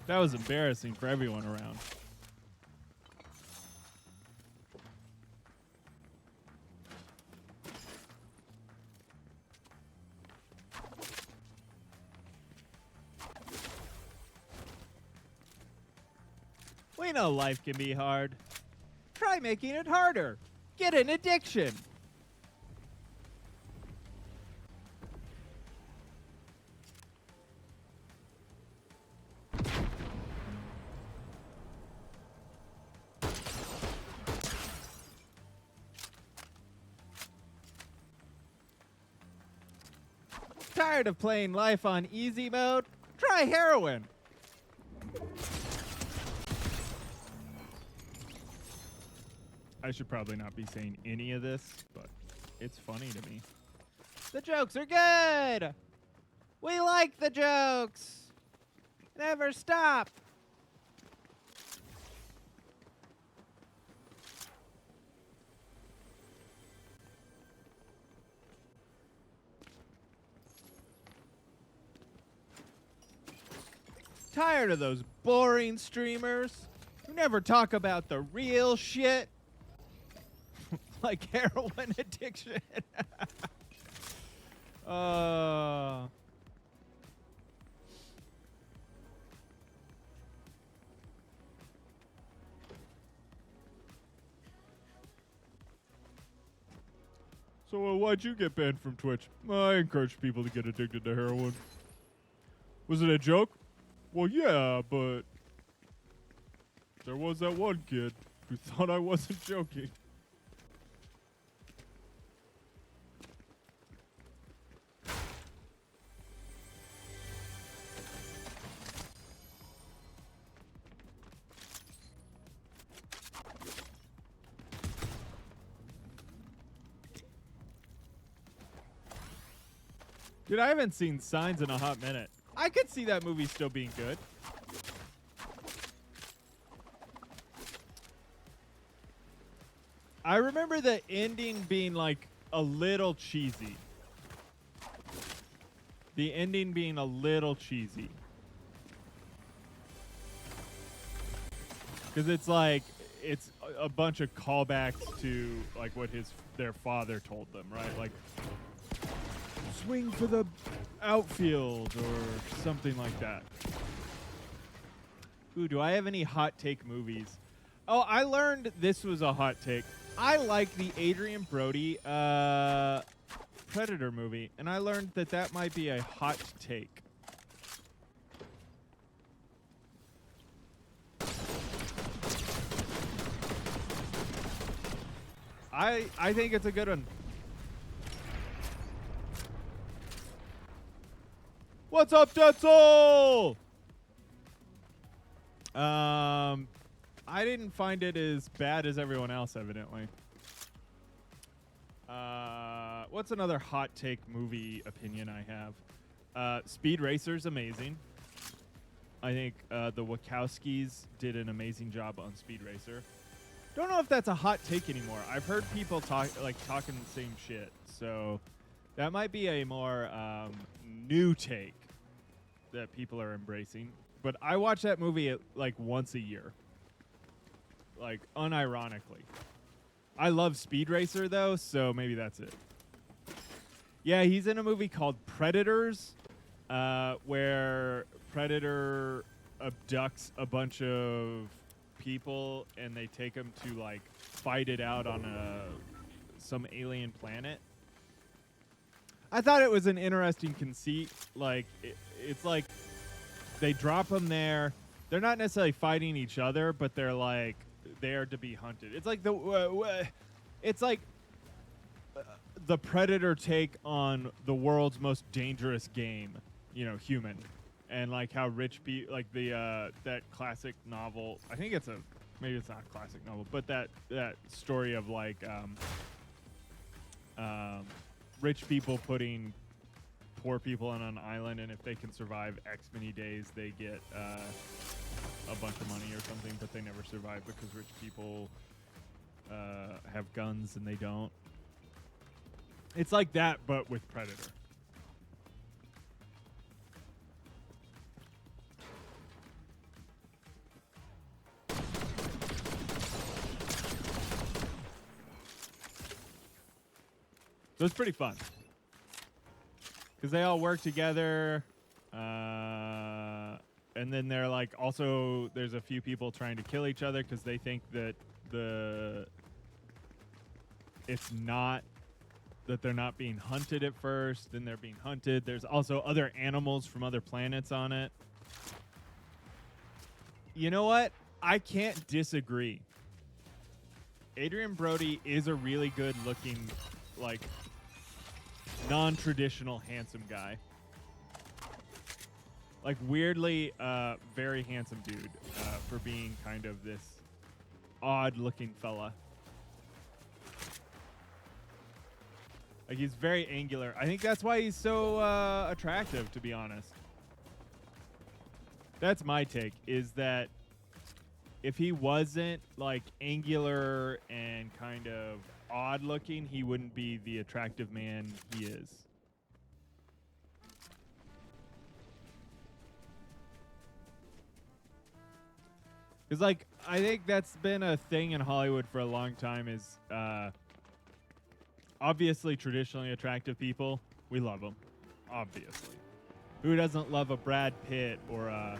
That was embarrassing for everyone around. We know life can be hard. Try making it harder. Get an addiction. Tired of playing life on easy mode? Try heroin. I should probably not be saying any of this, but it's funny to me. The jokes are good. We like the jokes. Never stop. Tired of those boring streamers who never talk about the real shit. Like heroin addiction. So why'd you get banned from Twitch? I encourage people to get addicted to heroin. Was it a joke? Well, yeah, but there was that one kid who thought I wasn't joking. Dude, I haven't seen Signs in a hot minute. I could see that movie still being good. I remember the ending being like a little cheesy. The ending being a little cheesy. because it's like it's a bunch of callbacks to like what their father told them, right? Like swing for the outfield or something like that. Ooh, do I have any hot take movies? Oh, I learned this was a hot take. I like the Adrian Brody Predator movie, and I learned that that might be a hot take. I think it's a good one. What's up, Detzel? I didn't find it as bad as everyone else, evidently. What's another hot take movie opinion I have? Speed Racer's amazing. I think the Wachowskis did an amazing job on Speed Racer. Don't know if that's a hot take anymore. I've heard people talking the same shit, so that might be a more new take that people are embracing. But I watch that movie like once a year, like unironically. I love Speed Racer though, so maybe that's it. Yeah, he's in a movie called Predators, where Predator abducts a bunch of people and they take them to like fight it out on some alien planet. I thought it was an interesting conceit. Like it's like they drop them there. They're not necessarily fighting each other, but they're like there to be hunted. It's like the Predator take on the world's most dangerous game, you know, human. And like how rich people, like the that classic novel. I think it's maybe it's not a classic novel, but that story of like rich people putting poor people on an island, and if they can survive X many days, they get a bunch of money or something. But they never survive because rich people have guns and they don't. It's like that, but with Predator. So it's pretty fun because they all work together, and then they're like also there's a few people trying to kill each other because they think that they're not being hunted at first, then they're being hunted. There's also other animals from other planets on it. You know what? I can't disagree. Adrian Brody is a really good looking, like, non-traditional handsome guy. Like weirdly very handsome dude for being kind of this odd looking fella. Like he's very angular. I think that's why he's so attractive, to be honest. That's my take, is that if he wasn't like angular and kind of odd looking, he wouldn't be the attractive man he is. Because like I think that's been a thing in Hollywood for a long time, is obviously traditionally attractive people, we love them, obviously. Who doesn't love a Brad Pitt or a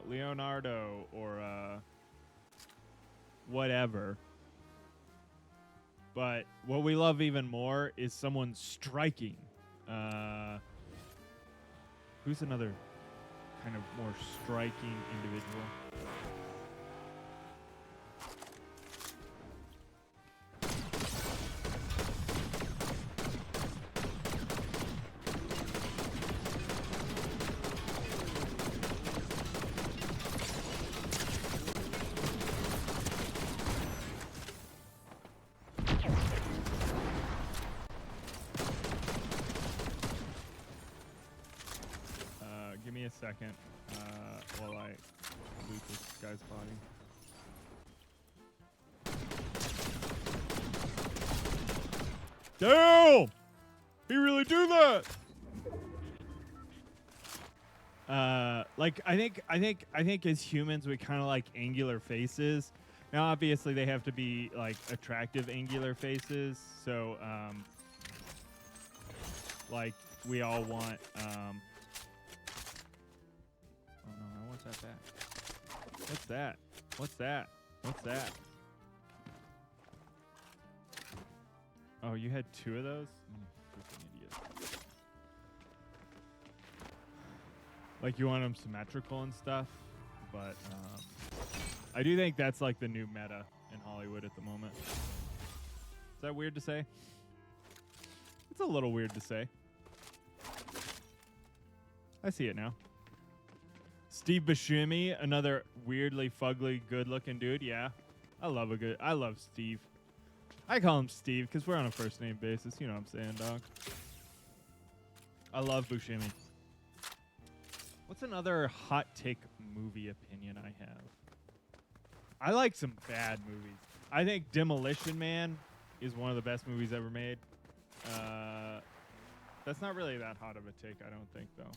Leonardo or whatever? But what we love even more is someone striking. Who's another kind of more striking individual? Give me a second while I loot this guy's body. Damn! He really do that! Like I think as humans we kind of like angular faces. Now obviously they have to be like attractive angular faces. So like we all want oh no, I want that back. What's that? What's that? What's that? Oh, you had 2 of those? Freaking idiot. Like you want them symmetrical and stuff, but I do think that's like the new meta in Hollywood at the moment. Is that weird to say? It's a little weird to say. I see it now. Steve Buscemi, another weirdly fugly, good-looking dude. Yeah, I love Steve. I call him Steve because we're on a first-name basis. You know what I'm saying, dog? I love Buscemi. What's another hot take movie opinion I have? I like some bad movies. I think Demolition Man is one of the best movies ever made. That's not really that hot of a take, I don't think, though.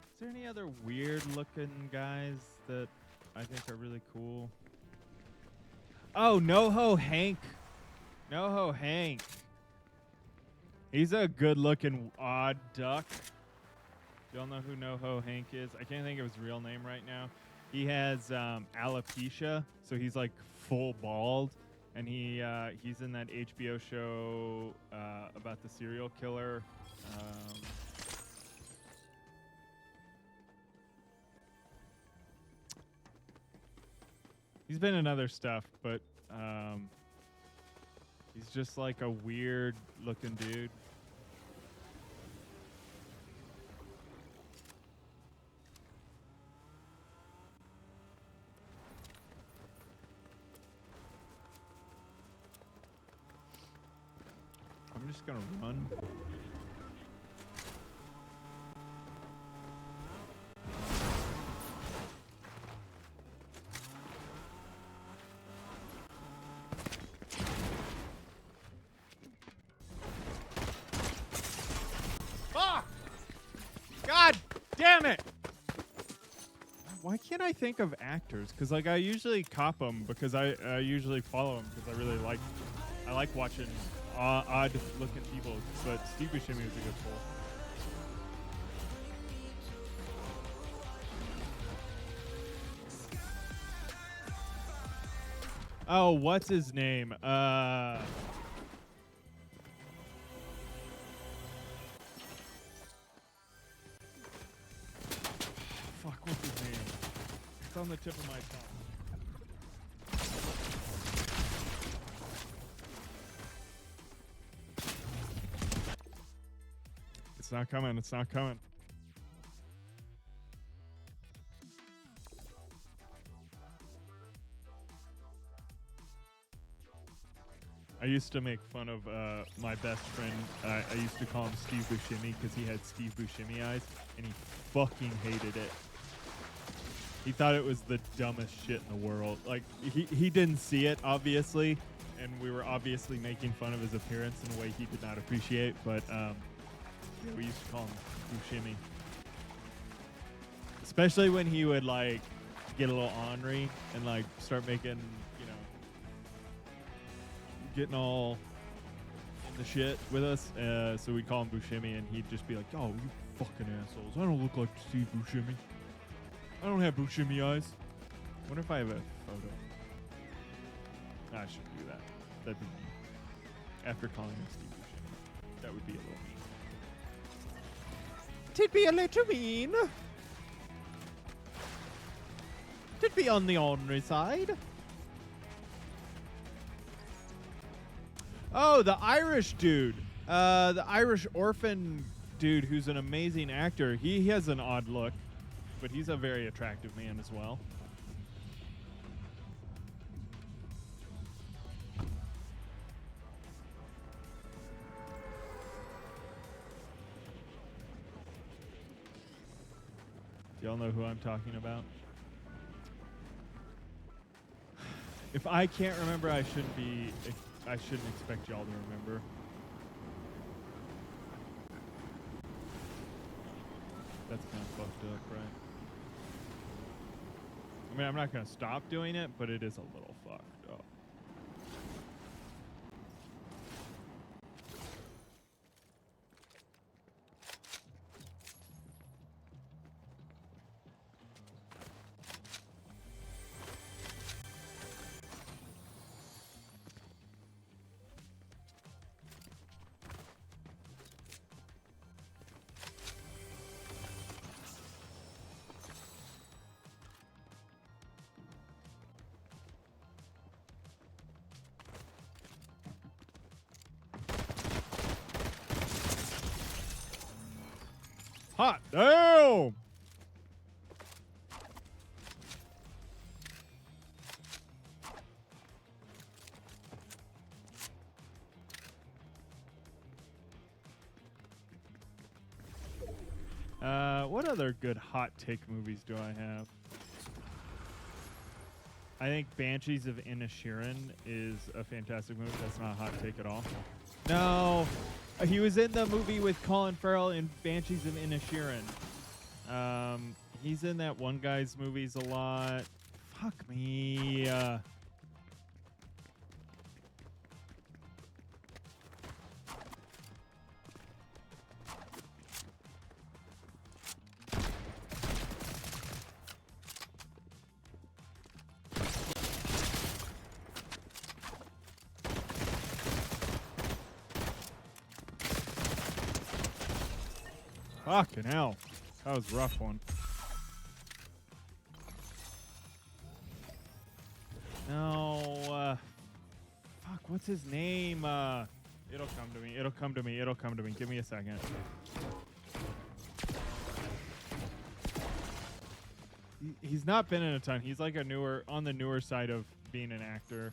Is there any other weird-looking guys that I think are really cool? Oh, NoHo Hank. NoHo Hank. He's a good-looking odd duck. Y'all know who NoHo Hank is? I can't think of his real name right now. He has alopecia, so he's like full bald, and he's in that HBO show about the serial killer. He's been in other stuff, but he's just like a weird looking dude. I'm just gonna run. God damn it! Why can't I think of actors? Because like I usually cop them because I usually follow them because I really like watching odd looking people. But Steve Buscemi was a good pull. Oh, what's his name? Fuck, what's his name? It's on the tip of my tongue. It's not coming. It's not coming. I used to make fun of my best friend. I used to call him Steve Buscemi because he had Steve Buscemi eyes, and he fucking hated it. He thought it was the dumbest shit in the world. Like, he didn't see it, obviously, and we were obviously making fun of his appearance in a way he did not appreciate, but yeah, we used to call him Buscemi. Especially when he would, like, get a little ornery and, like, start making, you know, getting all in the shit with us. So we'd call him Buscemi, and he'd just be like, oh, you fucking assholes. I don't look like Steve Buscemi. I don't have Buscemi eyes. I wonder if I have a photo. I shouldn't do that. That'd be mean. after calling him Steve Buscemi. That would be a little mean. It'd be a little mean. It'd be on the ornery side. Oh, the Irish dude. The Irish orphan dude who's an amazing actor. He has an odd look, but he's a very attractive man as well. Do y'all know who I'm talking about? If I can't remember, I shouldn't expect y'all to remember. That's kind of fucked up, right? I mean, I'm not going to stop doing it, but it is a little fucked up. Hot damn! What other good hot take movies do I have? I think Banshees of Inisherin is a fantastic movie. That's not a hot take at all. No, he was in the movie with Colin Farrell in Banshees of Inisherin. He's in that one guy's movies a lot. Fuck me. Fucking hell. That was a rough one. No. Fuck, what's his name? It'll come to me. It'll come to me. It'll come to me. Give me a second. He's not been in a ton. He's like on the newer side of being an actor.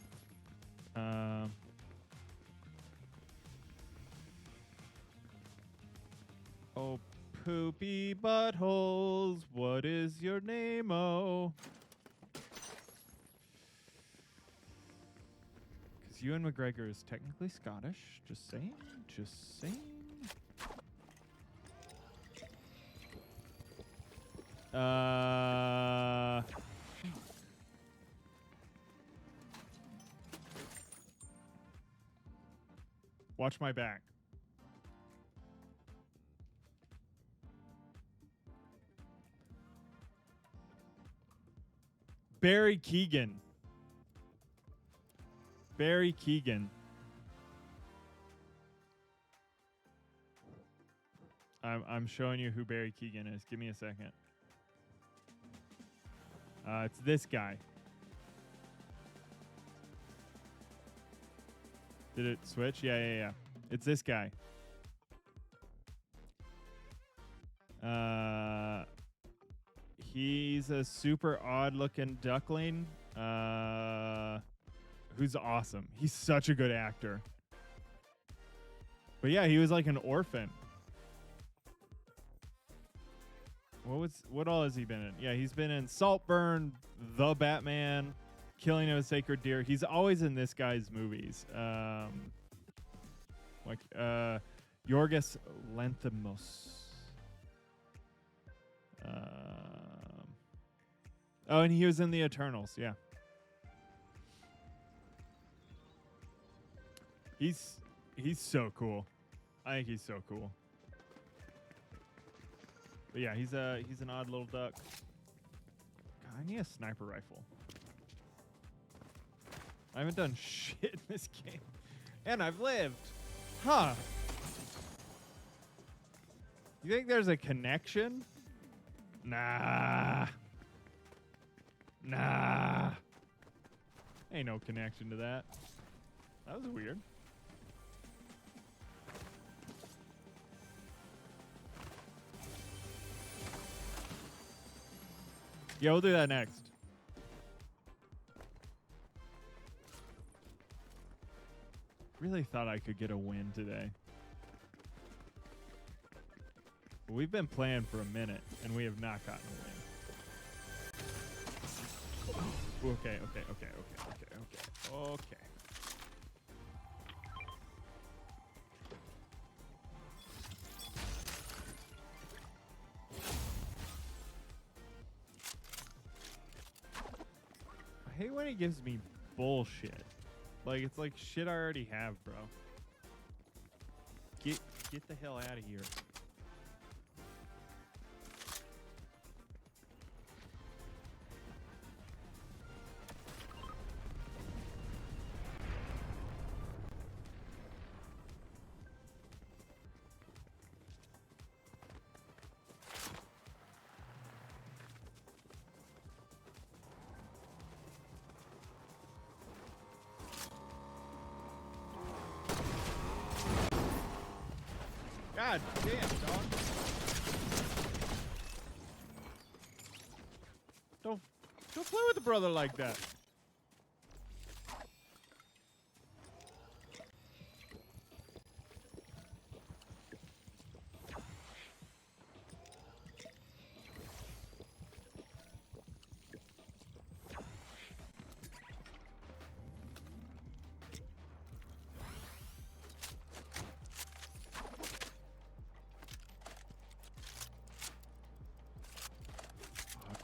Oh, poopy buttholes, what is your name-o? Because Ewan McGregor is technically Scottish. Just saying. Just saying. Watch my back. Barry Keoghan. Barry Keoghan. I'm showing you who Barry Keoghan is. Give me a second. It's this guy. Did it switch? Yeah. It's this guy. He's a super odd-looking duckling who's awesome. He's such a good actor. But yeah, he was like an orphan. What all has he been in? Yeah, he's been in Saltburn, The Batman, Killing of a Sacred Deer. He's always in this guy's movies. Yorgos Lanthimos. Oh, and he was in the Eternals. Yeah. He's so cool. I think he's so cool. But yeah, he's an odd little duck. God, I need a sniper rifle. I haven't done shit in this game. And I've lived. Huh. You think there's a connection? Nah. Nah. Ain't no connection to that. That was weird. Yeah, we'll do that next. Really thought I could get a win today. We've been playing for a minute, and we have not gotten a win. Okay. I hate when he gives me bullshit. Like, it's like shit I already have, bro. Get the hell out of here. God damn, dog. Don't play with a brother like that.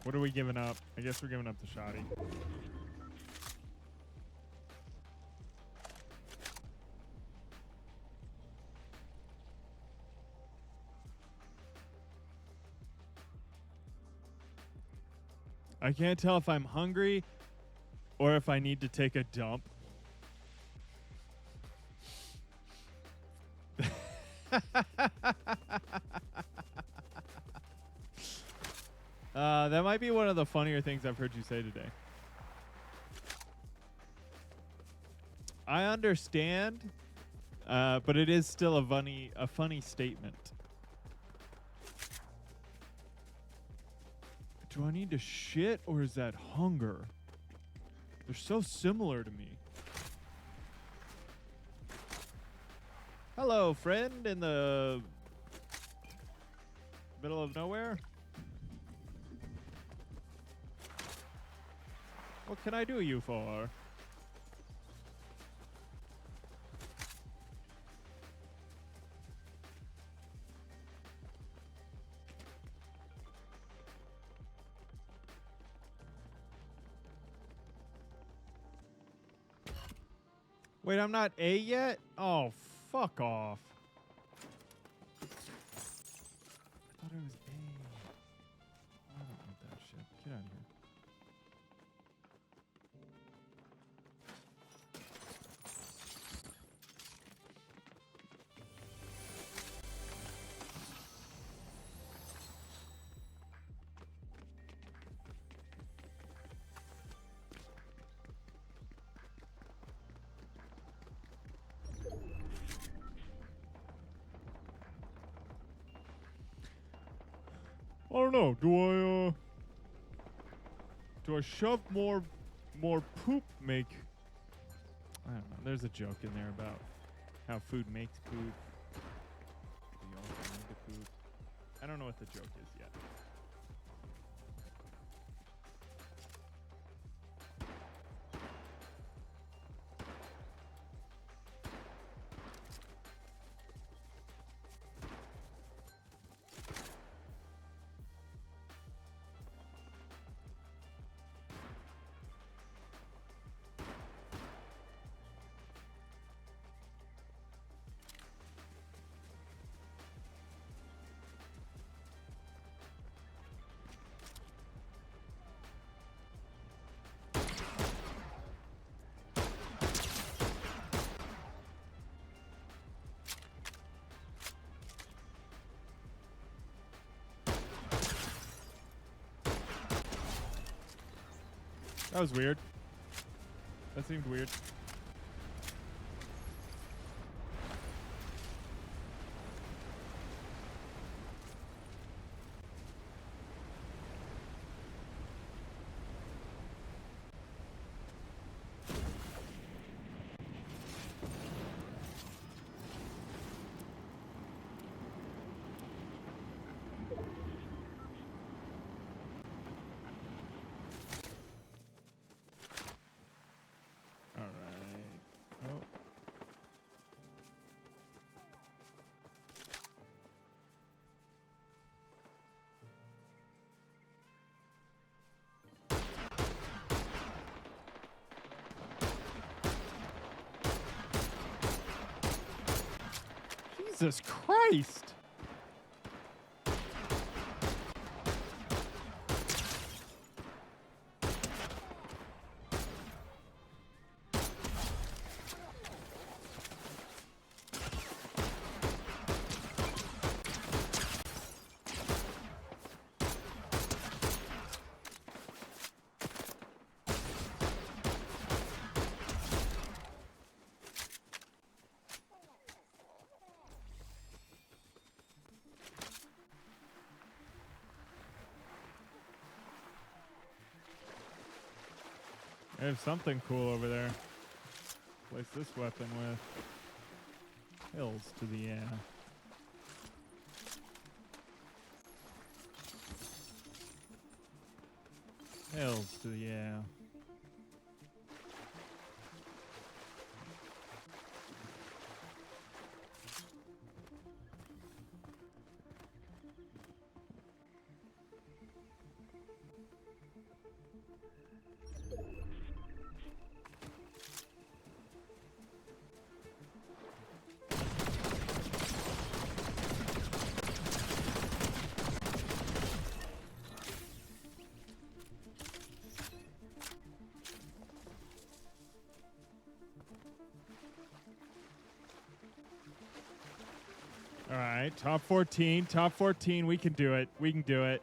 What are we giving up? I guess we're giving up the shoddy. I can't tell if I'm hungry or if I need to take a dump. That might be one of the funnier things I've heard you say today. I understand, but it is still a funny statement. Do I need to shit or is that hunger? They're so similar to me. Hello, friend in the middle of nowhere. What can I do you for? Wait, I'm not A yet? Oh, fuck off. I thought it was A. I don't want that shit. Get out of here. I don't know. Do I shove more poop make? I don't know. There's a joke in there about how food makes poop. We also need the poop. I don't know what the joke is yet. That was weird. That seemed weird. Jesus Christ! There's something cool over there. Place this weapon with. Hills to the yeah. Hills to the yeah. All right, top 14, top 14. We can do it. We can do it.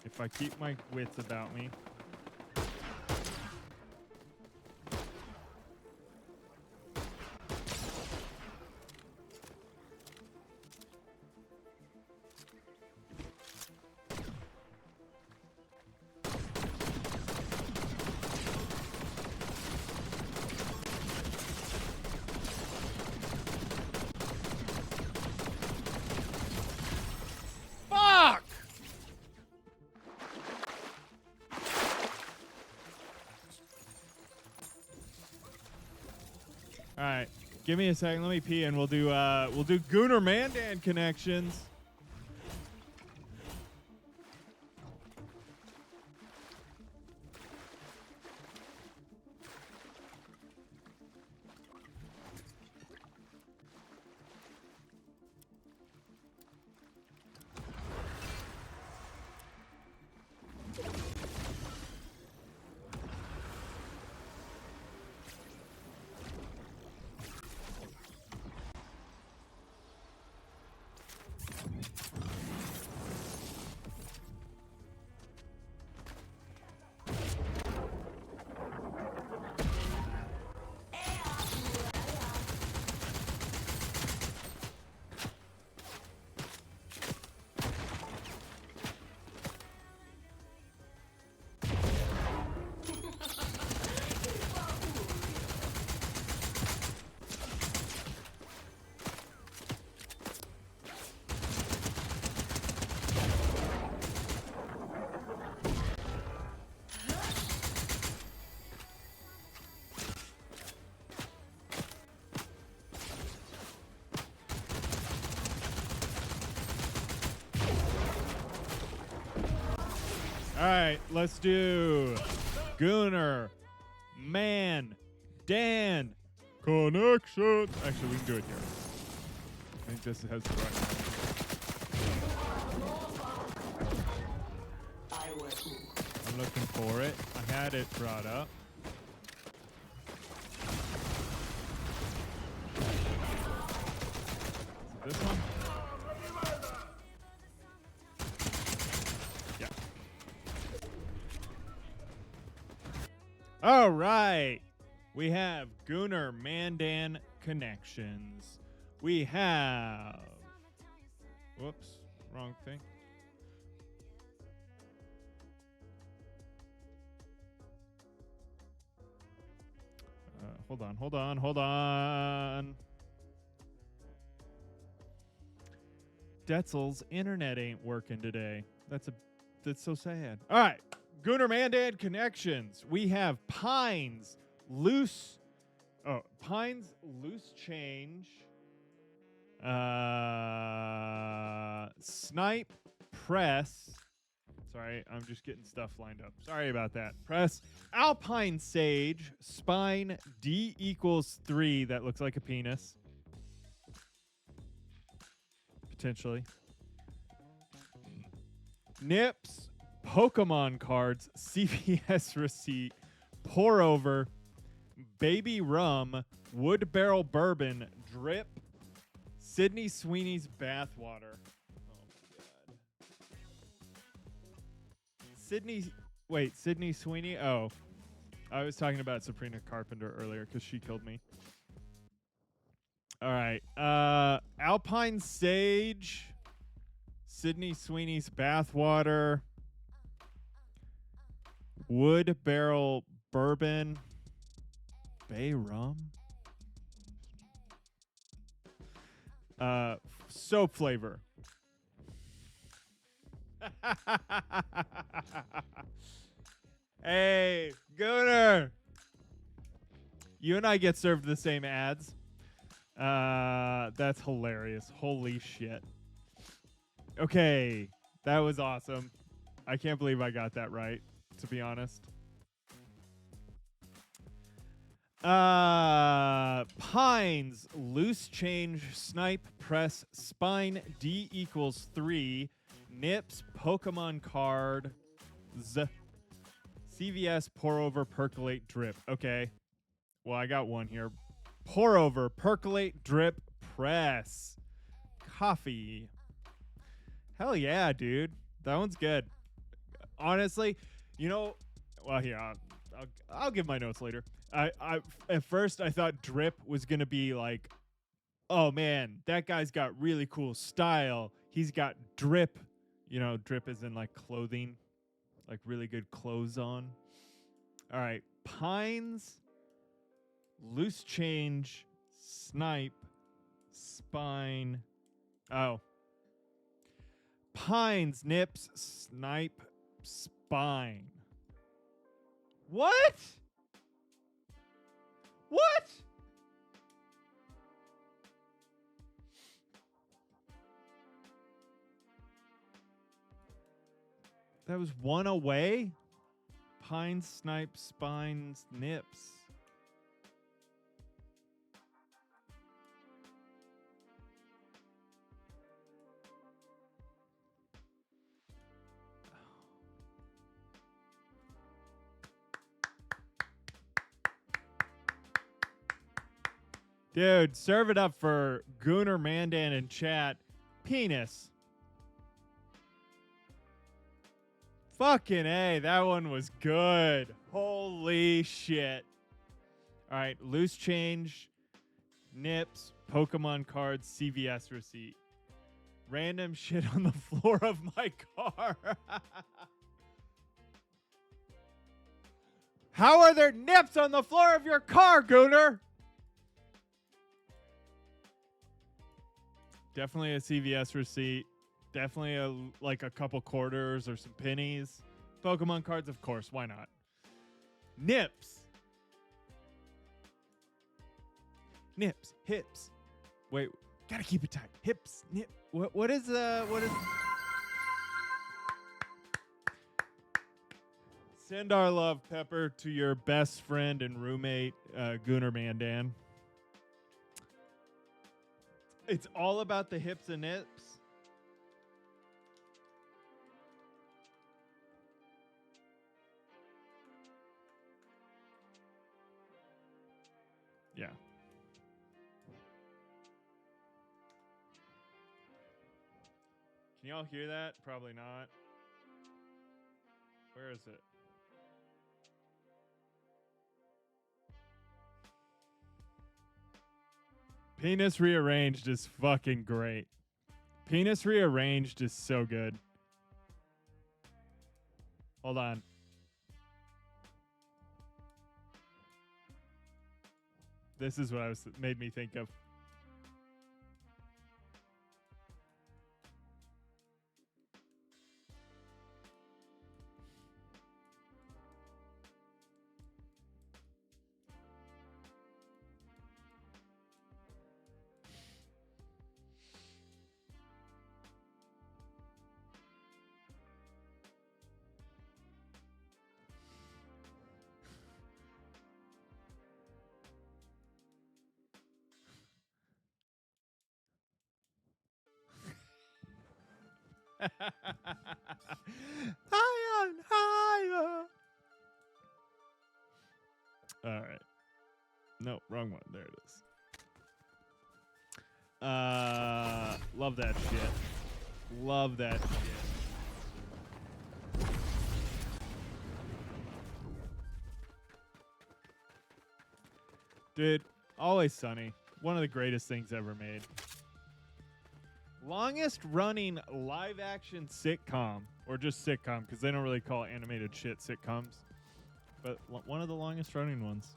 If I keep my wits about me. All right, give me a second. Let me pee, and we'll do Gunnar Mandan connections. All right, let's do Gunnar Mandan connection. Actually, we can do it here. I think this has the right one. I'm looking for it. I had it brought up. Is it this one? Yeah. All right. We have Gunnar Mandan connections. We have. Whoops. Wrong thing. Hold on. Detzel's internet ain't working today. That's so sad. All right. Gunnar Mandan connections. We have Pines loose change. Snipe press. Sorry, I'm just getting stuff lined up. Sorry about that. Press Alpine Sage spine D equals 3. That looks like a penis. Potentially. Nips Pokemon cards CVS receipt. Pour over baby rum wood barrel bourbon drip Sydney Sweeney's bathwater. Oh my god. Sydney Sweeney? Oh. I was talking about Sabrina Carpenter earlier because she killed me. All right. Alpine Sage. Sydney Sweeney's bathwater. Wood barrel bourbon. Bay rum. Soap flavor. Hey, Gunnar. You and I get served the same ads. That's hilarious. Holy shit. Okay, that was awesome. I can't believe I got that right, to be honest. Pines loose change snipe press spine D equals 3 nips Pokemon card CVS pour over percolate drip. Okay, well I got one here. Pour over percolate drip press coffee. Hell yeah, dude, that one's good. Honestly, you know, well here I'll give my notes later. I at first I thought drip was gonna be like, oh man, that guy's got really cool style. He's got drip, you know, drip is in like clothing, like really good clothes on. All right, Pines, loose change, snipe, spine. Oh, Pines, nips, snipe, spine. What? What? That was one away? Pine, snipe, spines, nips. Dude, serve it up for Gunnar Mandan in chat. Penis. Fucking A, that one was good. Holy shit. All right, loose change, nips, Pokemon cards, CVS receipt. Random shit on the floor of my car. How are there nips on the floor of your car, Gunnar? Definitely a CVS receipt. Definitely like a couple quarters or some pennies. Pokemon cards, of course. Why not? Nips. Nips. Hips. Wait. Gotta keep it tight. Hips. Nip. What is... Send our love, Pepper, to your best friend and roommate, Gunnar Mandan. It's all about the hips and nips. Yeah. Can y'all hear that? Probably not. Where is it? Penis Rearranged is fucking great. Penis Rearranged is so good. Hold on. This is what made me think of. Higher and higher. All right. No, wrong one. There it is. Love that shit. Love that shit. Dude, Always Sunny. One of the greatest things ever made. Longest running live action sitcom, or just sitcom, because they don't really call animated shit sitcoms, but one of the longest running ones.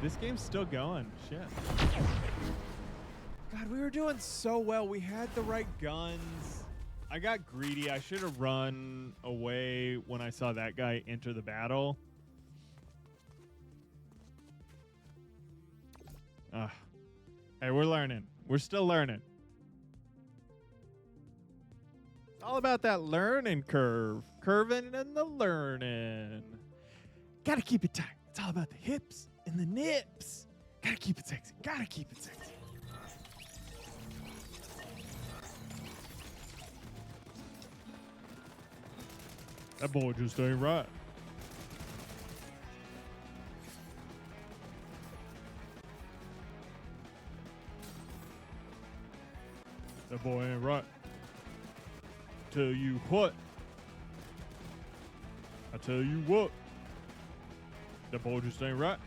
This game's still going. Shit. God, we were doing so well. We had the right guns. I got greedy. I should have run away when I saw that guy enter the battle. Hey, we're learning. We're still learning. It's all about that learning curve. Curving and the learning. Gotta keep it tight. It's all about the hips and the nips. Gotta keep it sexy. Gotta keep it sexy. That boy just ain't right. That boy ain't right. Tell you what. I tell you what. That boy just ain't right.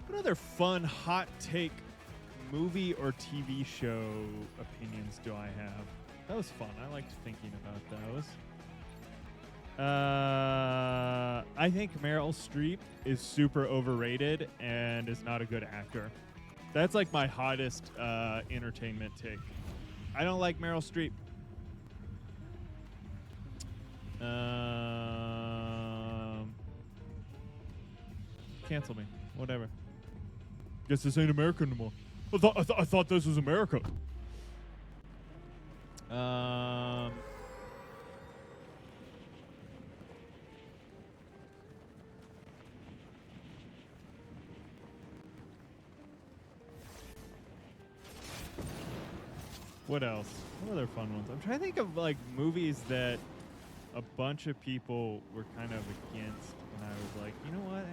What other fun hot take movie or TV show opinions do I have? That was fun. I liked thinking about those. I think Meryl Streep is super overrated and is not a good actor. That's like my hottest entertainment take. I don't like Meryl Streep. Cancel me. Whatever. Guess this ain't America anymore. I thought this was America. What else? What other fun ones? I'm trying to think of like movies that a bunch of people were kind of against, and I was like, you know what?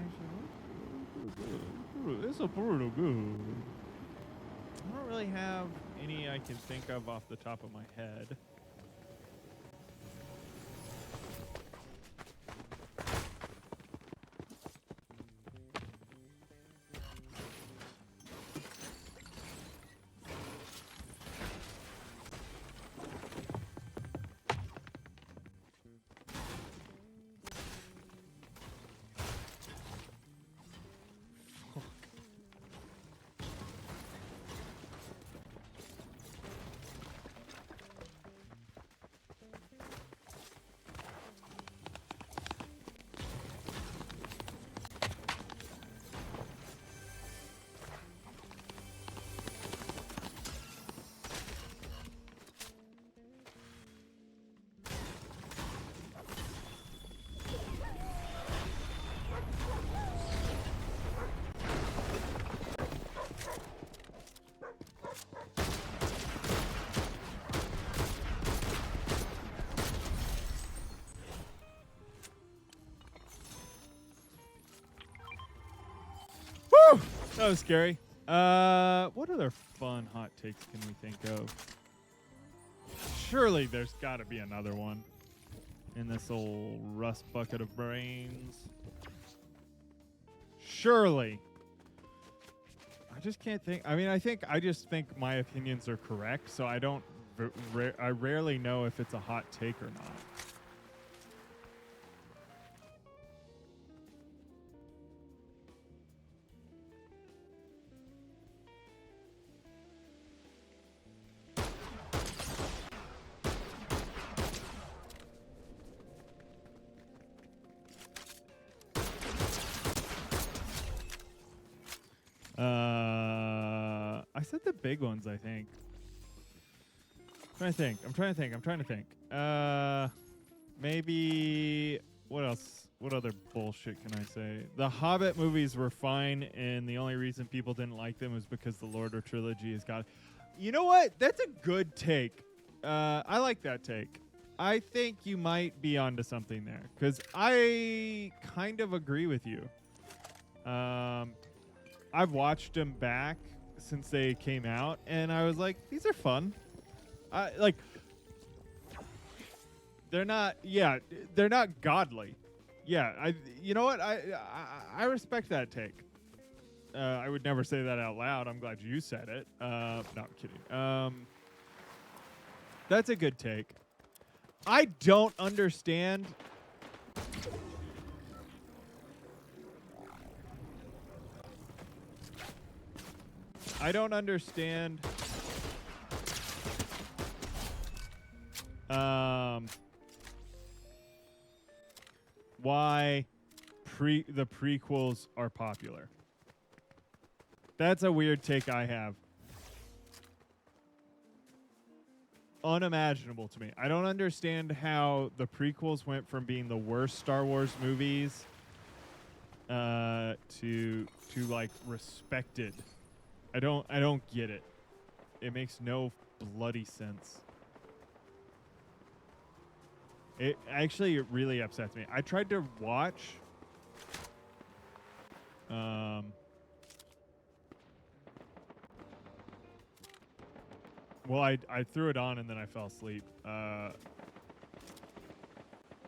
Actually, it's a pretty good. I don't really have any I can think of off the top of my head. That was scary. What other fun hot takes can we think of? Surely there's got to be another one in this old rust bucket of brains. Surely. I just can't think. I mean, I just think my opinions are correct, so I don't. I rarely know if it's a hot take or not. I said the big ones, I think. I'm trying to think. Maybe what else? What other bullshit can I say? The Hobbit movies were fine, and the only reason people didn't like them was because the Lord of Trilogy has got. You know what? That's a good take. I like that take. I think you might be onto something there, because I kind of agree with you. I've watched them back since they came out, and I was like, these are fun. They're not godly. Yeah, you know what? I respect that take. I would never say that out loud. I'm glad you said it. No, I'm kidding. That's a good take. I don't understand. I don't understand why the prequels are popular. That's a weird take I have. Unimaginable to me. I don't understand how the prequels went from being the worst Star Wars movies to like respected. I don't get it. It makes no bloody sense. It actually really upsets me. I tried to watch well, I threw it on and then I fell asleep.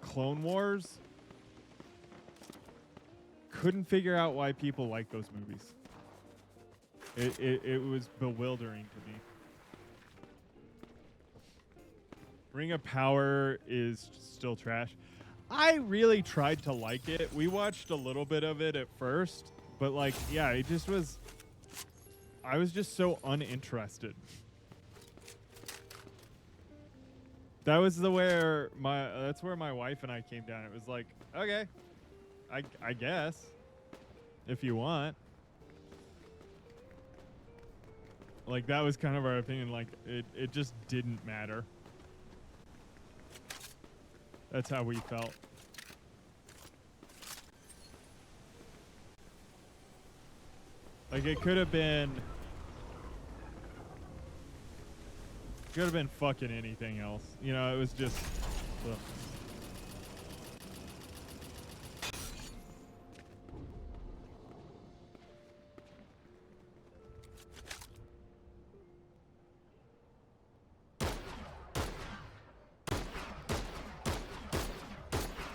Clone Wars. Couldn't figure out why people like those movies. It was bewildering to me. Ring of Power is still trash. I really tried to like it. We watched a little bit of it at first, but like, yeah, it just was. I was just so uninterested. That was that's where my wife and I came down. It was like, okay, I guess, if you want. Like, that was kind of our opinion. Like, it just didn't matter. That's how we felt. Like, it could have been fucking anything else. You know, it was just ugh.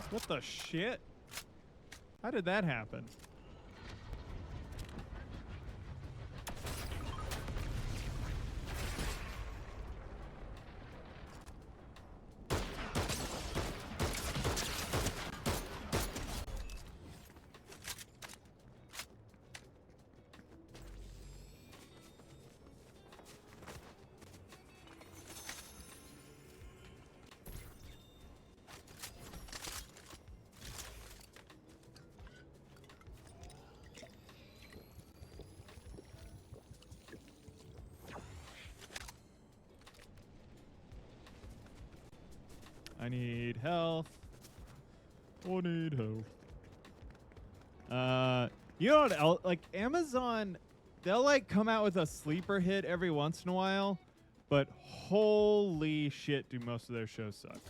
What the shit? How did that happen? I need health. I need health. You know what else? Like, Amazon, they'll like come out with a sleeper hit every once in a while, but holy shit, do most of their shows suck.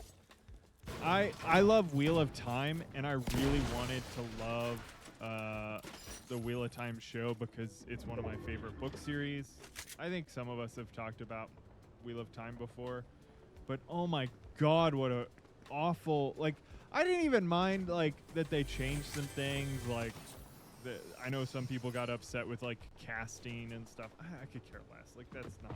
I love Wheel of Time, and I really wanted to love the Wheel of Time show because it's one of my favorite book series. I think some of us have talked about Wheel of Time before. But oh my god, what a awful, like, I didn't even mind like that they changed some things, like I know some people got upset with like casting and stuff. I could care less. Like, that's not.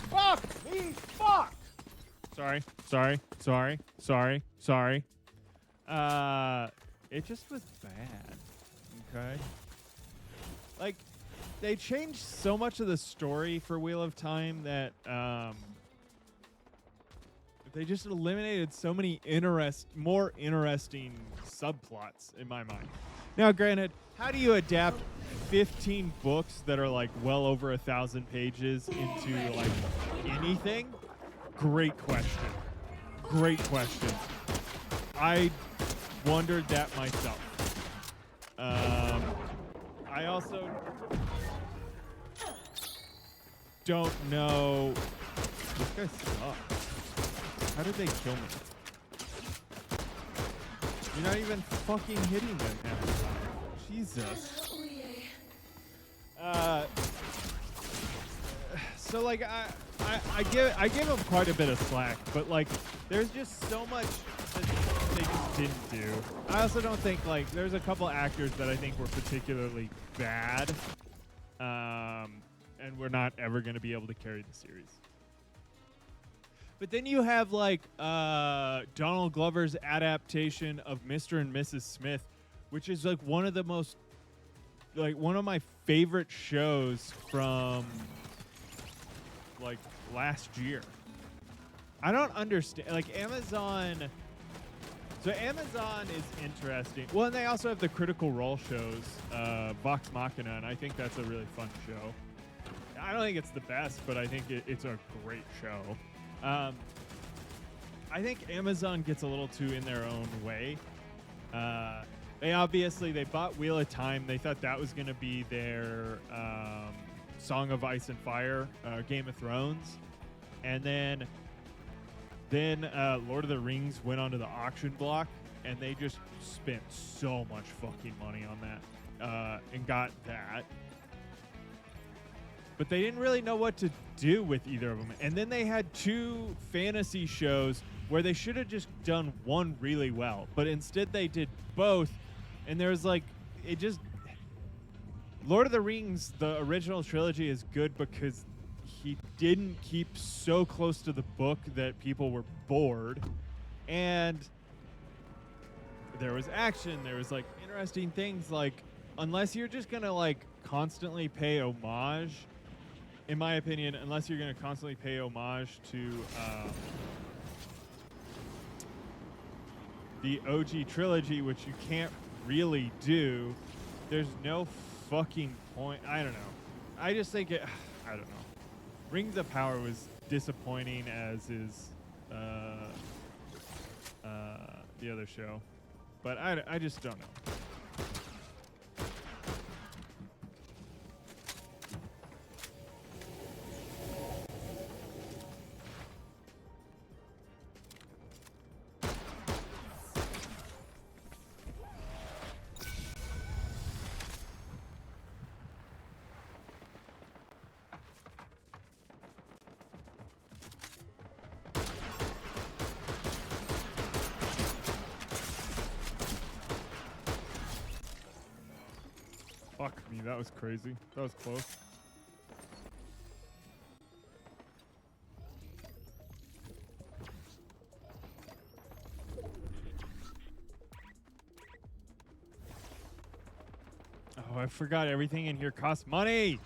Fuck me, fuck. Sorry. It just was bad. Okay. Like, they changed so much of the story for Wheel of Time that they just eliminated so many more interesting subplots in my mind. Now, granted, how do you adapt 15 books that are like well over 1,000 pages into like anything? Great question. I wondered that myself. I also don't know. This guy sucks. How did they kill me? You're not even fucking hitting them half the time. Jesus. So like I give them quite a bit of slack, but like there's just so much that they just didn't do. I also don't think, like, there's a couple actors that I think were particularly bad, and we're not ever going to be able to carry the series. But then you have like Donald Glover's adaptation of Mr. and Mrs. Smith, which is like one of my favorite shows from like last year. I don't understand, like, Amazon. So Amazon is interesting. Well, and they also have the Critical Role shows, Vox Machina, and I think that's a really fun show. I don't think it's the best, but I think it's a great show. I think Amazon gets a little too in their own way. They bought Wheel of Time. They thought that was going to be their Song of Ice and Fire, Game of Thrones. And then Lord of the Rings went onto the auction block, and they just spent so much fucking money on that and got that. But they didn't really know what to do with either of them. And then they had two fantasy shows where they should have just done one really well. But instead they did both. And there's like, Lord of the Rings, the original trilogy, is good because he didn't keep so close to the book that people were bored. And there was action. There was like interesting things. Like, unless you're just going to like constantly pay homage, in my opinion, unless you're going to constantly pay homage to the OG trilogy, which you can't really do, there's no fucking point. I don't know. I just think I don't know. Rings of Power was disappointing, as is the other show. But I just don't know. Fuck me, that was crazy. That was close. Oh, I forgot everything in here costs money!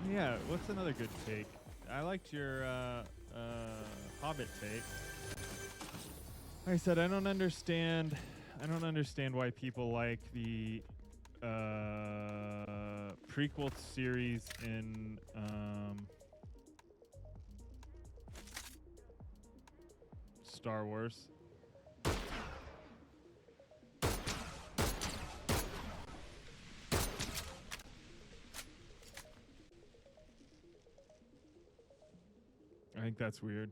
Yeah, what's another good take? I liked your Hobbit take. Like I said, I don't understand why people like the prequel series in Star Wars. I think that's weird.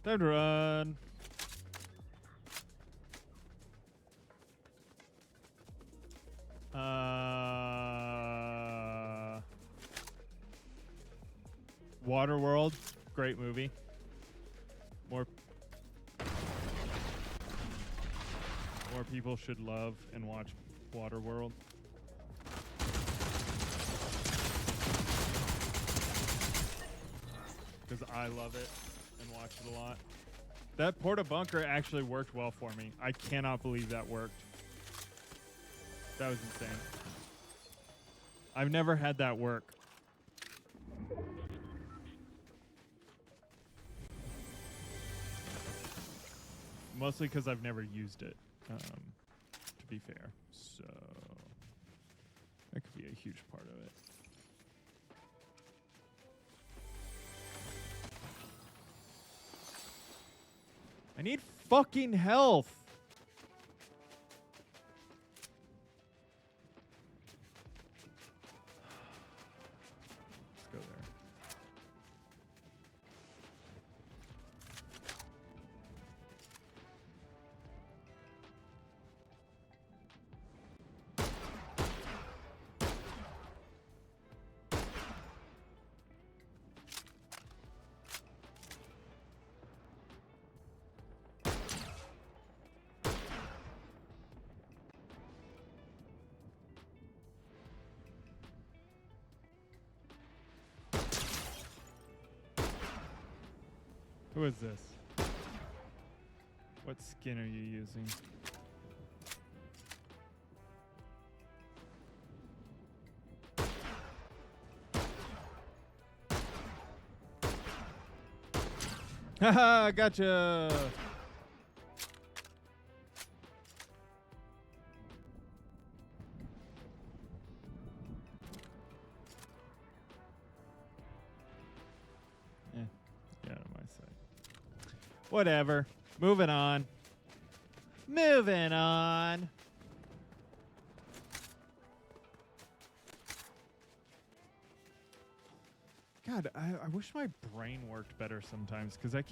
Time to run. Waterworld, great movie. More people should love and watch Waterworld. Because I love it and watch it a lot. That Porta Bunker actually worked well for me. I cannot believe that worked. That was insane. I've never had that work. Mostly because I've never used it, to be fair. So that could be a huge part of it. I need fucking health. Let's go there. Who is this? What skin are you using? Haha, gotcha! Get out of my sight. Whatever. Moving on. Moving on. God, I wish my brain worked better sometimes because I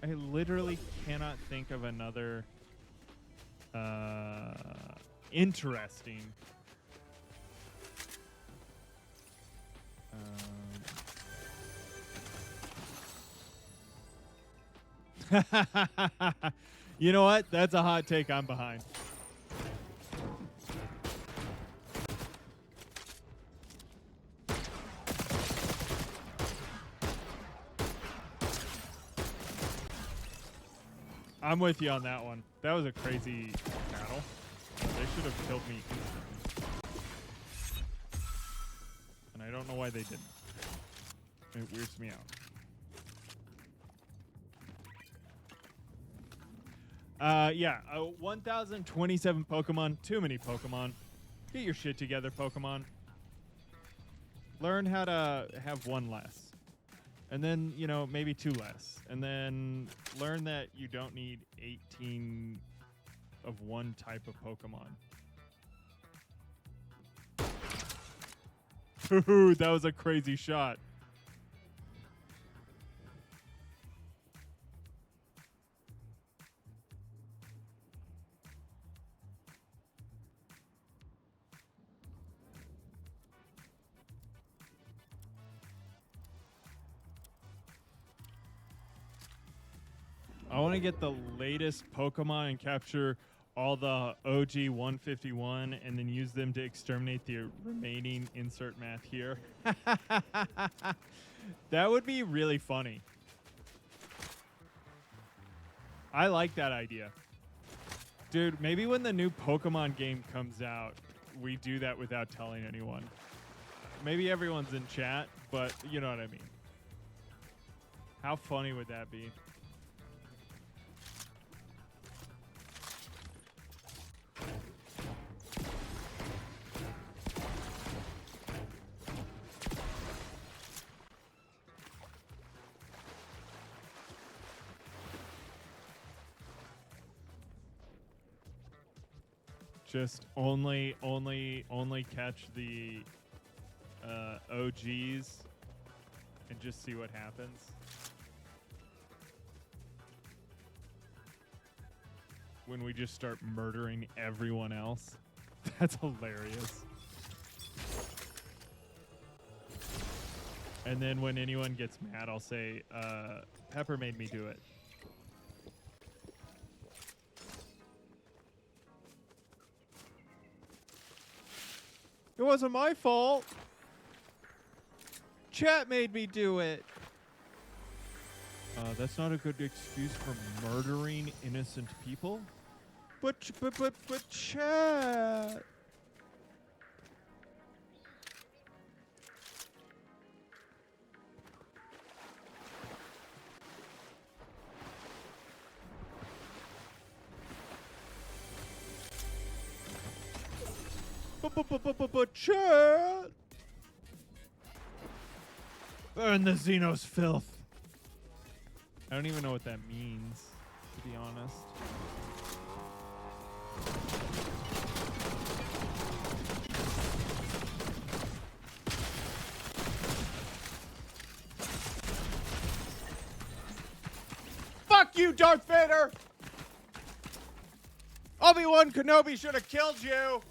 literally cannot think of another interesting you know what? That's a hot take I'm behind. I'm with you on that one. That was a crazy battle. They should have killed me instantly. And I don't know why they didn't. It weirds me out. Yeah, 1,027 Pokemon. Too many Pokemon. Get your shit together, Pokemon. Learn how to have one less. And then, you know, maybe two less. And then learn that you don't need 18 of one type of Pokemon. Ooh, that was a crazy shot. I want to get the latest Pokemon and capture all the OG 151 and then use them to exterminate the remaining insert math here. That would be really funny. I like that idea. Dude, maybe when the new Pokemon game comes out, we do that without telling anyone. Maybe everyone's in chat, but you know what I mean. How funny would that be? Just only catch the OGs and just see what happens. when we just start murdering everyone else. That's hilarious. And then when anyone gets mad, I'll say, Pepper made me do it. It wasn't my fault. Chat made me do it. That's not a good excuse for murdering innocent people. But chat. But chat. Burn the Xenos filth. I don't even know what that means, to be honest. Fuck you, Darth Vader! Obi-Wan Kenobi should have killed you!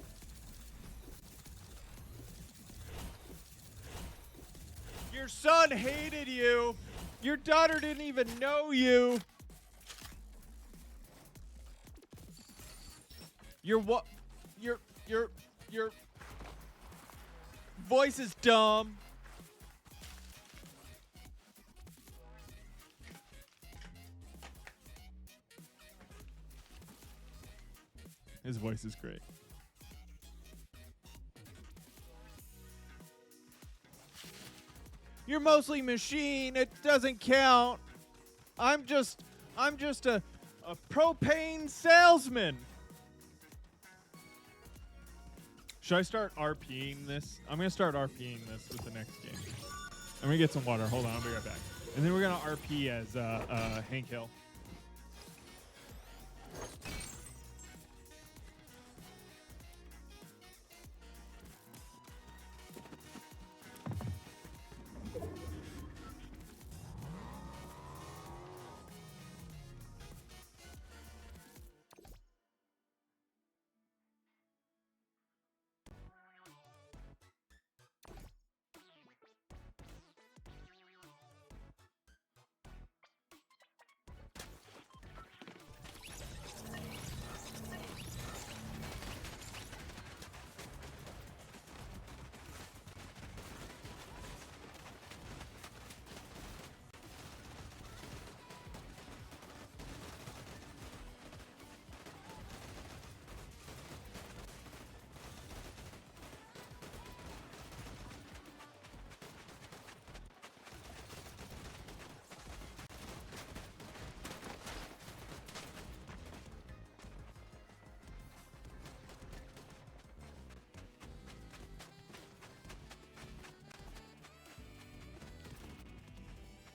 Your son hated you! Your daughter didn't even know you! Your voice is dumb. His voice is great. You're mostly machine. It doesn't count. I'm just a propane salesman. Should I start RPing this? I'm gonna start RPing this with the next game. I'm gonna get some water. Hold on, I'll be right back. And then we're gonna RP as Hank Hill.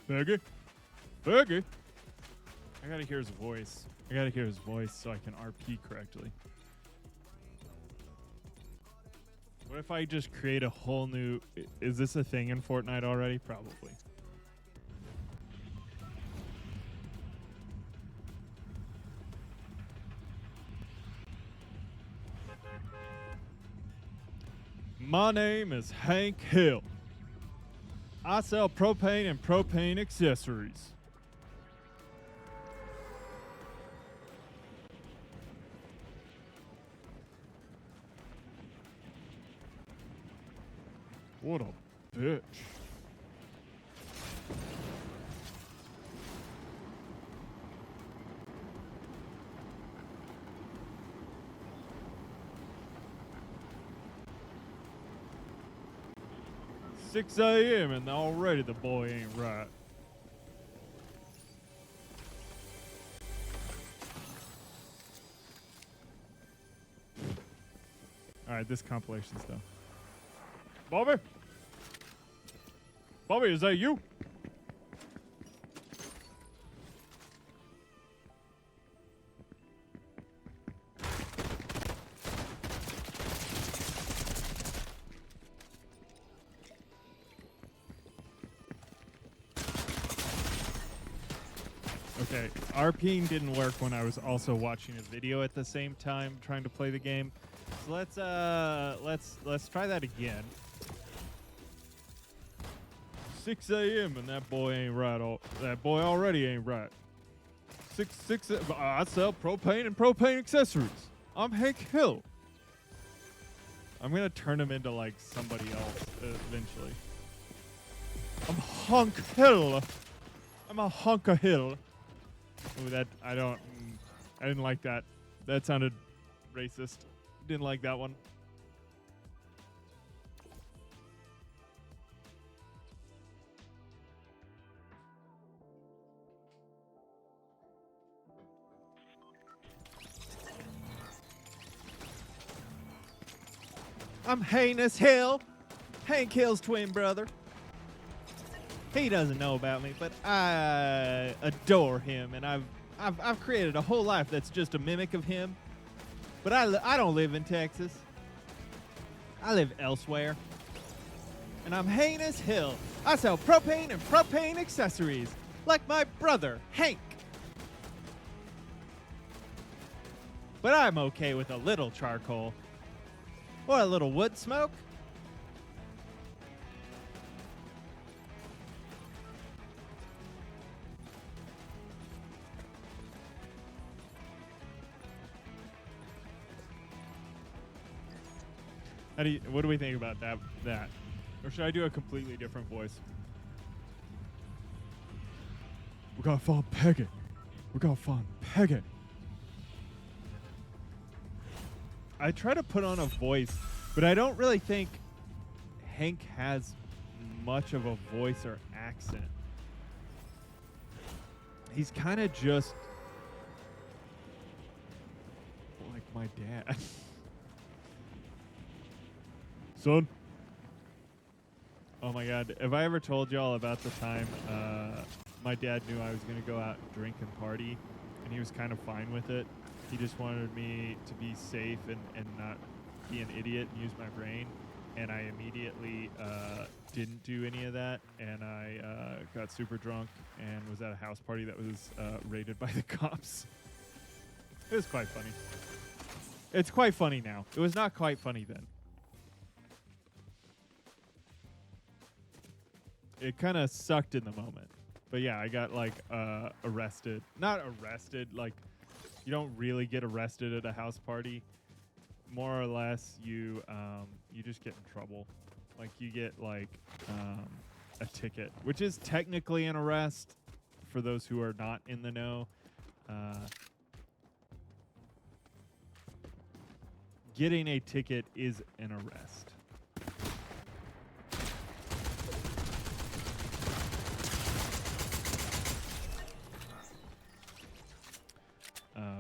Fergie? Fergie? I gotta hear his voice. I gotta hear his voice so I can RP correctly. What if I just create a whole new... Is this a thing in Fortnite already? Probably. My name is Hank Hill. I sell propane and propane accessories. What a bitch. "6 a.m. and already the boy ain't right." Alright, this compilation stuff. Bobby? Bobby, is that you? Okay, RPing didn't work when I was also watching a video at the same time trying to play the game. So let's try that again. 6 a.m. and that boy ain't right. That boy already ain't right. 6. I sell propane and propane accessories. I'm Hank Hill. I'm gonna turn him into like somebody else eventually. I'm Hunk Hill. I'm a hunk of hill. Ooh, that I didn't like that. That sounded racist. Didn't like that one. I'm Heinous Hill, Hank Hill's twin brother. He doesn't know about me, but I adore him, and I've created a whole life that's just a mimic of him. But I don't live in Texas. I live elsewhere. And I'm Heinous Hill. I sell propane and propane accessories, like my brother, Hank. But I'm okay with a little charcoal. Or a little wood smoke. What do we think about that? Or should I do a completely different voice? We gotta find Peggy. We gotta find Peggy. I try to put on a voice, but I don't really think Hank has much of a voice or accent. He's kind of just like my dad. Son. Oh my God. Have I ever told y'all about the time my dad knew I was going to go out and drink and party, and he was kind of fine with it? He just wanted me to be safe and not be an idiot and use my brain. And I immediately didn't do any of that. And I got super drunk and was at a house party that was raided by the cops. It was quite funny. It's quite funny now. It was not quite funny then. It kind of sucked in the moment. But yeah, I got like arrested. Not arrested, like you don't really get arrested at a house party. More or less, you just get in trouble. Like you get like a ticket, which is technically an arrest for those who are not in the know. Getting a ticket is an arrest.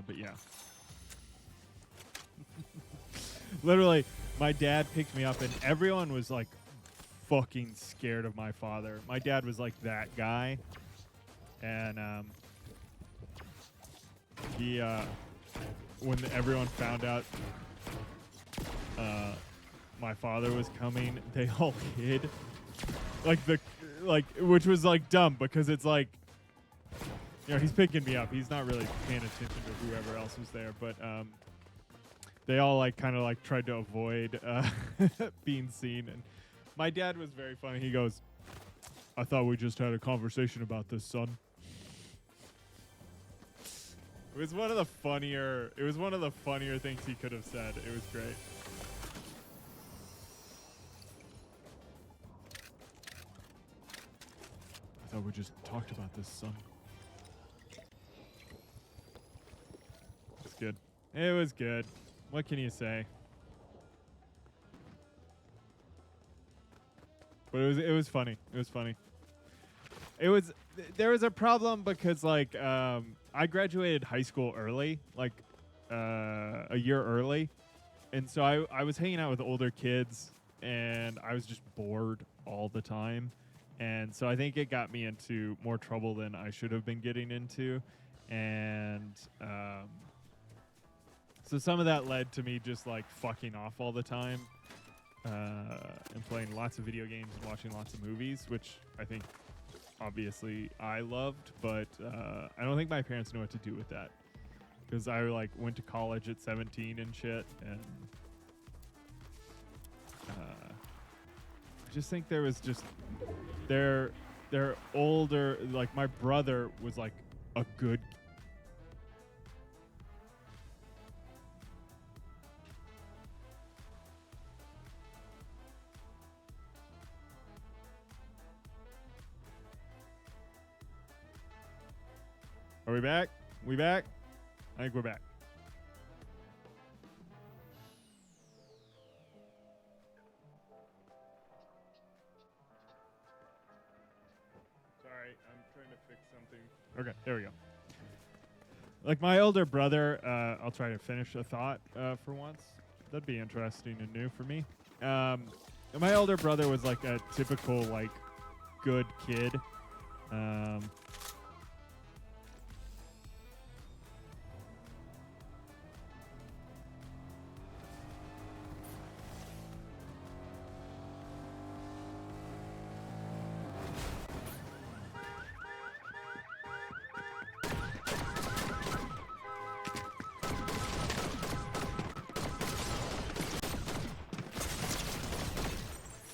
But yeah. Literally, my dad picked me up and everyone was like fucking scared of my father. My dad was like that guy. And he when everyone found out my father was coming, they all hid. Which was like dumb because it's like, you know, he's picking me up. He's not really paying attention to whoever else was there, but they all like kind of like tried to avoid being seen. And my dad was very funny. He goes, "I thought we just had a conversation about this, son." It was one of the funnier things he could have said. It was great. I thought we just talked about this, son. It's good. It was good. What can you say? But it was funny. It was funny. There was a problem because like I graduated high school early, like a year early, and so I was hanging out with older kids and I was just bored all the time, and so I think it got me into more trouble than I should have been getting into, and so some of that led to me just like fucking off all the time and playing lots of video games and watching lots of movies, which I think obviously I loved, but I don't think my parents knew what to do with that because I like went to college at 17 and shit, and I just think there was just they're older. Like my brother was like a good. Are we back? We back? I think we're back. Sorry, I'm trying to fix something. Okay, there we go. Like my older brother, I'll try to finish a thought for once. That'd be interesting and new for me. My older brother was like a typical like good kid.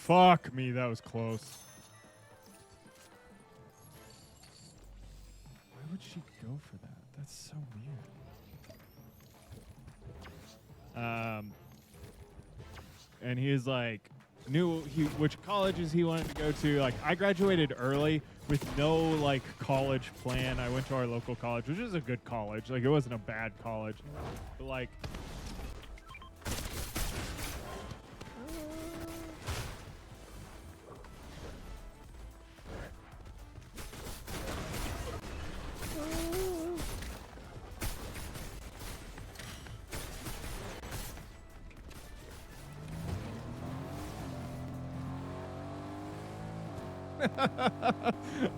Fuck me, that was close. Why would she go for that? That's so weird. And he was like, knew which colleges he wanted to go to. Like, I graduated early with no like college plan. I went to our local college, which is a good college. Like, it wasn't a bad college, but like.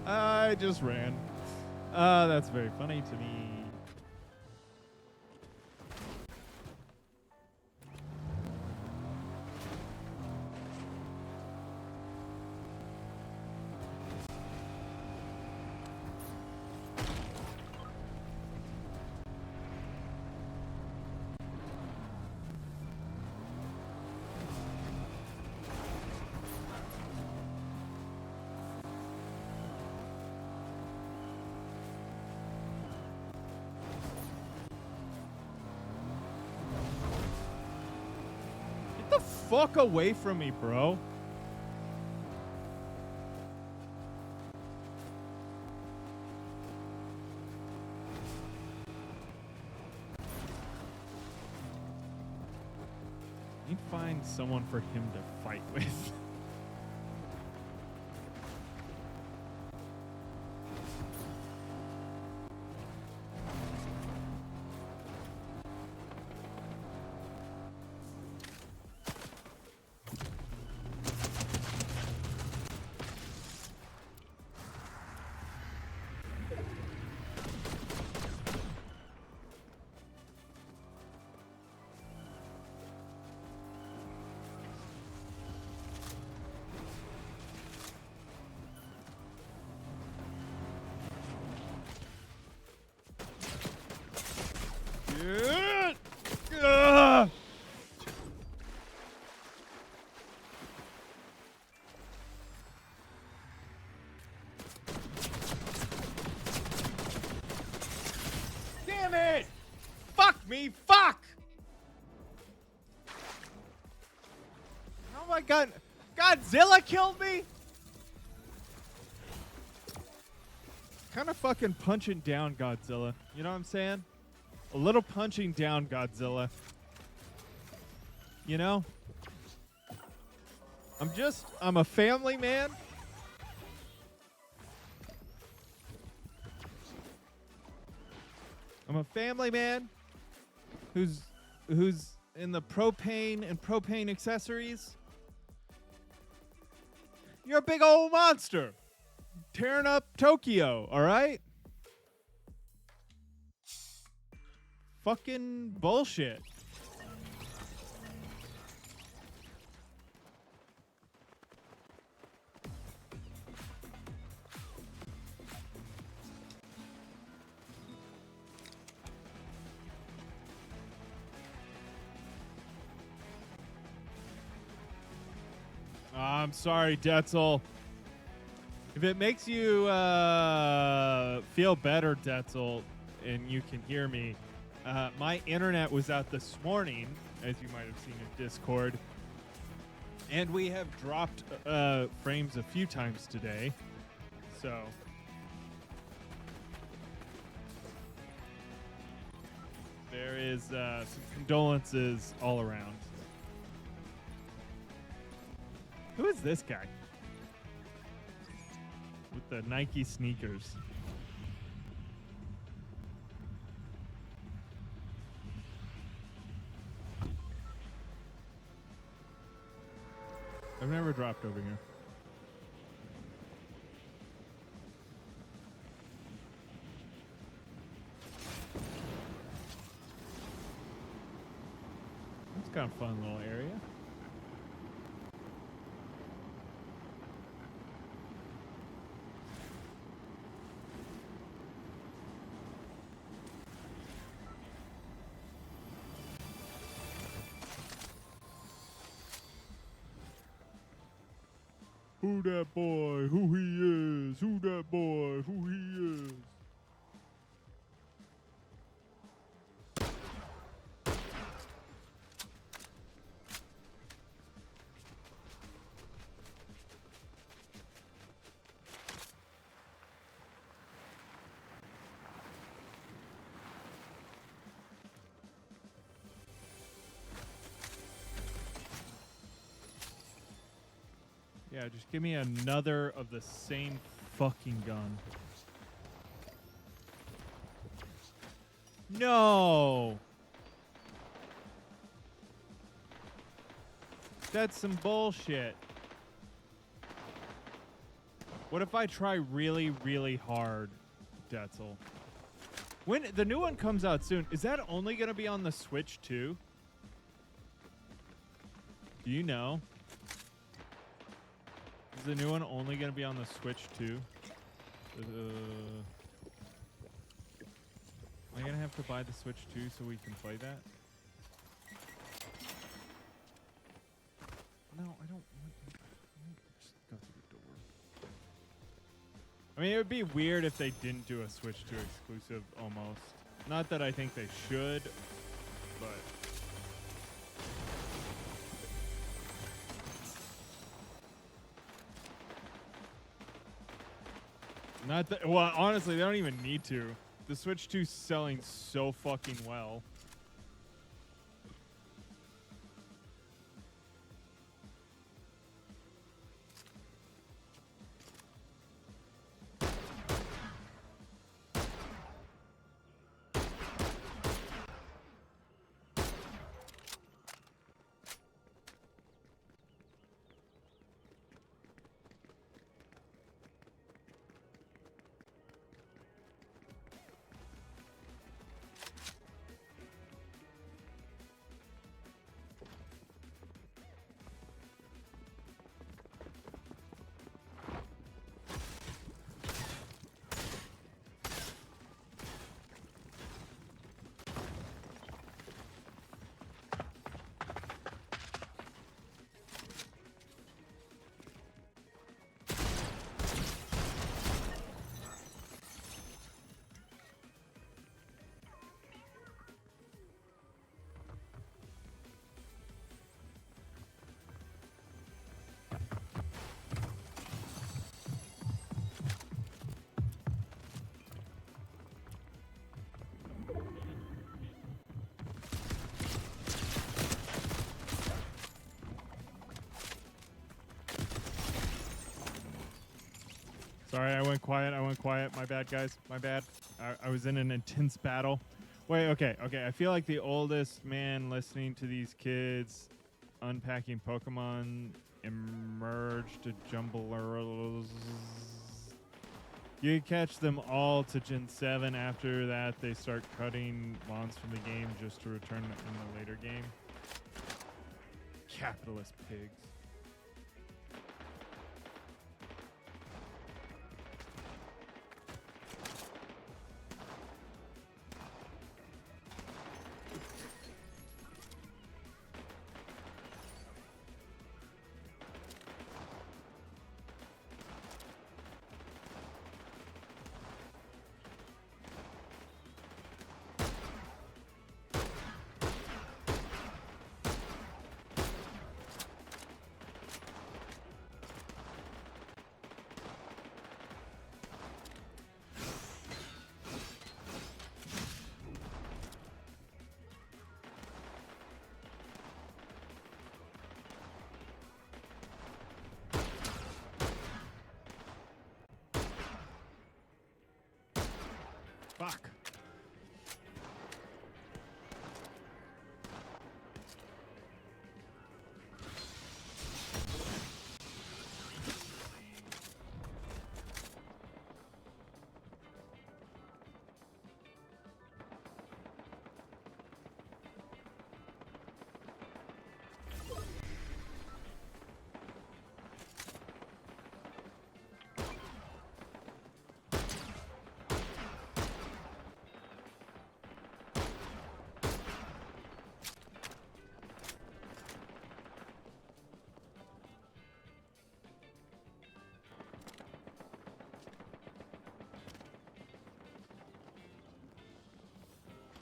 I just ran. That's very funny to me. Fuck away from me, bro. Need to find someone for him to fight with. Damn it! Fuck me! Fuck! Oh my god! Godzilla killed me? Kind of fucking punching down Godzilla. You know what I'm saying? A little punching down Godzilla. You know? I'm a family man. I'm a family man who's in the propane and propane accessories. You're a big old monster. Tearing up Tokyo, all right? Fucking bullshit. I'm sorry, Detzel. If it makes you feel better, Detzel, and you can hear me, my internet was out this morning, as you might have seen in Discord, and we have dropped frames a few times today. So there is some condolences all around. Who is this guy? With the Nike sneakers. I've never dropped over here. It's kind of a fun little area. Who that boy? Who he is? Who that boy? Who he is? Yeah, just give me another of the same fucking gun. No! That's some bullshit. What if I try really, really hard, Detzel? When the new one comes out soon, is that only going to be on the Switch too? Do you know? Is the new one only going to be on the Switch too? Am I going to have to buy the Switch too so we can play that? No, I don't want to. Just go through the door. I mean, it would be weird if they didn't do a Switch 2 exclusive almost. Not that I think they should, but... Not that, well, honestly, they don't even need to. The Switch 2's selling so fucking well. Sorry, I went quiet. My bad, guys. My bad. I was in an intense battle. Wait, okay. I feel like the oldest man listening to these kids unpacking Pokemon emerged to jumble. You can catch them all to Gen 7. After that, they start cutting mons from the game just to return in the later game. Capitalist pigs.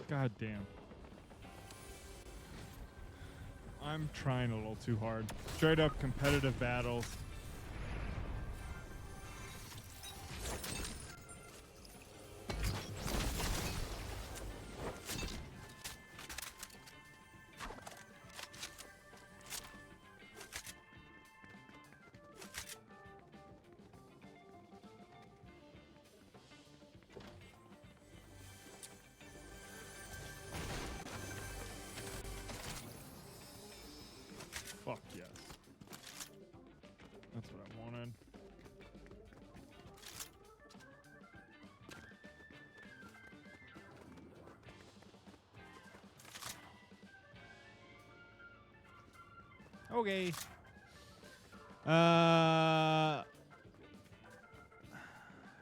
God damn. I'm trying a little too hard. Straight up competitive battles. Fuck yes. That's what I wanted. Okay.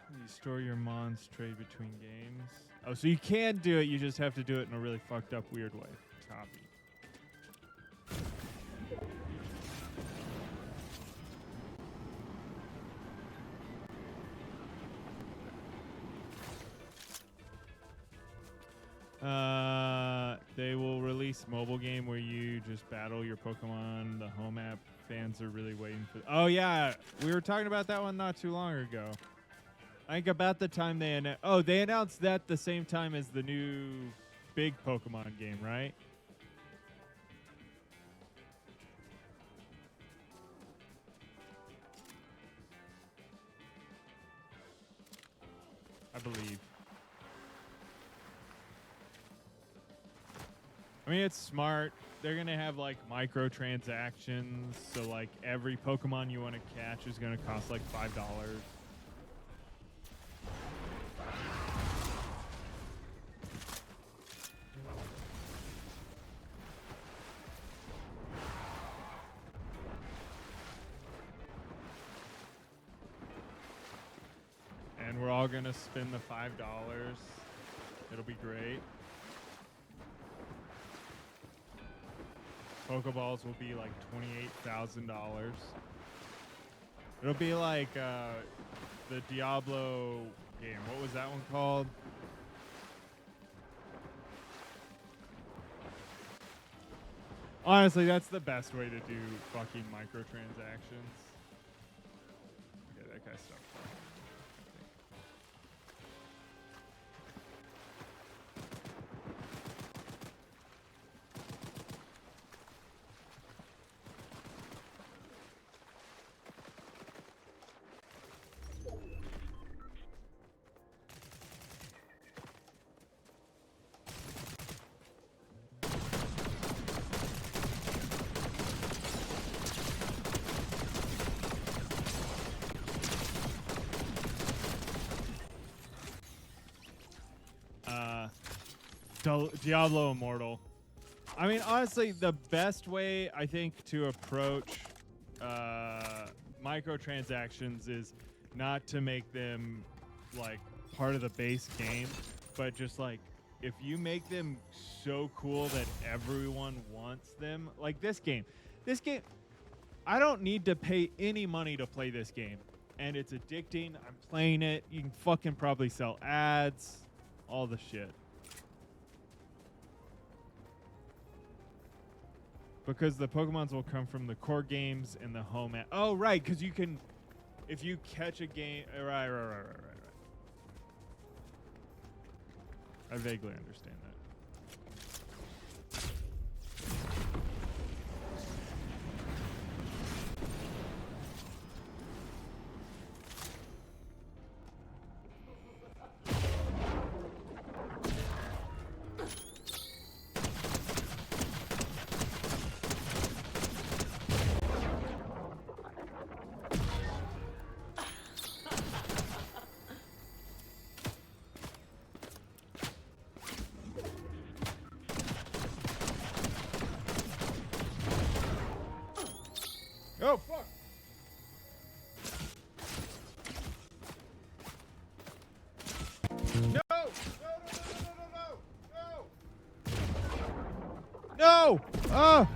You store your mons, trade between games. Oh, so you can do it, you just have to do it in a really fucked up weird way. Copy. They will release mobile game where you just battle your Pokemon. The home app fans are really waiting for. Oh yeah, we were talking about that one not too long ago. I think about the time they they announced that the same time as the new big Pokemon game, right? I believe. I mean, it's smart. They're going to have, like, microtransactions. So, like, every Pokemon you want to catch is going to cost, like, $5. And we're all going to spend the $5. It'll be great. Pokeballs will be like $28,000. It'll be like the Diablo game. What was that one called? Honestly, that's the best way to do fucking microtransactions. Yeah, that guy's stuck. Diablo Immortal. I mean, honestly, the best way I think to approach microtransactions is not to make them like part of the base game, but just like if you make them so cool that everyone wants them, like this game, I don't need to pay any money to play this game, and it's addicting. I'm playing it. You can fucking probably sell ads, all the shit. Because the Pokemons will come from the core games and the home app. Oh, right, because you can, if you catch a game, right. I vaguely understand that. Oh, fuck! No! No! Ah!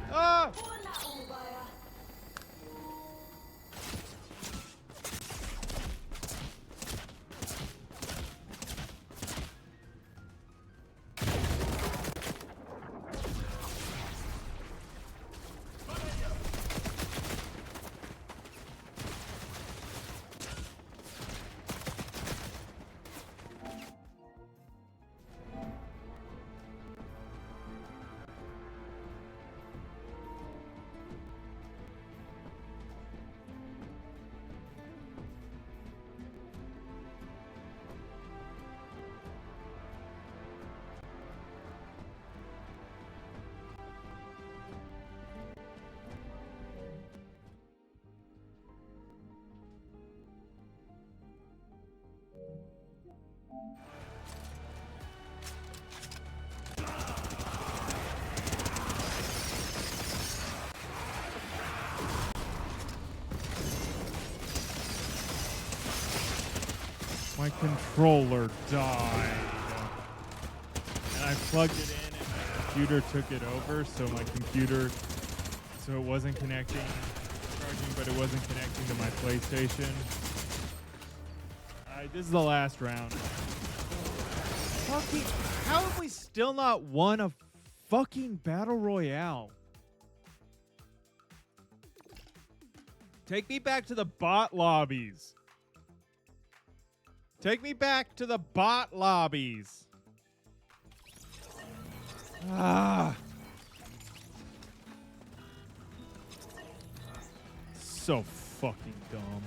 My controller died. And I plugged it in and my computer took it over, so my computer, so it wasn't connecting, charging, but it wasn't connecting to my PlayStation. Alright, this is the last round. Fucking, how have we still not won a fucking battle royale? Take me back to the bot lobbies. Take me back to the bot lobbies. Ah. So fucking dumb.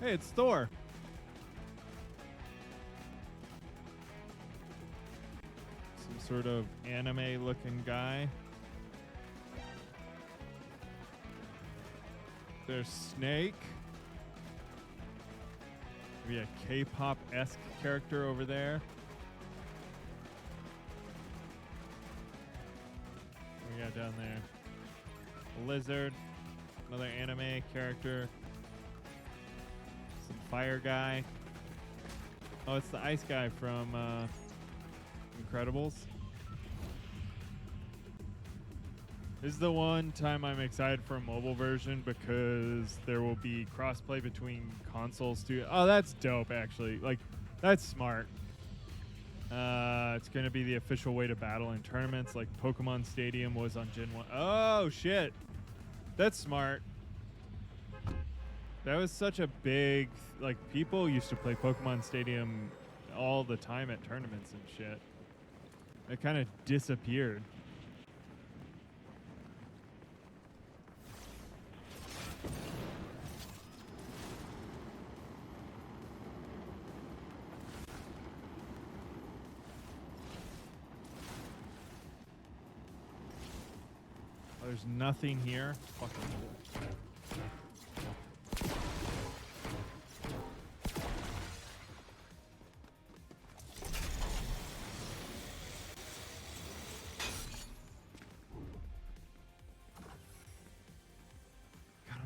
Hey, it's Thor. Some sort of anime-looking guy. There's Snake. Maybe a K-pop-esque character over there. What we got down there? A lizard. Another anime character. Some fire guy. Oh, it's the ice guy from Incredibles. This is the one time I'm excited for a mobile version because there will be crossplay between consoles too. Oh, that's dope, actually. Like, that's smart. It's going to be the official way to battle in tournaments, like Pokemon Stadium was on Gen 1. Oh, shit. That's smart. That was such a big... Like, people used to play Pokemon Stadium all the time at tournaments and shit. It kind of disappeared. Oh, there's nothing here. Fucking cool.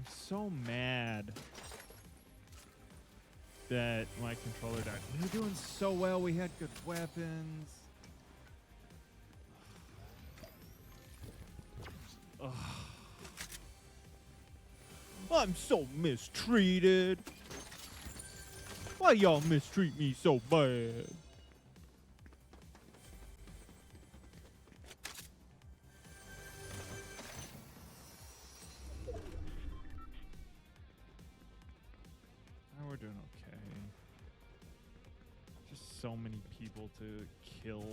So mad that my controller died. We were doing so well. We had good weapons. Ugh. I'm so mistreated. Why y'all mistreat me so bad? We're doing okay. Just so many people to kill.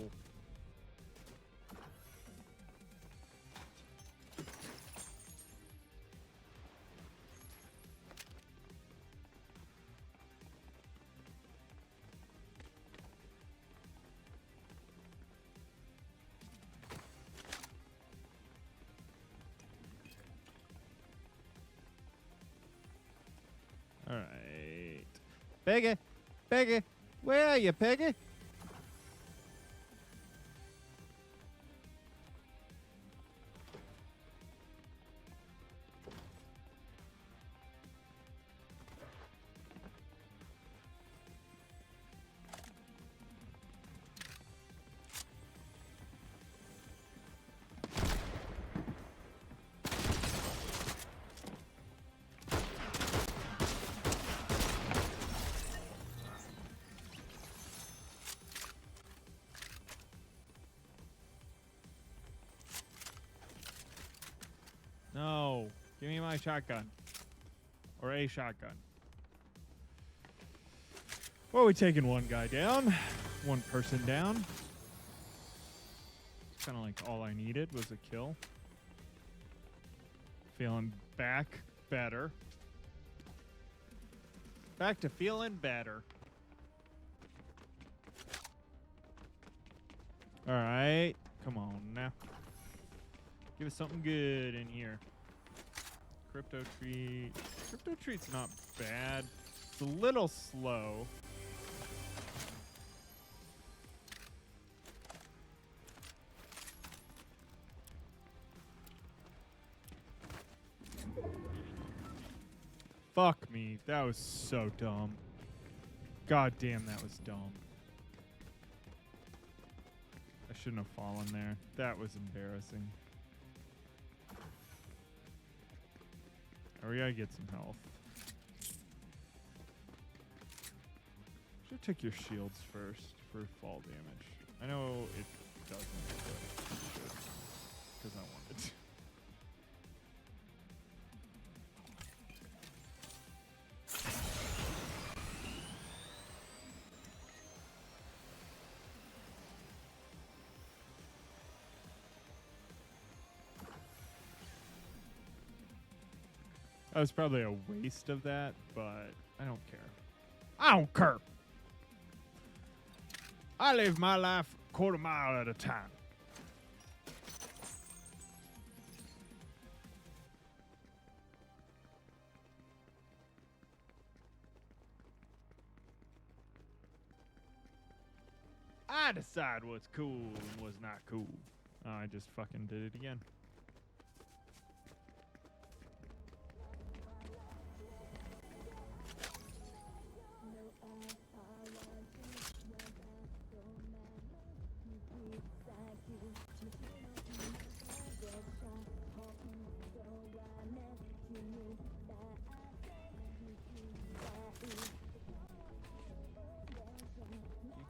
All right. Peggy, Peggy, where are you, Peggy? No. Give me my shotgun. Or a shotgun. Well, we taking one guy down. One person down. It's kind of like all I needed was a kill. Feeling back better. Back to feeling better. Alright. Come on now. Give us something good in here. Crypto treat. Crypto treat's not bad. It's a little slow. Fuck me. That was so dumb. God damn, that was dumb. I shouldn't have fallen there. That was embarrassing. Oh, we gotta get some health. Should take your shields first for fall damage. I know it doesn't, but you should. Because I want it. That was probably a waste of that, but I don't care. I don't care. I live my life a quarter mile at a time. I decide what's cool and what's not cool. Oh, I just fucking did it again.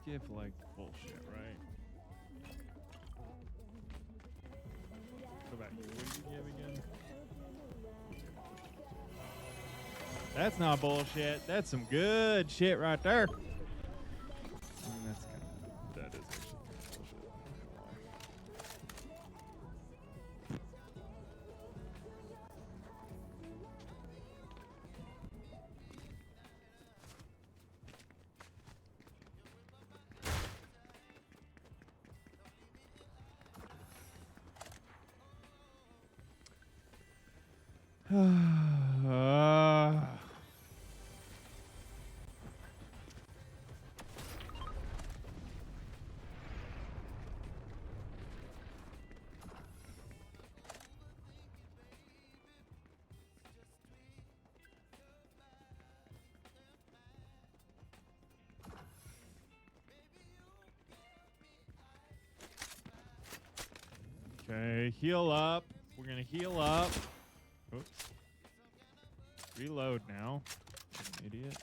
You give like bullshit, right? Go back. What did you give again? That's not bullshit. That's some good shit right there. I mean, that's kind of, that is actually bullshit. Okay, heal up. We're gonna heal up. Oops. Reload now. Fucking idiot.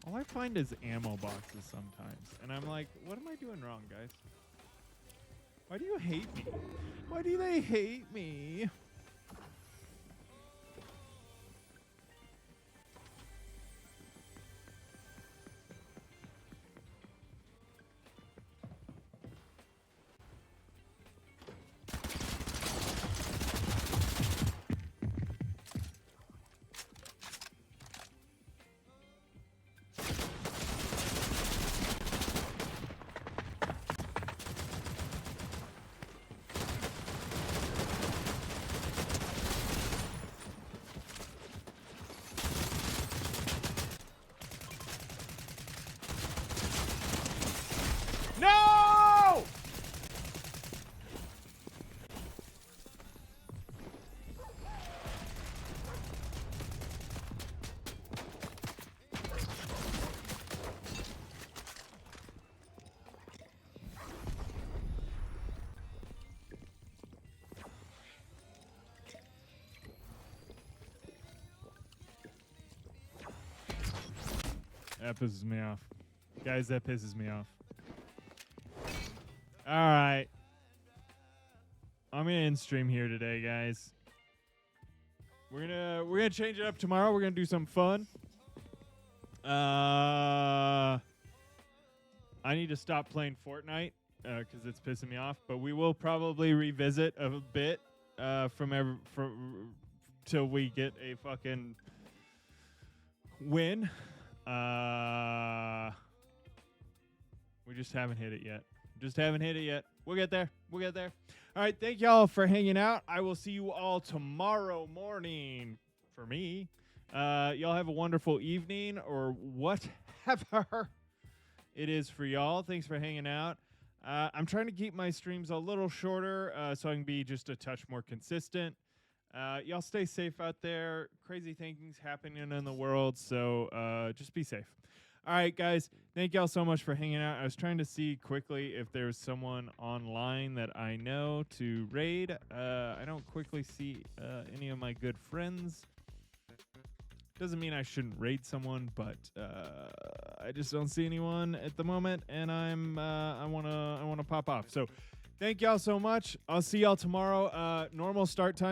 All I find is ammo boxes sometimes. And I'm like, what am I doing wrong, guys? Why do you hate me? Why do they hate me? No! That pisses me off. Guys, that pisses me off. All right. I'm gonna end stream here today, guys. We're gonna change it up tomorrow. We're gonna do something fun. I need to stop playing Fortnite because it's pissing me off. But we will probably revisit a bit till we get a fucking win. We just haven't hit it yet. Just haven't hit it yet. We'll get there. We'll get there. All right. Thank y'all for hanging out. I will see you all tomorrow morning for me. Y'all have a wonderful evening or whatever it is for y'all. Thanks for hanging out. I'm trying to keep my streams a little shorter so I can be just a touch more consistent. Y'all stay safe out there. Crazy things happening in the world, so just be safe. All right, guys. Thank y'all so much for hanging out. I was trying to see quickly if there's someone online that I know to raid. I don't quickly see any of my good friends. Doesn't mean I shouldn't raid someone, but I just don't see anyone at the moment, and I wanna pop off. So, thank y'all so much. I'll see y'all tomorrow. Normal start time.